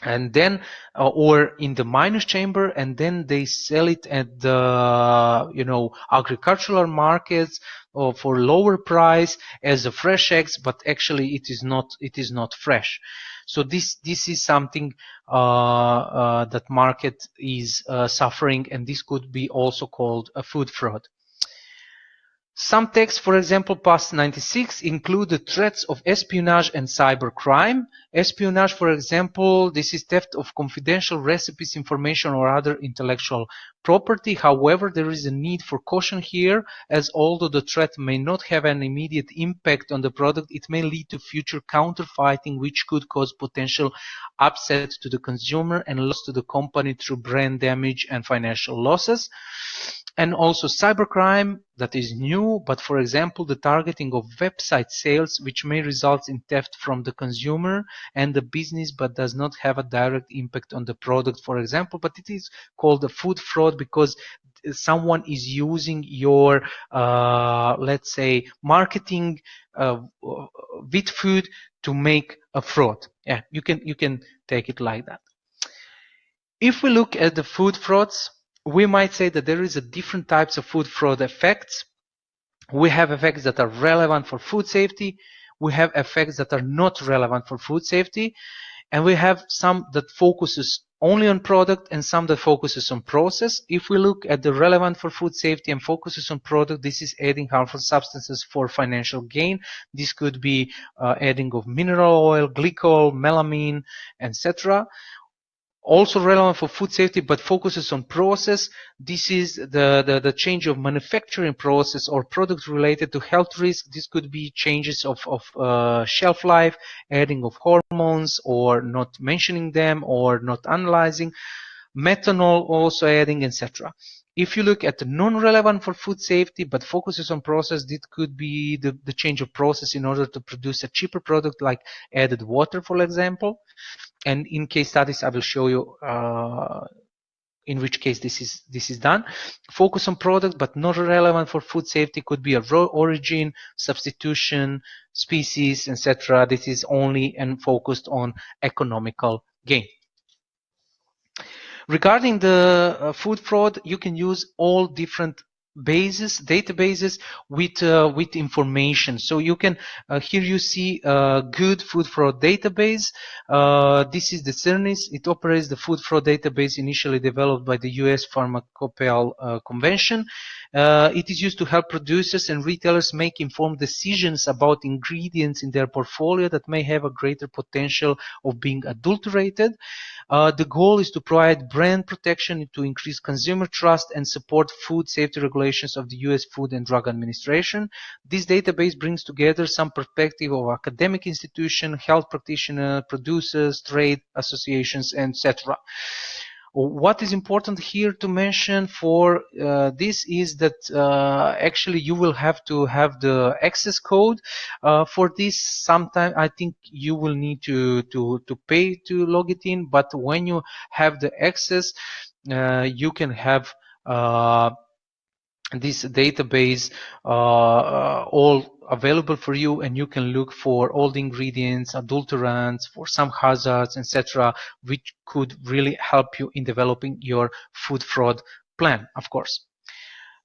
and then or in the minus chamber, and then they sell it at the agricultural markets or for lower price as a fresh eggs, but actually it is not fresh. So this is something that market is suffering, and this could be also called a food fraud. Some texts, for example, past 96, include the threats of espionage and cybercrime. Espionage, for example, this is theft of confidential recipes, information, or other intellectual property. However, there is a need for caution here, as although the threat may not have an immediate impact on the product, it may lead to future counterfeiting, which could cause potential upset to the consumer and loss to the company through brand damage and financial losses. And also cybercrime, that is new, but for example, the targeting of website sales, which may result in theft from the consumer and the business, but does not have a direct impact on the product, for example. But it is called a food fraud because someone is using your, let's say, marketing with food to make a fraud. Yeah, you can take it like that. If we look at the food frauds, we might say that there is a different types of food fraud effects. We have effects that are relevant for food safety. We have effects that are not relevant for food safety. And we have some that focuses only on product and some that focuses on process. If we look at the relevant for food safety and focuses on product, this is adding harmful substances for financial gain. This could be adding of mineral oil, glycol, melamine, etc. Also relevant for food safety but focuses on process. This is the change of manufacturing process or product related to health risk. This could be changes of shelf life, adding of hormones or not mentioning them or not analyzing, methanol also adding, etc. If you look at the non-relevant for food safety but focuses on process, this could be the change of process in order to produce a cheaper product like added water, for example. And in case studies, I will show you in which case this is done. Focus on product but not relevant for food safety could be a raw origin, substitution, species, etc. This is only and focused on economical gain. Regarding the food fraud, you can use all different databases with information. So you can here you see a good food fraud database. This is the CERNIS. It operates the food fraud database initially developed by the US Pharmacopeal Convention. It is used to help producers and retailers make informed decisions about ingredients in their portfolio that may have a greater potential of being adulterated. The goal is to provide brand protection to increase consumer trust and support food safety regulations of the US Food and Drug Administration. This database brings together some perspective of academic institutions, health practitioners, producers, trade associations, etc. What is important here to mention for this is that actually you will have to have the access code for this. Sometime I think you will need to pay to log it in, but when you have the access, you can have this database all available for you, and you can look for all the ingredients, adulterants, for some hazards, etc., which could really help you in developing your food fraud plan, of course.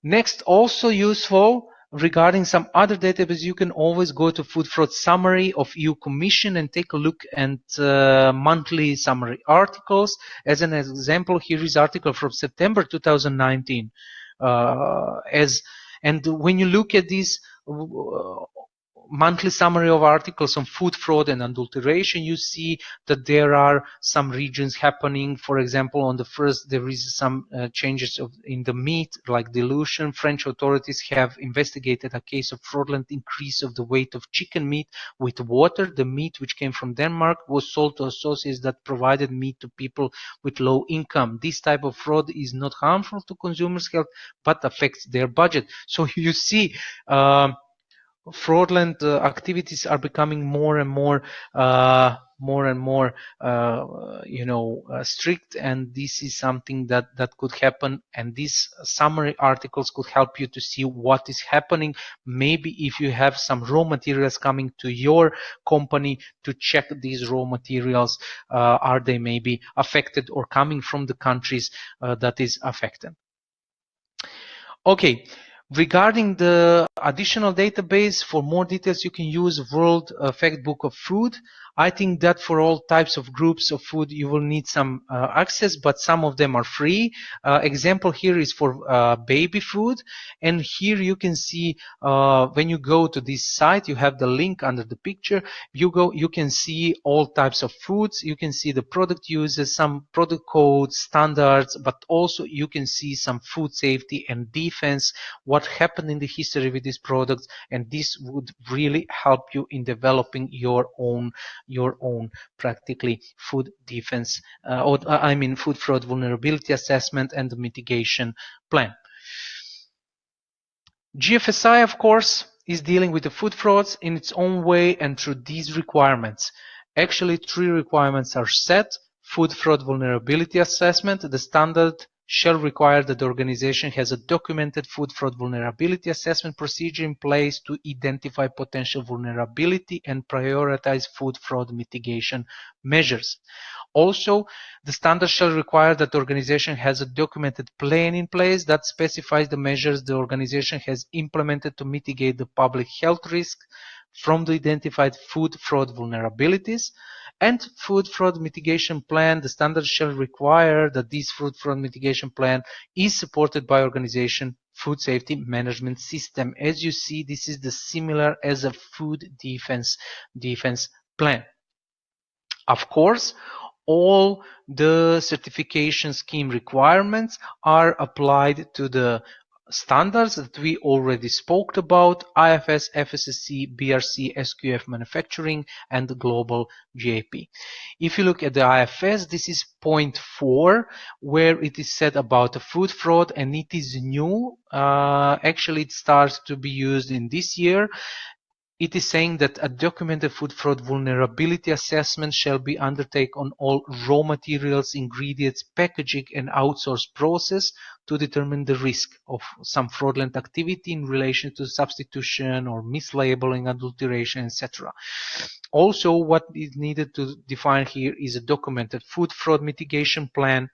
Next, also useful regarding some other databases, you can always go to food fraud summary of EU Commission and take a look at monthly summary articles. As an example, here is article from September 2019. And when you look at this monthly summary of articles on food fraud and adulteration, you see that there are some regions happening. For example, on the first, there is some changes in the meat, like dilution. French authorities have investigated a case of fraudulent increase of the weight of chicken meat with water. The meat, which came from Denmark, was sold to associates that provided meat to people with low income. This type of fraud is not harmful to consumers' health, but affects their budget. So you see, fraudulent activities are becoming more and more strict, and this is something that could happen, and these summary articles could help you to see what is happening. Maybe if you have some raw materials coming to your company, to check these raw materials, are they maybe affected or coming from the countries that is affected. Okay. Regarding the additional database, for more details, you can use World Factbook of Food. I think that for all types of groups of food, you will need some access, but some of them are free. Example here is for baby food. And here you can see when you go to this site, you have the link under the picture. You can see all types of foods. You can see the product uses, some product codes, standards, but also you can see some food safety and defense, what happened in the history with these products, and this would really help you in developing your own practically food defense, food fraud vulnerability assessment and mitigation plan. GFSI, of course, is dealing with the food frauds in its own way and through these requirements. Actually, 3 requirements are set: food fraud vulnerability assessment. The standard shall require that the organization has a documented food fraud vulnerability assessment procedure in place to identify potential vulnerability and prioritize food fraud mitigation measures. Also, the standard shall require that the organization has a documented plan in place that specifies the measures the organization has implemented to mitigate the public health risk from the identified food fraud vulnerabilities. And food fraud mitigation plan, the standard shall require that this food fraud mitigation plan is supported by organization food safety management system. As you see, this is the similar as a food defense plan. Of course, all the certification scheme requirements are applied to the standards that we already spoke about: IFS, FSSC, BRC, SQF manufacturing, and the global GAP. If you look at the IFS, this is point 4, where it is said about the food fraud, and it is new. Actually, it starts to be used in this year. It is saying that a documented food fraud vulnerability assessment shall be undertaken on all raw materials, ingredients, packaging, and outsourced process to determine the risk of some fraudulent activity in relation to substitution or mislabeling, adulteration, etc. Also, what is needed to define here is a documented food fraud mitigation plan.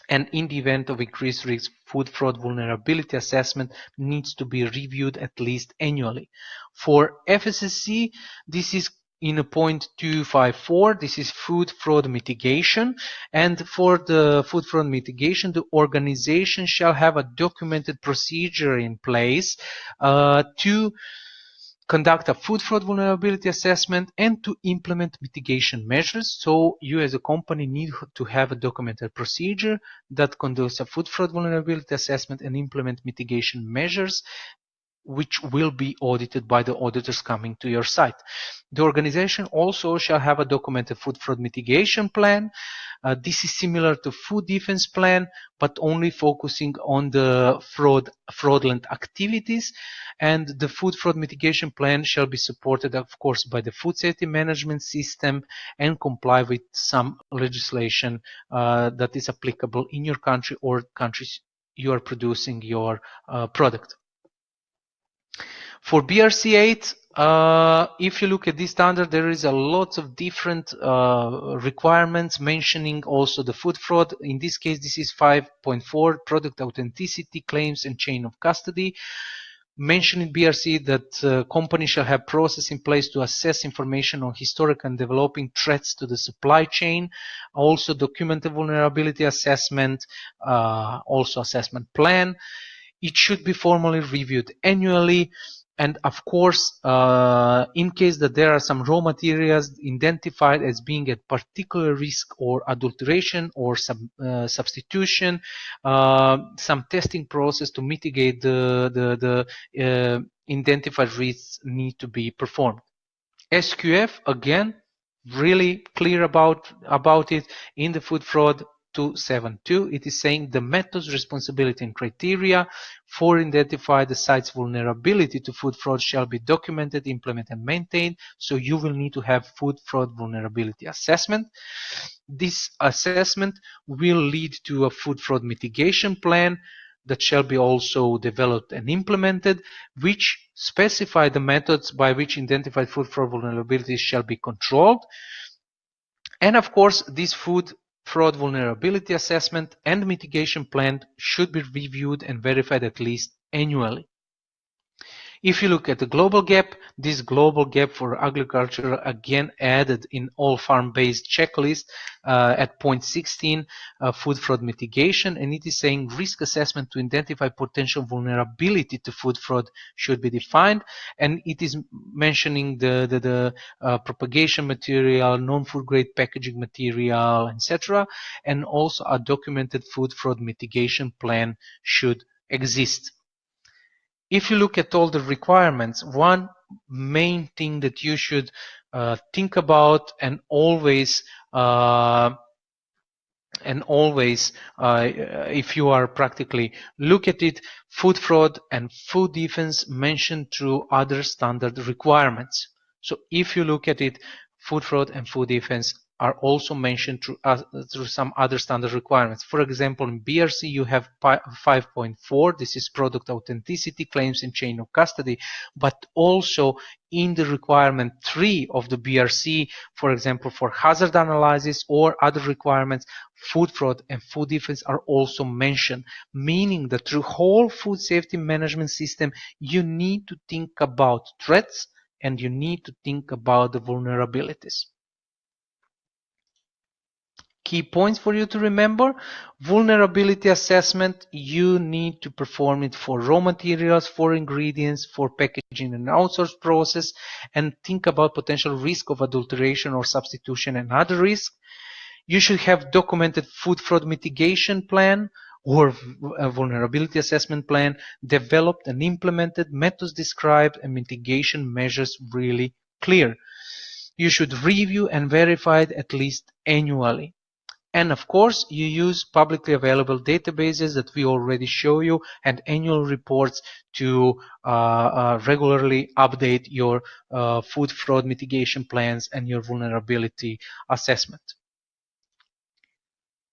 And in the event of increased risk, food fraud vulnerability assessment needs to be reviewed at least annually. For FSSC, this is in a point 254, this is food fraud mitigation. And for the food fraud mitigation, the organization shall have a documented procedure in place to conduct a food fraud vulnerability assessment and to implement mitigation measures. So you as a company need to have a documented procedure that conducts a food fraud vulnerability assessment and implement mitigation measures, which will be audited by the auditors coming to your site. The organization also shall have a documented food fraud mitigation plan. This is similar to food defense plan, but only focusing on the fraudulent activities. And the food fraud mitigation plan shall be supported, of course, by the food safety management system and comply with some legislation that is applicable in your country or countries you are producing your product. For BRC8, if you look at this standard, there is a lot of different requirements mentioning also the food fraud. In this case, this is 5.4, product authenticity, claims, and chain of custody. Mentioning BRC that companies shall have process in place to assess information on historic and developing threats to the supply chain. Also documented vulnerability assessment, also assessment plan. It should be formally reviewed annually. And of course, in case that there are some raw materials identified as being at particular risk or adulteration or substitution, some testing process to mitigate the identified risks need to be performed. SQF, again, really clear about it in the food fraud 272. It is saying the methods, responsibility, and criteria for identify the site's vulnerability to food fraud shall be documented, implemented, and maintained. So you will need to have food fraud vulnerability assessment. This assessment will lead to a food fraud mitigation plan that shall be also developed and implemented, which specify the methods by which identified food fraud vulnerabilities shall be controlled. And of course, this food fraud vulnerability assessment and mitigation plan should be reviewed and verified at least annually. If you look at the global gap, this global gap for agriculture again added in all farm-based checklist at point 16, food fraud mitigation, and it is saying risk assessment to identify potential vulnerability to food fraud should be defined, and it is mentioning the propagation material, non-food grade packaging material, etc., and also a documented food fraud mitigation plan should exist. If you look at all the requirements, one main thing that you should think about and always if you are practically look at it, food fraud and food defense mentioned through other standard requirements. So if you look at it, food fraud and food defense are also mentioned through some other standard requirements. For example, in BRC you have 5.4, this is product authenticity, claims, and chain of custody, but also in the requirement 3 of the BRC, for example, for hazard analysis or other requirements, food fraud and food defense are also mentioned, meaning that through whole food safety management system, you need to think about threats and you need to think about the vulnerabilities. Key points for you to remember: vulnerability assessment, you need to perform it for raw materials, for ingredients, for packaging and outsourced process, and think about potential risk of adulteration or substitution and other risks. You should have documented food fraud mitigation plan or a vulnerability assessment plan, developed and implemented, methods described, and mitigation measures really clear. You should review and verify it at least annually. And of course, you use publicly available databases that we already show you and annual reports to regularly update your food fraud mitigation plans and your vulnerability assessment.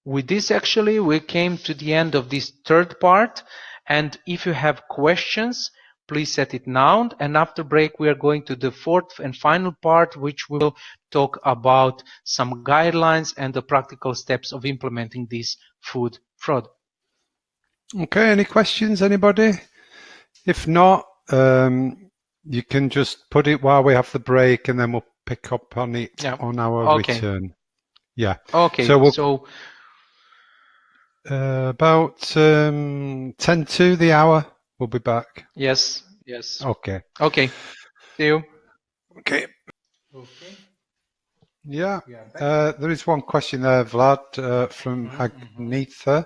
With this, actually, we came to the end of this third part. And if you have questions, please set it now. And after break, we are going to the fourth and final part, which will talk about some guidelines and the practical steps of implementing this food fraud. Okay, any questions, anybody? If not, you can just put it while we have the break, and then we'll pick up on it on our return. Yeah. Okay. So about 10 to the hour, we'll be back. Yes. Yes. Okay. Okay. See you. Okay. Okay. Yeah. There is one question there, Vlad, from Agnetha.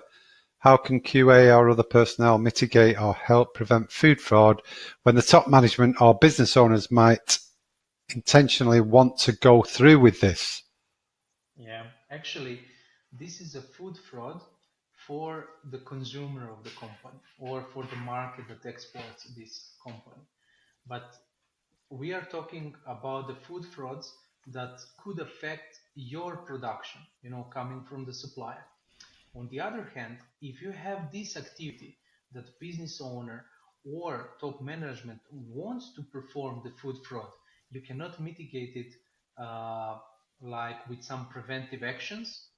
How can QA or other personnel mitigate or help prevent food fraud when the top management or business owners might intentionally want to go through with this? Yeah, actually, this is a food fraud for the consumer of the company or for the market that exports this company. But we are talking about the food frauds that could affect your production, coming from the supplier. On the other hand, if you have this activity that business owner or top management wants to perform the food fraud, you cannot mitigate it like with some preventive actions.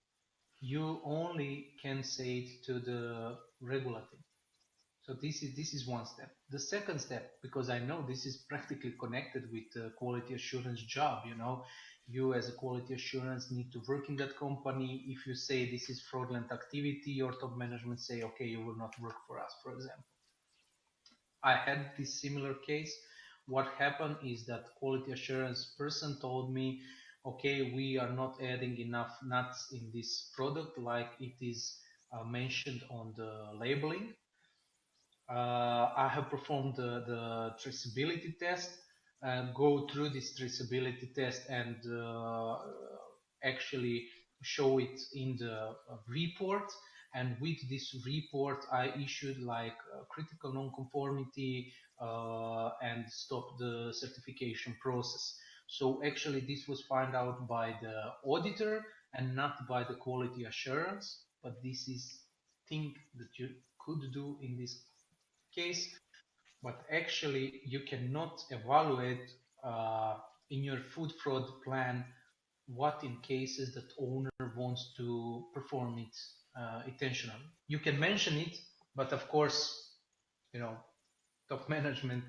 You only can say it to the regulator. So this is one step. The second step, because I know this is practically connected with the quality assurance job, you as a quality assurance need to work in that company. If you say this is fraudulent activity, your top management say, okay, you will not work for us, for example. I had this similar case. What happened is that quality assurance person told me, okay, we are not adding enough nuts in this product like it is mentioned on the labeling. I have performed the traceability test, go through this traceability test and actually show it in the report. And with this report, I issued like critical non-conformity and stopped the certification process. So actually this was found out by the auditor and not by the quality assurance, but this is thing that you could do in this case, but actually you cannot evaluate in your food fraud plan what in cases that owner wants to perform it intentionally. You can mention it, but of course, top management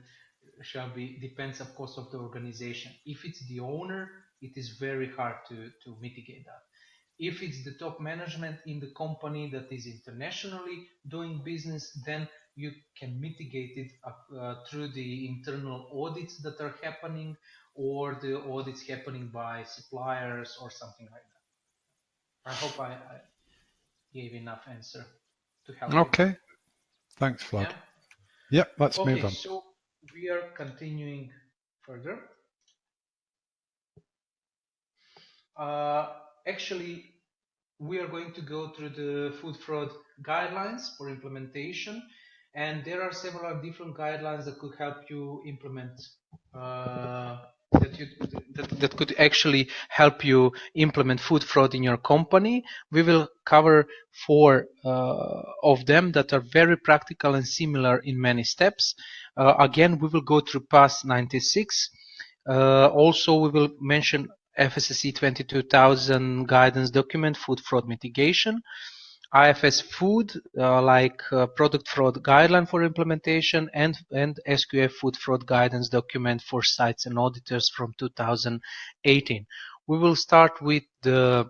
depends of course of the organization. If it's the owner, it is very hard to mitigate that. If it's the top management in the company that is internationally doing business, then you can mitigate it through the internal audits that are happening or the audits happening by suppliers or something like that. I hope I gave enough answer to help you. Okay. Thanks, Vlad. Yeah? Yep, let's move on. So we are continuing further. Actually, we are going to go through the food fraud guidelines for implementation, and there are several different guidelines that could help you implement that could actually help you implement food fraud in your company. We will cover 4 of them that are very practical and similar in many steps. Again, we will go through PAS 96. Also, we will mention FSSC 22000 guidance document, food fraud mitigation, IFS food, product fraud guideline for implementation, and SQF food fraud guidance document for sites and auditors from 2018. We will start with the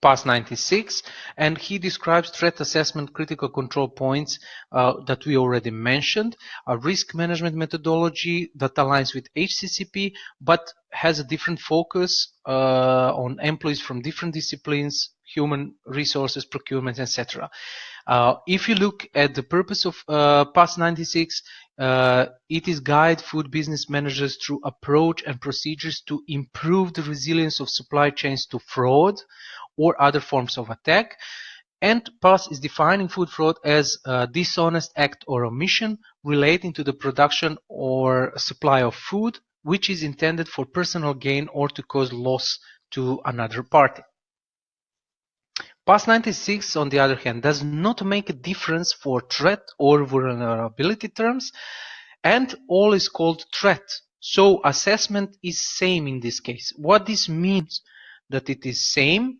PAS 96, and he describes threat assessment critical control points that we already mentioned, a risk management methodology that aligns with HCCP but has a different focus on employees from different disciplines, human resources, procurement, etc. If you look at the purpose of PAS 96, it is guide food business managers through approach and procedures to improve the resilience of supply chains to fraud or other forms of attack. And PAS is defining food fraud as a dishonest act or omission relating to the production or supply of food, which is intended for personal gain or to cause loss to another party. PAS 96, on the other hand, does not make a difference for threat or vulnerability terms, and all is called threat. So assessment is same in this case. What this means that it is same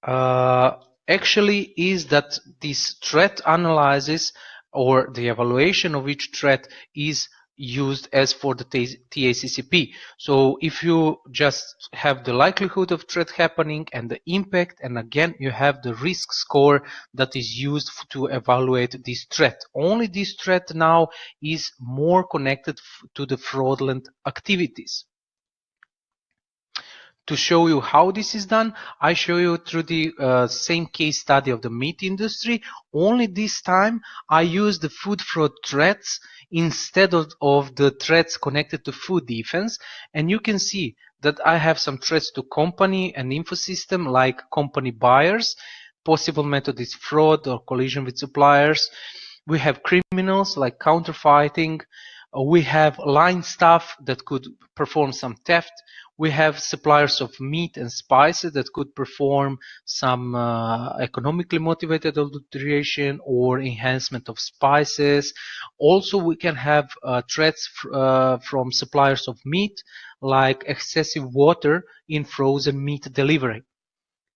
actually is that this threat analysis or the evaluation of each threat is used as for the TACCP. So if you just have the likelihood of threat happening and the impact, and again you have the risk score that is used to evaluate this threat. Only this threat now is more connected to the fraudulent activities. To show you how this is done, I show you through the same case study of the meat industry. Only this time I use the food fraud threats instead of the threats connected to food defense. And you can see that I have some threats to company and infosystem, like company buyers. Possible method is fraud or collision with suppliers. We have criminals like counterfeiting. We have line staff that could perform some theft. We have suppliers of meat and spices that could perform some economically motivated adulteration or enhancement of spices. Also, we can have threats from suppliers of meat, like excessive water in frozen meat delivery.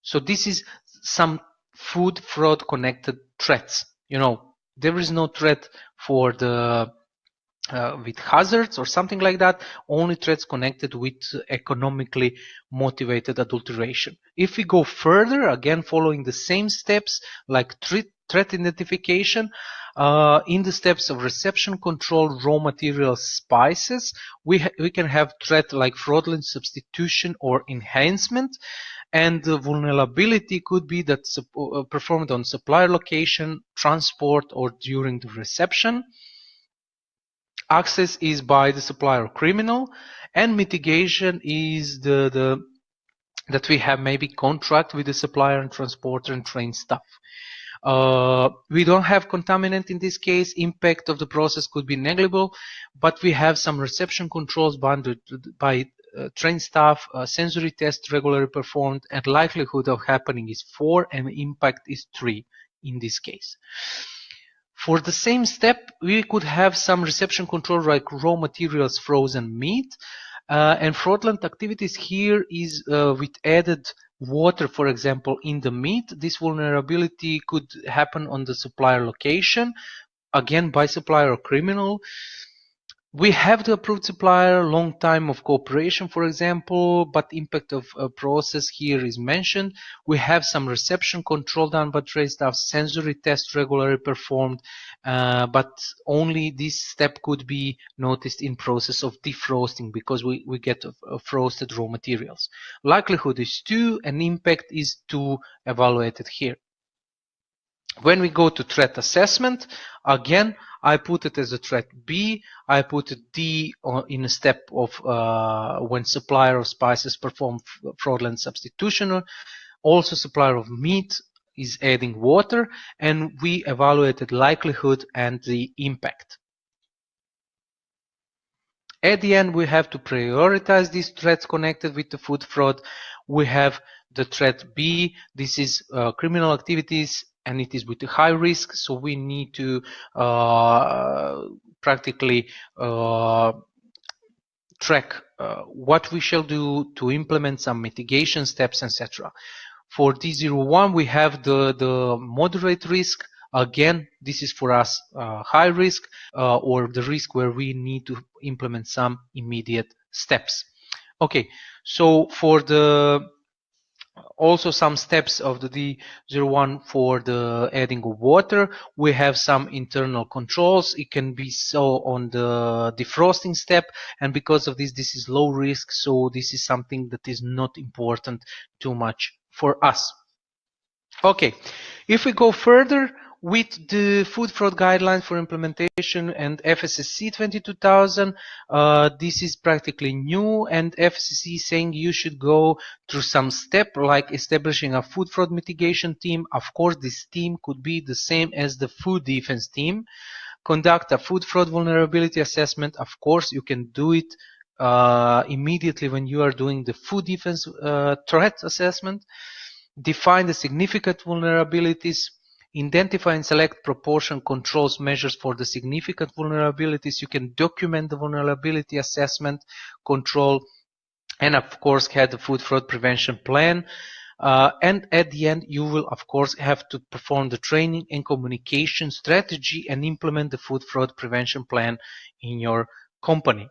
So this is some food fraud connected threats. You know, there is no threat for the with hazards or something like that, only threats connected with economically motivated adulteration. If we go further, again following the same steps like threat identification, in the steps of reception control, raw materials, spices, we can have threat like fraudulent substitution or enhancement. And the vulnerability could be that performed on supplier location, transport, or during the reception. Access is by the supplier or criminal, and mitigation is that we have maybe contract with the supplier and transporter and train staff. We don't have contaminant in this case. Impact of the process could be negligible, but we have some reception controls by trained staff, sensory tests regularly performed, and likelihood of happening is 4 and impact is 3 in this case. For the same step, we could have some reception control like raw materials, frozen meat, and fraudulent activities here is with added water, for example, in the meat. This vulnerability could happen on the supplier location, again by supplier or criminal. We have the approved supplier, long time of cooperation, for example, but impact of a process here is mentioned. We have some reception control done by trade staff, sensory tests regularly performed, but only this step could be noticed in process of defrosting because we get frosted raw materials. Likelihood is 2 and impact is 2 evaluated here. When we go to threat assessment, again, I put it as a threat B. I put D in a step of when supplier of spices perform fraudulent substitution. Also, supplier of meat is adding water, and we evaluated likelihood and the impact. At the end, we have to prioritize these threats connected with the food fraud. We have the threat B. This is criminal activities, and it is with a high risk, so we need to practically track what we shall do to implement some mitigation steps, etc. For D01, we have the moderate risk. Again, this is for us high risk or the risk where we need to implement some immediate steps. Okay, so for the also some steps of the D01 for the adding of water. We have some internal controls. It can be so on the defrosting step, and because of this is low risk, so this is something that is not important too much for us. Okay, if we go further with the food fraud guidelines for implementation and FSSC 22000, this is practically new, and FSSC is saying you should go through some step like establishing a food fraud mitigation team. Of course, this team could be the same as the food defense team. Conduct a food fraud vulnerability assessment. Of course, you can do it immediately when you are doing the food defense threat assessment. Define the significant vulnerabilities, identify and select proportion controls measures for the significant vulnerabilities. You can document the vulnerability assessment control, and of course have the food fraud prevention plan. And at the end, you will of course have to perform the training and communication strategy and implement the food fraud prevention plan in your company.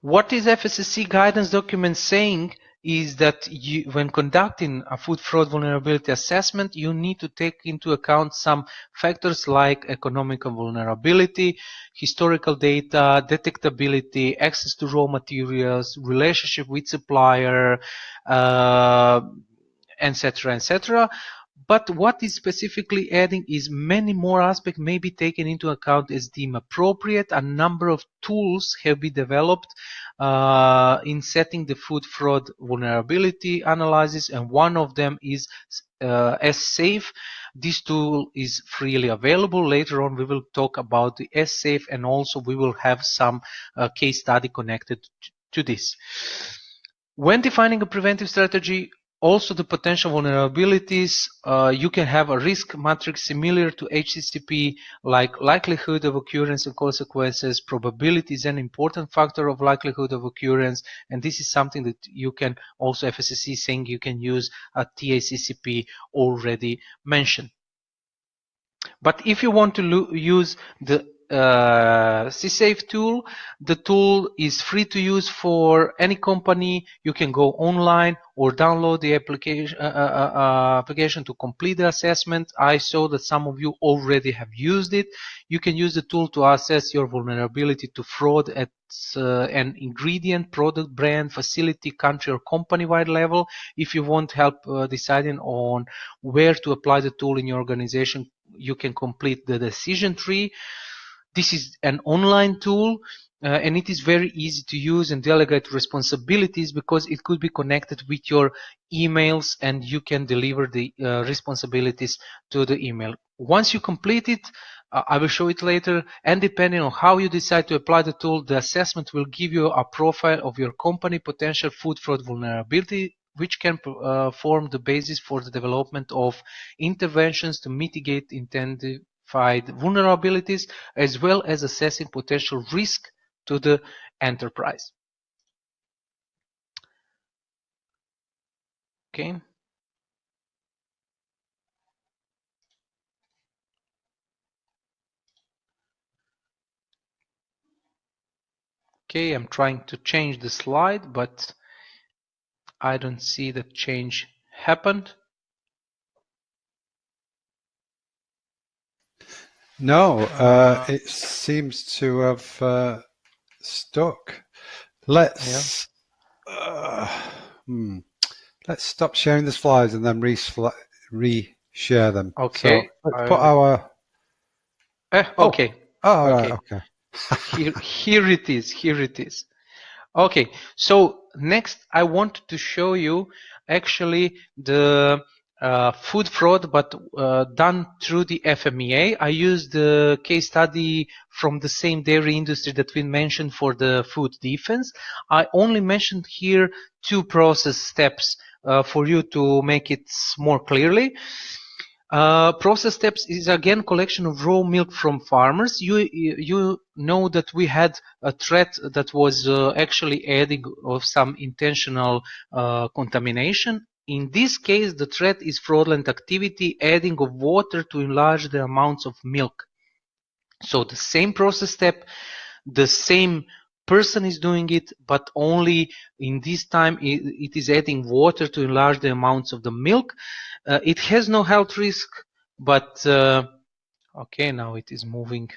What is FSSC guidance document saying is that when conducting a food fraud vulnerability assessment, you need to take into account some factors like economic vulnerability, historical data, detectability, access to raw materials, relationship with supplier, etc., etc. But what is specifically adding is many more aspects may be taken into account as deemed appropriate. A number of tools have been developed in setting the food fraud vulnerability analysis, and one of them is SSAFE. This tool is freely available. Later on we will talk about the SSAFE, and also we will have some case study connected to this. When defining a preventive strategy, also the potential vulnerabilities, you can have a risk matrix similar to HCCP, like likelihood of occurrence and consequences. Probability is an important factor of likelihood of occurrence, and this is something that you can also, FSSC saying you can use a TACCP already mentioned. But if you want to use the SSAFE tool, the tool is free to use for any company. You can go online or download the application to complete the assessment. I saw that some of you already have used it. You can use the tool to assess your vulnerability to fraud at an ingredient, product, brand, facility, country, or company-wide level. If you want help deciding on where to apply the tool in your organization, you can complete the decision tree. This is an online tool, and it is very easy to use and delegate responsibilities because it could be connected with your emails, and you can deliver the responsibilities to the email. Once you complete it, I will show it later, and depending on how you decide to apply the tool, the assessment will give you a profile of your company potential food fraud vulnerability, which can form the basis for the development of interventions to mitigate intended vulnerabilities, as well as assessing potential risk to the enterprise. Okay. Okay, I'm trying to change the slide, but I don't see that change happened. No, it seems to have stuck. Let's let's stop sharing the slides and then re-share them. Okay. So let's put our. Okay. Oh, okay. Right, okay. Here it is. Here it is. Okay. So next, I want to show you actually the food fraud, but done through the FMEA. I used the case study from the same dairy industry that we mentioned for the food defense. I only mentioned here 2 process steps for you to make it more clearly. Process steps is again collection of raw milk from farmers. You know that we had a threat that was actually adding of some intentional contamination. In this case, the threat is fraudulent activity, adding of water to enlarge the amounts of milk. So the same process step, the same person is doing it, but only in this time it is adding water to enlarge the amounts of the milk. It has no health risk, but okay, now it is moving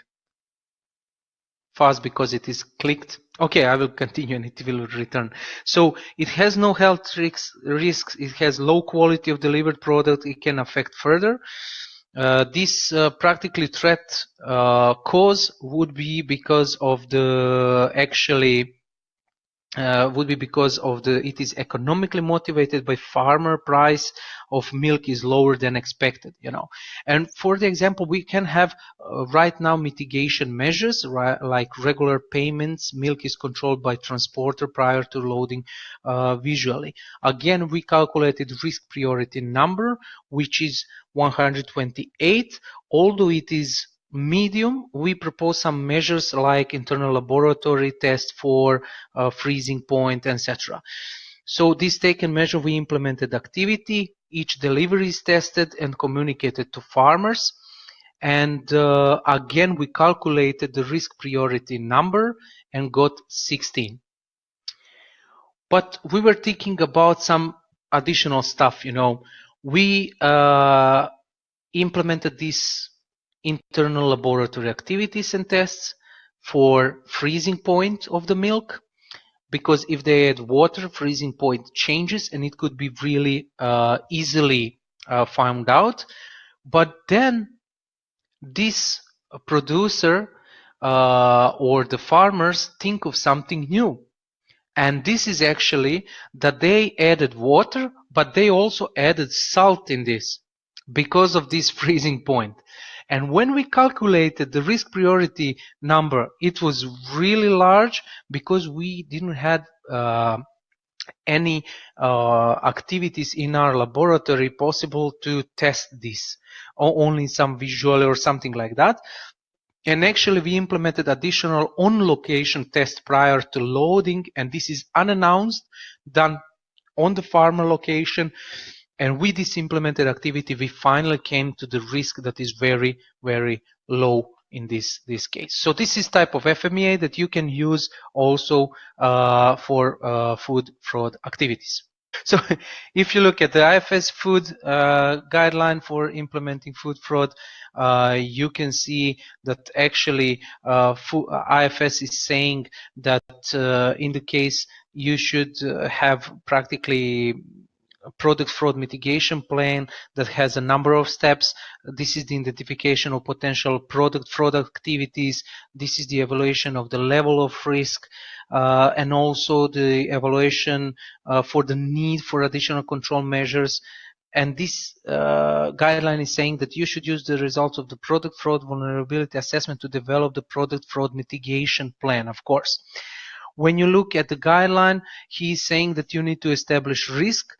fast because it is clicked. Okay, I will continue and it will return. So it has no health risks. It has low quality of delivered product. It can affect further. This practically threat cause would be because of the it is economically motivated by farmer. Price of milk is lower than expected, and for the example we can have right now mitigation measures, like regular payments. Milk is controlled by transporter prior to loading visually. Again, we calculated risk priority number, which is 128. Although it is medium, we propose some measures like internal laboratory test for freezing point, etc. So this taken measure, we implemented activity. Each delivery is tested and communicated to farmers. And again, we calculated the risk priority number and got 16. But we were thinking about some additional stuff, We implemented these internal laboratory activities and tests for freezing point of the milk, because if they add water, freezing point changes and it could be really easily found out. But then this producer or the farmers think of something new. And this is actually that they added water, but they also added salt in this because of this freezing point. And when we calculated the risk priority number, it was really large because we didn't have any activities in our laboratory possible to test this, or only some visual or something like that. And actually we implemented additional on-location test prior to loading, and this is unannounced, done on the farmer location. And with this implemented activity, we finally came to the risk that is very, very low in this case. So this is type of FMEA that you can use also for food fraud activities. So if you look at the IFS food guideline for implementing food fraud, you can see that actually IFS is saying that in the case you should have practically a product fraud mitigation plan that has a number of steps. This is the identification of potential product fraud activities. This is the evaluation of the level of risk, and also the evaluation for the need for additional control measures. And this guideline is saying that you should use the results of the product fraud vulnerability assessment to develop the product fraud mitigation plan, of course. When you look at the guideline, he is saying that you need to establish risk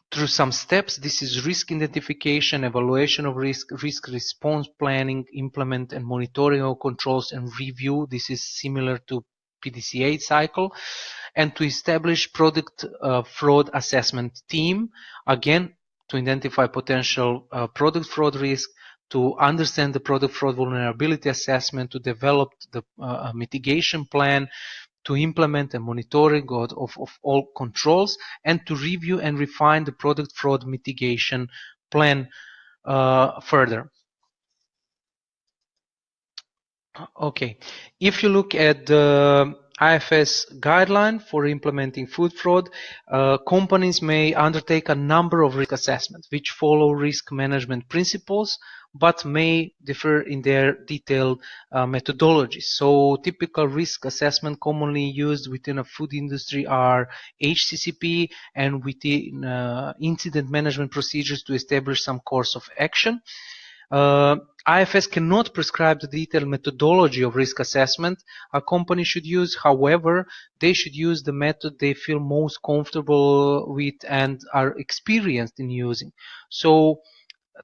through some steps. This is risk identification, evaluation of risk, risk response planning, implement and monitoring of controls, and review. This is similar to PDCA cycle. And to establish product fraud assessment team, again, to identify potential product fraud risk, to understand the product fraud vulnerability assessment, to develop the mitigation plan, to implement a monitoring of all controls, and to review and refine the product fraud mitigation plan further. Okay, if you look at the IFS guideline for implementing food fraud, companies may undertake a number of risk assessments which follow risk management principles but may differ in their detailed methodologies. So typical risk assessment commonly used within a food industry are HCCP and within incident management procedures to establish some course of action. IFS cannot prescribe the detailed methodology of risk assessment a company should use. However, they should use the method they feel most comfortable with and are experienced in using. So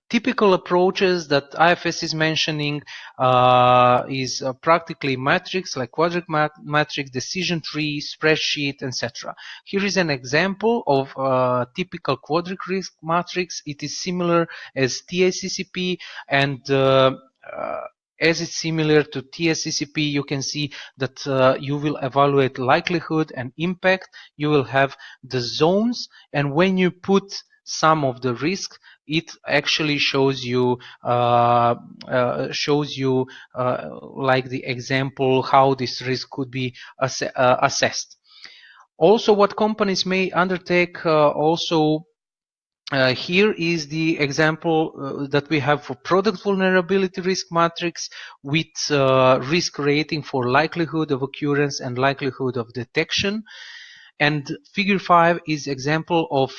typical approaches that IFS is mentioning is practically matrix, like quadratic matrix, decision tree, spreadsheet, etc. Here is an example of typical quadratic risk matrix. It is similar as TACCP, and As it's similar to TACCP, you can see that you will evaluate likelihood and impact. You will have the zones, and when you put some of the risk, it actually shows you like the example how this risk could be assessed. Also, what companies may undertake here is the example that we have for product vulnerability risk matrix with risk rating for likelihood of occurrence and likelihood of detection. And figure 5 is example of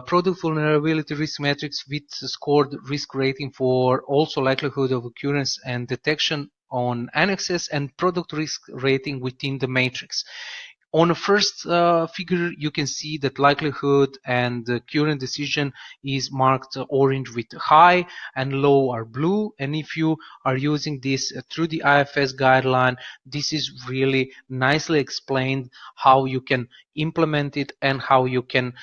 product vulnerability risk matrix with scored risk rating for also likelihood of occurrence and detection on annexes and product risk rating within the matrix. On the first figure, you can see that likelihood and the current decision is marked orange with high, and low are blue. And if you are using this through the IFS guideline, this is really nicely explained how you can implement it and how you can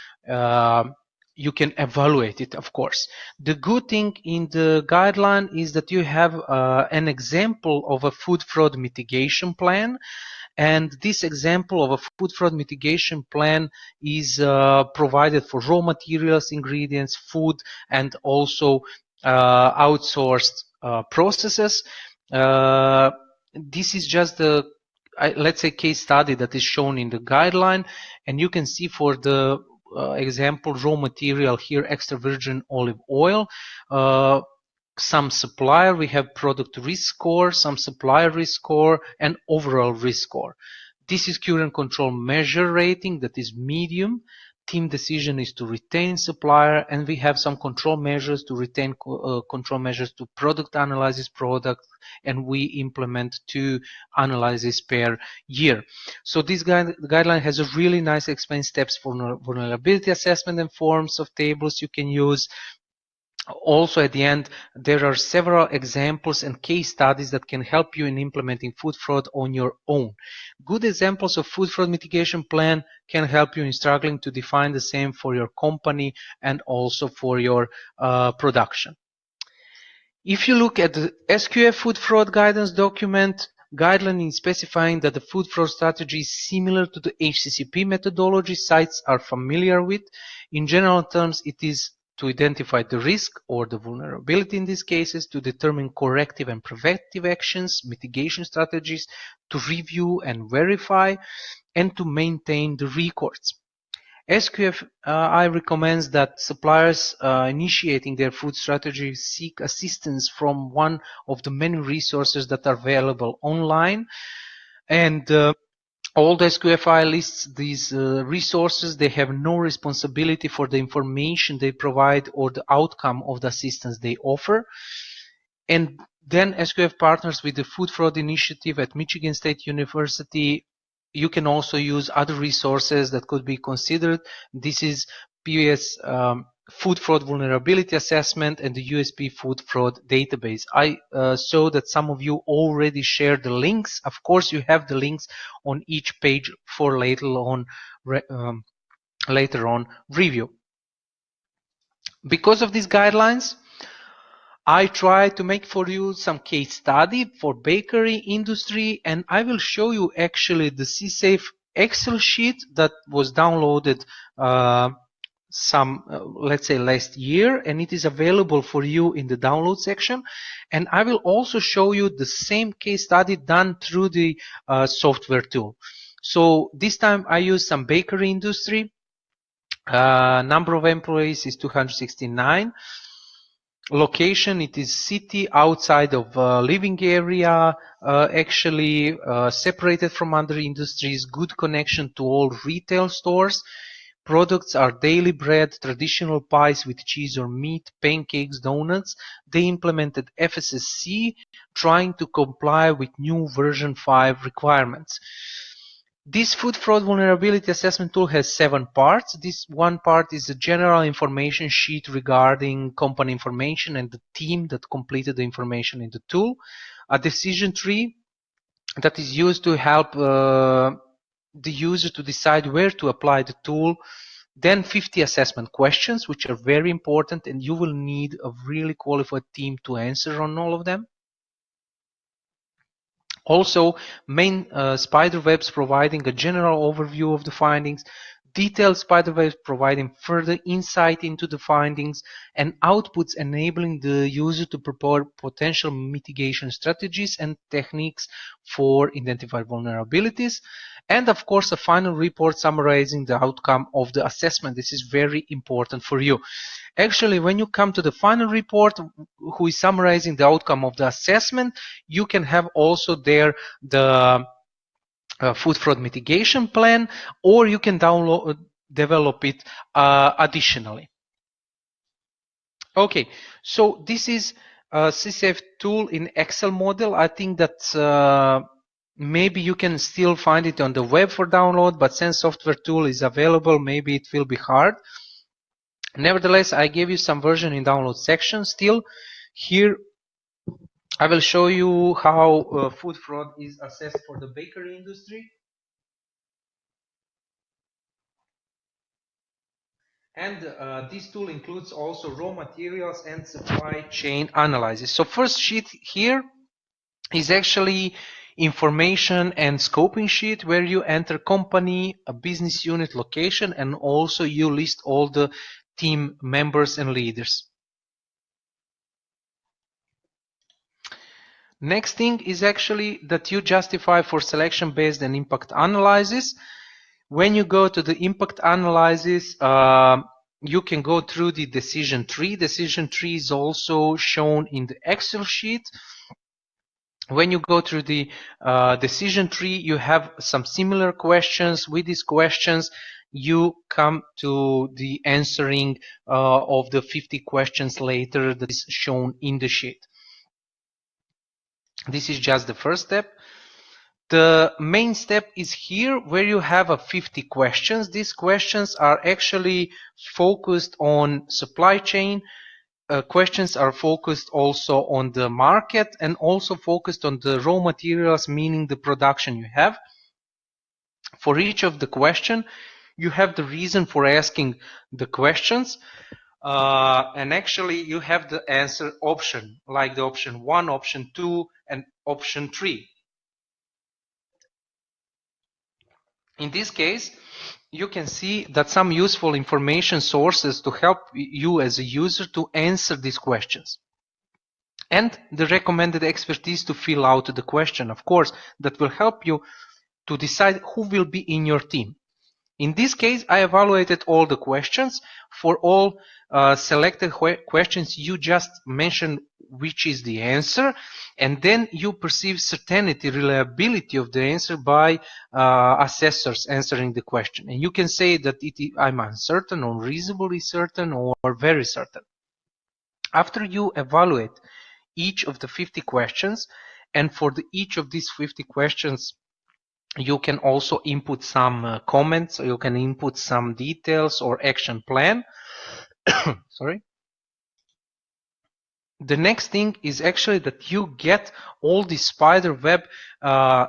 evaluate it, of course. The good thing in the guideline is that you have an example of a food fraud mitigation plan. And this example of a food fraud mitigation plan is provided for raw materials, ingredients, food, and also outsourced processes. This is just the, let's say, case study that is shown in the guideline. And you can see for the example raw material here, extra virgin olive oil. Some supplier, we have product risk score, some supplier risk score, and overall risk score. This is current control measure rating, that is medium. Team decision is to retain supplier, and we have some control measures to retain control measures to product analysis product, and we implement 2 analyses per year. So this guideline has a really nice explained steps for vulnerability assessment and forms of tables you can use. Also, at the end, there are several examples and case studies that can help you in implementing food fraud on your own. Good examples of food fraud mitigation plan can help you in struggling to define the same for your company and also for your production. If you look at the SQF food fraud guidance document, guideline is specifying that the food fraud strategy is similar to the HCCP methodology sites are familiar with. In general terms, it is to identify the risk or the vulnerability in these cases, to determine corrective and preventive actions, mitigation strategies, to review and verify, and to maintain the records. SQFI recommends that suppliers initiating their food strategy seek assistance from one of the many resources that are available online. And all the SQFI lists these resources. They have no responsibility for the information they provide or the outcome of the assistance they offer. And then SQF partners with the Food Fraud Initiative at Michigan State University. You can also use other resources that could be considered. This is PVS Food Fraud Vulnerability Assessment and the USP Food Fraud Database. I saw that some of you already shared the links. Of course, you have the links on each page for later on review. Because of these guidelines, I try to make for you some case study for bakery industry, and I will show you actually the CSAFE Excel sheet that was downloaded let's say last year, and it is available for you in the download section. And I will also show you the same case study done through the software tool. So this time I use some bakery industry. Number of employees is 269. Location, it is city outside of living area, actually separated from other industries, good connection to all retail stores. Products are daily bread, traditional pies with cheese or meat, pancakes, donuts. They implemented FSSC, trying to comply with new version 5 requirements. This food fraud vulnerability assessment tool has 7 parts. This one part is a general information sheet regarding company information and the team that completed the information in the tool. A decision tree that is used to help the user to decide where to apply the tool. Then 50 assessment questions, which are very important, and you will need a really qualified team to answer on all of them. Also, main spider webs providing a general overview of the findings, detailed spider webs providing further insight into the findings, and outputs enabling the user to propose potential mitigation strategies and techniques for identified vulnerabilities. And of course, a final report summarizing the outcome of the assessment. This is very important for you. Actually, when you come to the final report, who is summarizing the outcome of the assessment, you can have also there the food fraud mitigation plan, or you can develop it additionally. Okay, so this is a CCF tool in Excel model. I think that maybe you can still find it on the web for download, but since software tool is available, maybe it will be hard. Nevertheless, I gave you some version in download section. Still, here I will show you how food fraud is assessed for the bakery industry. And this tool includes also raw materials and supply chain analysis. So first sheet here is actually information and scoping sheet where you enter company, a business unit, location, and also you list all the team members and leaders. Next thing is actually that you justify for selection based and impact analysis. When you go to the impact analysis, you can go through the decision tree. Decision tree is also shown in the Excel sheet. When you go through the decision tree, you have some similar questions. With these questions, you come to the answering of the 50 questions later that is shown in the sheet. This is just the first step. The main step is here where you have 50 questions. These questions are actually focused on supply chain. Questions are focused also on the market and also focused on the raw materials, meaning the production you have. For each of the question, you have the reason for asking the questions. And actually you have the answer option, like the option 1, option 2, and option 3. In this case, you can see that some useful information sources to help you as a user to answer these questions. And the recommended expertise to fill out the question, of course, that will help you to decide who will be in your team. In this case, I evaluated all the questions. For all selected questions, you just mention which is the answer, and then you perceive certainty, reliability of the answer by assessors answering the question. And you can say that I'm uncertain, or reasonably certain, or very certain. After you evaluate each of the 50 questions, and for each of these 50 questions, you can also input some comments, or you can input some details or action plan. Sorry. The next thing is actually that you get all the spider web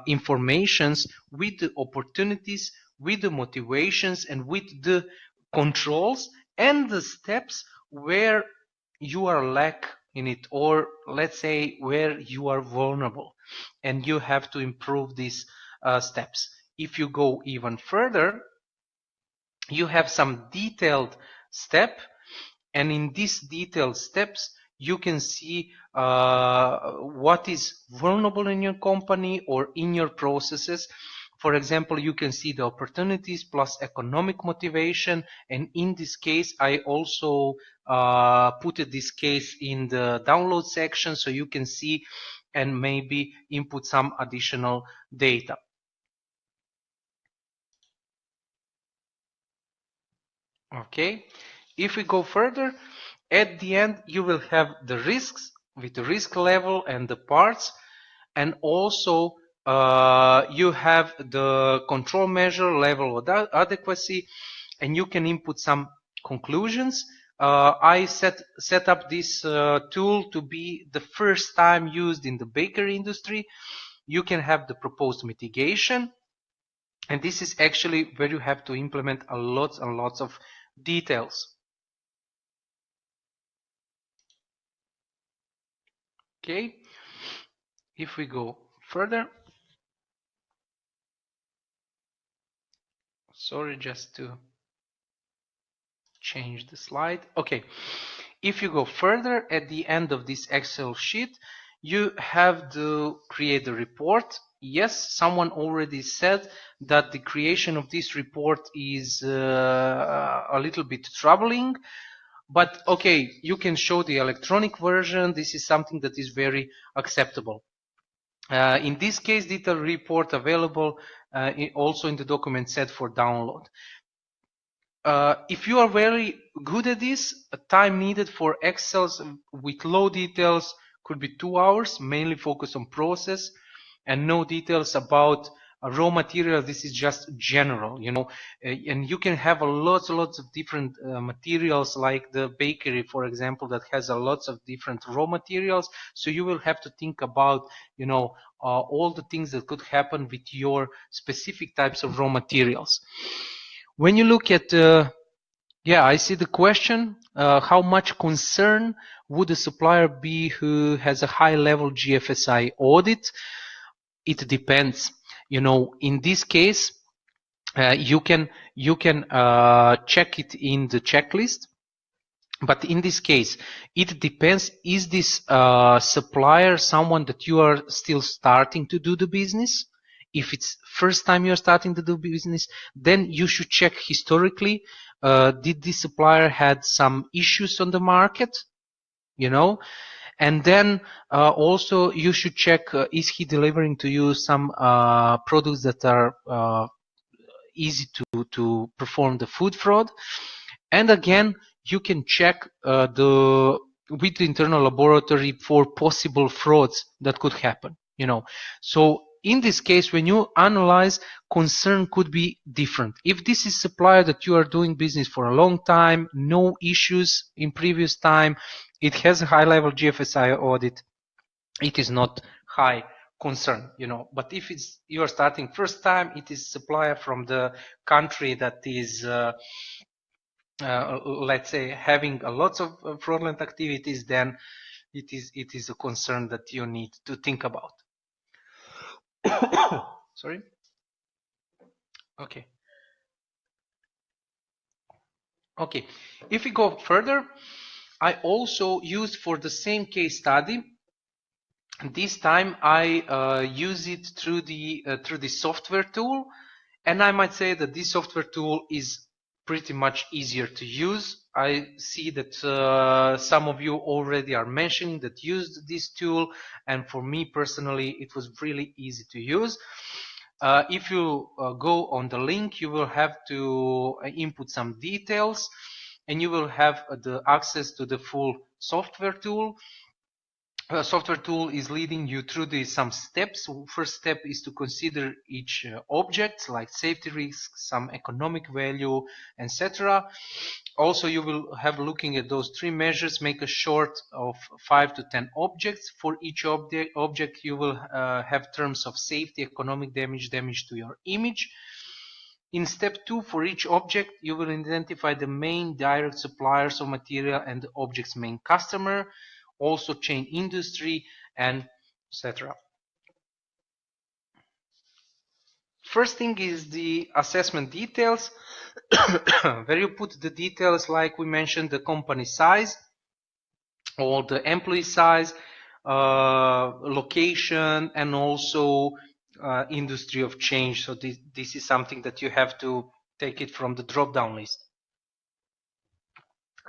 informations with the opportunities, with the motivations, and with the controls and the steps where you are lack in it, or let's say where you are vulnerable, and you have to improve these steps. If you go even further, you have some detailed step, and in these detailed steps you can see what is vulnerable in your company or in your processes. For example, you can see the opportunities plus economic motivation, and in this case I also put this case in the download section so you can see and maybe input some additional data. Okay, if we go further, at the end you will have the risks with the risk level and the parts, and also you have the control measure level of adequacy, and you can input some conclusions. I set up this tool to be the first time used in the bakery industry. You can have the proposed mitigation, and this is actually where you have to implement a lots and lots of details. Okay, if we go further, Sorry, just to change the slide. Okay, if you go further at the end of this Excel sheet, you have to create a report. Yes, someone already said that the creation of this report is a little bit troubling, but okay, you can show the electronic version. This is something that is very acceptable. In this case, detailed report available also in the document set for download. If you are very good at this, time needed for Excels with low details could be 2 hours, mainly focus on process and no details about raw material. This is just general, you know, and you can have lots of different materials, like the bakery, for example, that has lots of different raw materials. So you will have to think about, you know, all the things that could happen with your specific types of raw materials. When you look at, yeah, I see the question, how much concern would a supplier be who has a high-level GFSI audit? It depends. You know, in this case, you can check it in the checklist. But in this case, it depends, is this supplier someone that you are still starting to do the business? If it's first time you're starting to do business, then you should check historically, did this supplier had some issues on the market, you know? And then also you should check, is he delivering to you some products that are easy to perform the food fraud? And again, you can check with the internal laboratory for possible frauds that could happen, you know. So in this case, when you analyze, concern could be different. If this is supplier that you are doing business for a long time, no issues in previous time, it has a high level GFSI audit, it is not high concern, you know. But if it's you are starting first time, it is supplier from the country that is let's say having a lot of fraudulent activities, then it is a concern that you need to think about. Sorry. Okay. Okay. If we go further, I also used for the same case study. This time I use it through the software tool, and I might say that this software tool is pretty much easier to use. I see that some of you already are mentioning that used this tool, and for me personally it was really easy to use. If you go on the link, you will have to input some details, and you will have the access to the full software tool. Software tool is leading you through some steps. First step is to consider each object, like safety risks, some economic value, etc. Also, you will have looking at those 3 measures, make a short of 5 to 10 objects. For each object, you will have terms of safety, economic damage, damage to your image. In step 2, for each object, you will identify the main direct suppliers of material and the object's main customer, also chain industry, and etc. First thing is the assessment details, where you put the details like we mentioned, the company size, or the employee size, location, and also industry of change. So this is something that you have to take it from the drop-down list.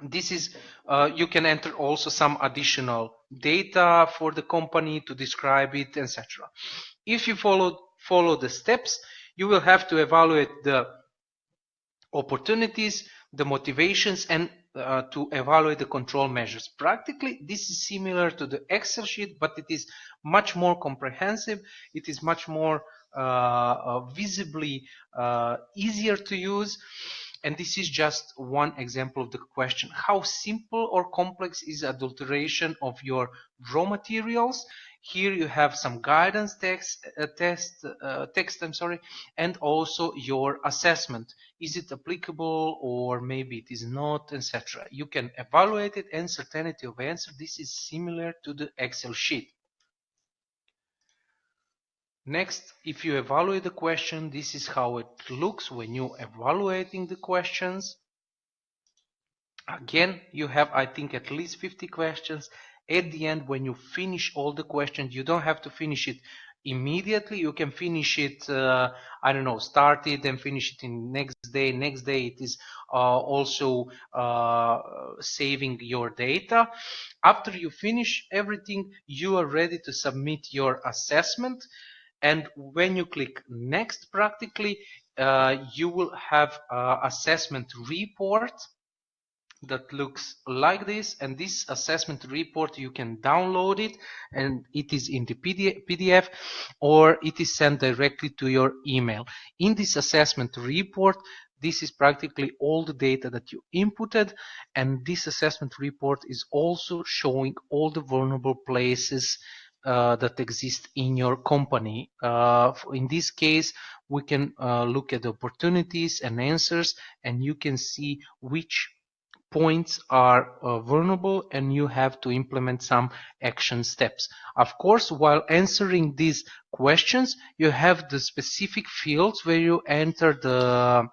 This is, you can enter also some additional data for the company to describe it, etc. If you follow the steps, you will have to evaluate the opportunities, the motivations, and to evaluate the control measures. Practically, this is similar to the Excel sheet, but it is much more comprehensive. It is much more visibly easier to use. And this is just one example of the question. How simple or complex is adulteration of your raw materials? Here you have some guidance text, and also your assessment. Is it applicable, or maybe it is not, etc. You can evaluate it, and certainty of answer. This is similar to the Excel sheet. Next, if you evaluate the question, this is how it looks when you're evaluating the questions. Again, you have, I think, at least 50 questions. At the end, when you finish all the questions, you don't have to finish it immediately. You can finish it, I don't know, start it and finish it in next day. Next day, it is also saving your data. After you finish everything, you are ready to submit your assessment. And when you click next, practically, you will have assessment report that looks like this, and this assessment report, you can download it and it is in the PDF, or it is sent directly to your email. In this assessment report, this is practically all the data that you inputted, and this assessment report is also showing all the vulnerable places that exist in your company. In this case, we can look at the opportunities and answers, and you can see which points are vulnerable, and you have to implement some action steps. Of course, while answering these questions, you have the specific fields where you enter the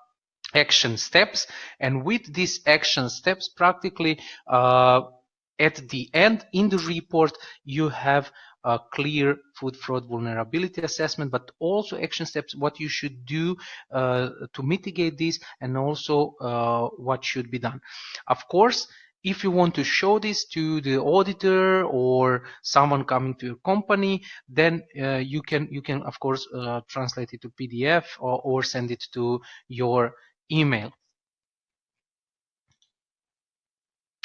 action steps, and with these action steps, practically at the end in the report, you have a clear food fraud vulnerability assessment, but also action steps, what you should do to mitigate this, and also what should be done. Of course, if you want to show this to the auditor or someone coming to your company, then you can of course translate it to PDF or send it to your email.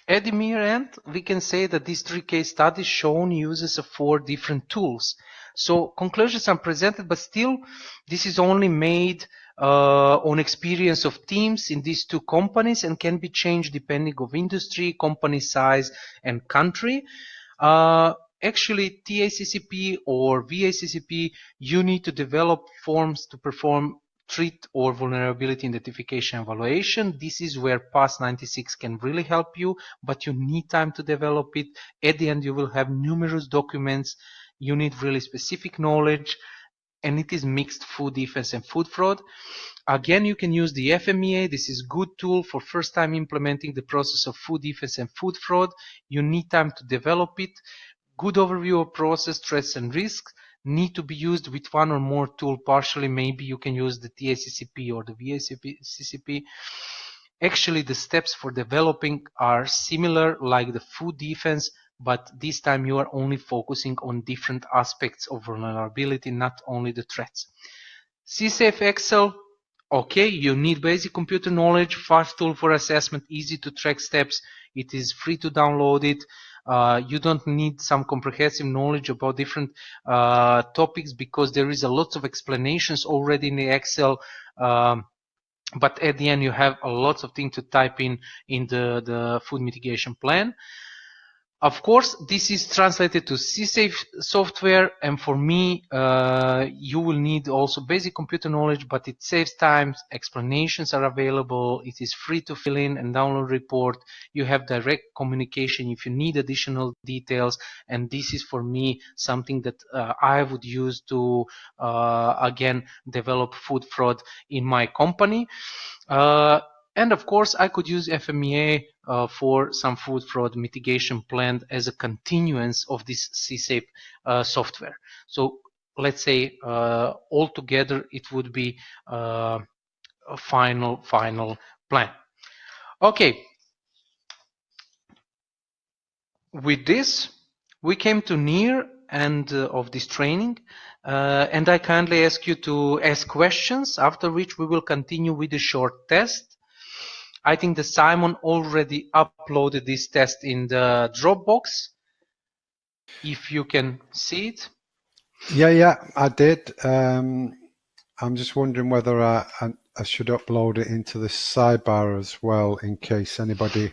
At the mere end, we can say that these 3 case studies shown uses of 4 different tools. So conclusions are presented, but still this is only made on experience of teams in these 2 companies and can be changed depending on industry, company size, and country. Actually, TACCP or VACCP, you need to develop forms to perform threat or vulnerability identification evaluation. This is where PAS 96 can really help you, but you need time to develop it. At the end, you will have numerous documents. You need really specific knowledge, and it is mixed food defense and food fraud. Again, you can use the FMEA. This is good tool for first time implementing the process of food defense and food fraud. You need time to develop it. Good overview of process, threats, and risks need to be used with one or more tool partially. Maybe you can use the TACCP or the VACCP. Actually, the steps for developing are similar like the food defense, but this time you are only focusing on different aspects of vulnerability, not only the threats. CSAFE Excel, okay, you need basic computer knowledge, fast tool for assessment, easy to track steps. It is free to download it. You don't need some comprehensive knowledge about different topics because there is a lot of explanations already in the Excel. But at the end, you have a lot of things to type in the food mitigation plan. Of course, this is translated to CSAFE software, and for me, you will need also basic computer knowledge, but it saves time. Explanations are available. It is free to fill in and download report. You have direct communication if you need additional details, and this is for me something that I would use to again develop food fraud in my company. And of course, I could use FMEA for some food fraud mitigation plan as a continuance of this CSAFE software. So let's say altogether it would be a final plan. Okay. With this, we came to near end of this training, and I kindly ask you to ask questions, after which we will continue with a short test. I think that Simon already uploaded this test in the Dropbox. If you can see it. Yeah, I did. I'm just wondering whether I should upload it into the sidebar as well in case anybody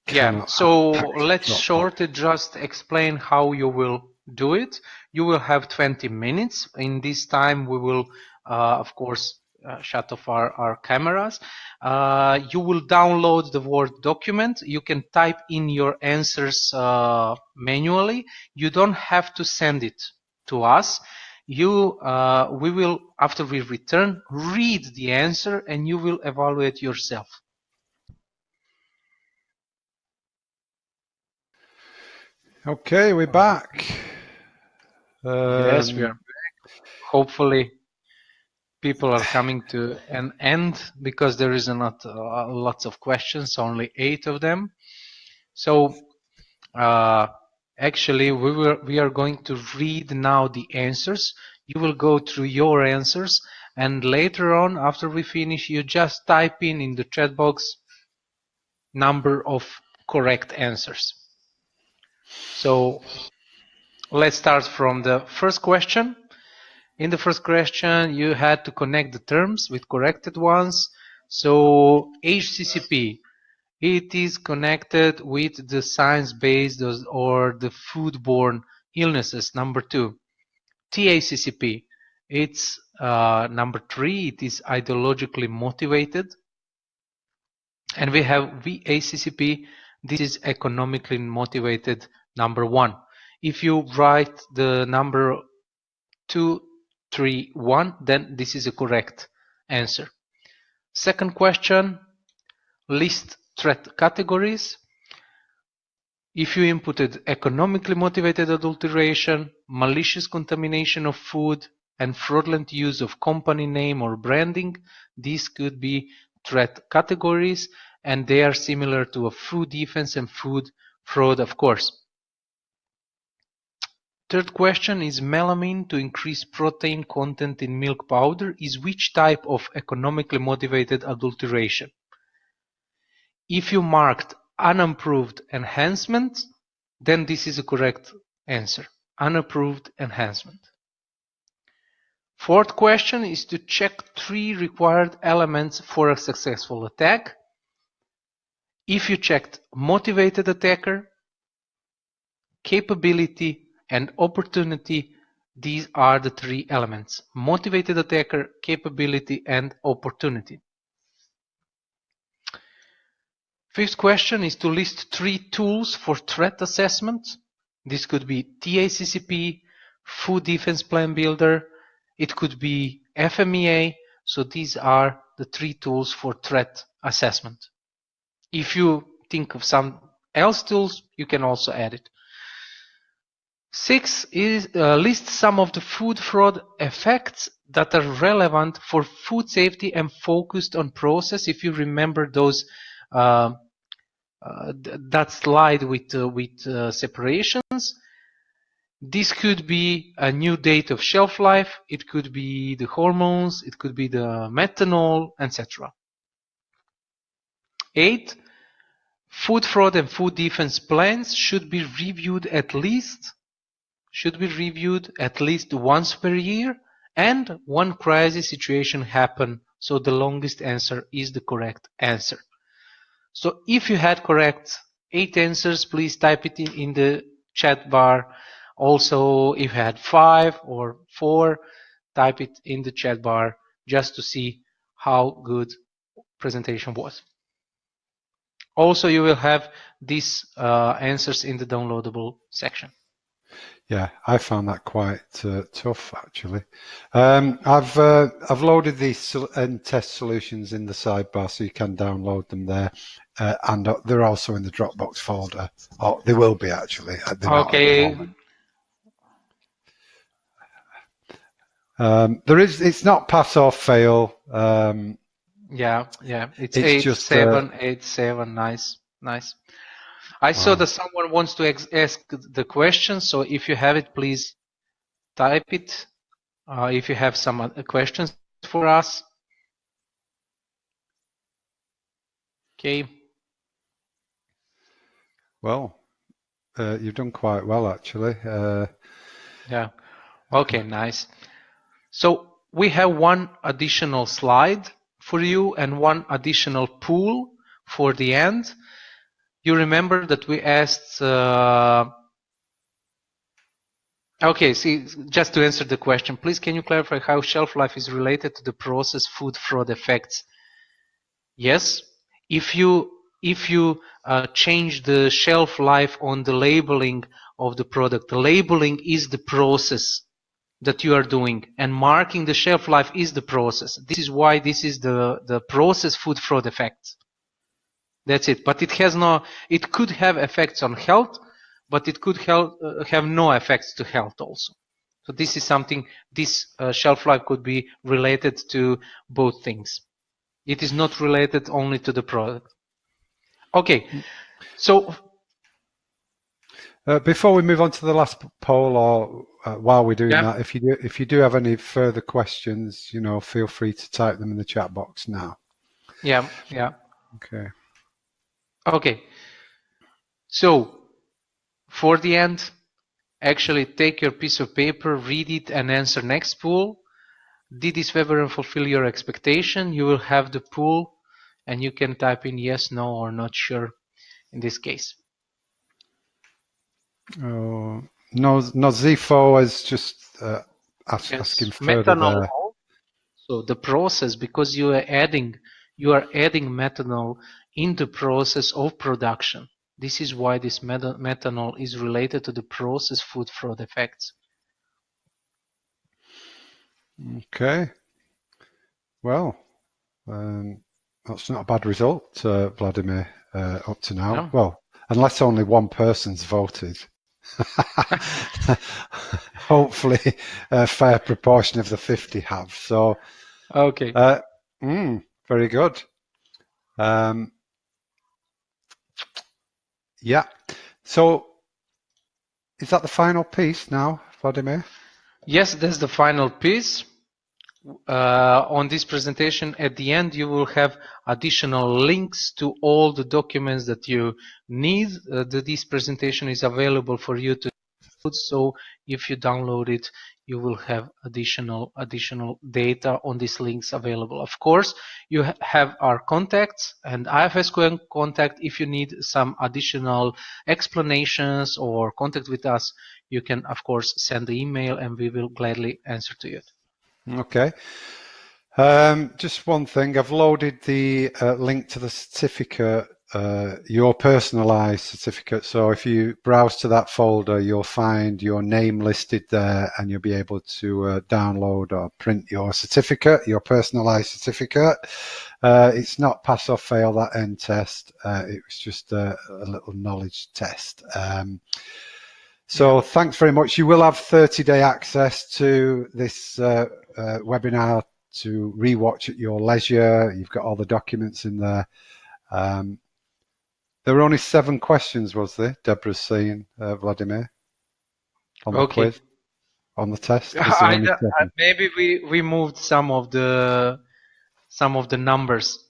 Yeah, so let's shortly just explain how you will do it. You will have 20 minutes. In this time, we will, of course, shut off our cameras. You will download the Word document. You can type in your answers manually. You don't have to send it to us. we will, after we return, read the answer and you will evaluate yourself. Okay, we're back. Yes, we are back. Hopefully people are coming to an end because there is not lots of questions, only 8 of them. So actually we are going to read now the answers. You will go through your answers, and later on, after we finish, you just type in the chat box number of correct answers. So let's start from the first question. In the first question, you had to connect the terms with corrected ones. So HCCP, it is connected with the science-based or the foodborne illnesses, number 2. TACCP, it's number 3, it is ideologically motivated. And we have VACCP, this is economically motivated, number 1. If you write the number 2, 3, 1, then this is a correct answer. Second question, list threat categories. If you inputted economically motivated adulteration, malicious contamination of food, and fraudulent use of company name or branding, these could be threat categories, and they are similar to a food defense and food fraud, of course. Third question is melamine to increase protein content in milk powder is which type of economically motivated adulteration? If you marked unapproved enhancement, then this is a correct answer. Unapproved enhancement. Fourth question is to check 3 required elements for a successful attack. If you checked motivated attacker, capability, and opportunity, these are the 3 elements. Motivated attacker, capability, and opportunity. Fifth question is to list 3 tools for threat assessment. This could be TACCP, Food Defense Plan Builder, it could be FMEA, so these are the 3 tools for threat assessment. If you think of some else tools, you can also add it. 6 is list some of the food fraud effects that are relevant for food safety and focused on process. If you remember those that slide with separations, this could be a new date of shelf life, it could be the hormones, it could be the methanol, etc. 8. Food fraud and food defense plans should be reviewed at least once per year, and one crisis situation happen, so the longest answer is the correct answer. So if you had correct 8 answers, please type it in the chat bar. Also, if you had 5 or 4, type it in the chat bar just to see how good presentation was. Also, you will have these answers in the downloadable section. Yeah, I found that quite tough actually. I've loaded these test solutions in the sidebar, so you can download them there, and they're also in the Dropbox folder. Oh, they will be actually. Okay. It's not pass or fail. Yeah, it's 8-7. Nice. I saw that someone wants to ask the question, so if you have it, please type it. If you have some other questions for us. Okay. Well, you've done quite well actually. Yeah. Okay, nice. So we have one additional slide for you and one additional pool for the end. You remember that we asked okay, see, just to answer the question, please can you clarify how shelf life is related to the processed food fraud effects? Yes, if you change the shelf life on the labeling of the product, the labeling is the process that you are doing, and marking the shelf life is the process. This is why this is the process food fraud effect. That's it. But it could have effects on health, but it could have no effects to health also. So this is something, this shelf life could be related to both things. It is not related only to the product. Okay, so before we move on to the last poll, or while we're doing that, if you do have any further questions, feel free to type them in the chat box now. Yeah. Okay. So for the end, actually take your piece of paper, read it, and answer next poll. Did this webinar fulfill your expectation? You will have the poll, and you can type in yes, no, or not sure in this case. No, Zifo is just asking further methanol there. So the process, because you are adding methanol in the process of production. This is why this methanol is related to the process food fraud effects. Okay. Well, that's not a bad result, Vladimir, up to now. No. Well, unless only one person's voted. Hopefully a fair proportion of the 50 have. So, okay. Very good. Yeah. So, is that the final piece now, Vladimir? Yes, that's the final piece. On this presentation, at the end, you will have additional links to all the documents that you need. This presentation is available for you to download. So if you download it, you will have additional data on these links available. Of course, you have our contacts and IFSQN contact. If you need some additional explanations or contact with us, you can, of course, send the email and we will gladly answer to you. Okay. Just one thing, I've loaded the link to the certificate, your personalized certificate. So if you browse to that folder, you'll find your name listed there and you'll be able to download or print your certificate, your personalized certificate. It's not pass or fail that end test. It was just a little knowledge test. So thanks very much. You will have 30-day access to this webinar to rewatch at your leisure. You've got all the documents in there. There were only 7 questions, was there? Deborah's saying, Vladimir, on the quiz, on the test. Maybe we moved some of the numbers.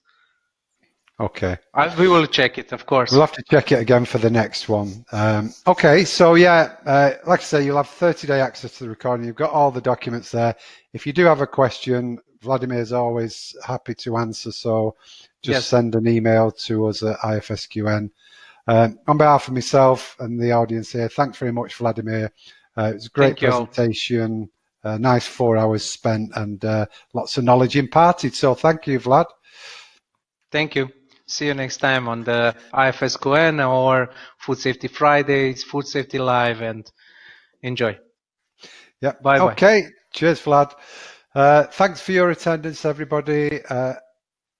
Okay. We will check it, of course. We'll have to check it again for the next one. Okay, so yeah, like I say, you'll have 30-day access to the recording. You've got all the documents there. If you do have a question, Vladimir is always happy to answer. So just send an email to us at IFSQN. On behalf of myself and the audience here, thanks very much, Vladimir. It was a great presentation, nice 4 hours spent, and lots of knowledge imparted. So thank you, Vlad. Thank you. See you next time on the IFSQN or Food Safety Fridays, Food Safety Live, and enjoy. Yeah. Bye. Okay. Cheers, Vlad. Thanks for your attendance, everybody.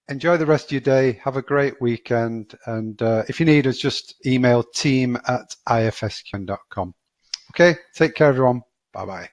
Enjoy the rest of your day. Have a great weekend. And if you need us, just email team@ifsqn.com. Okay. Take care, everyone. Bye-bye.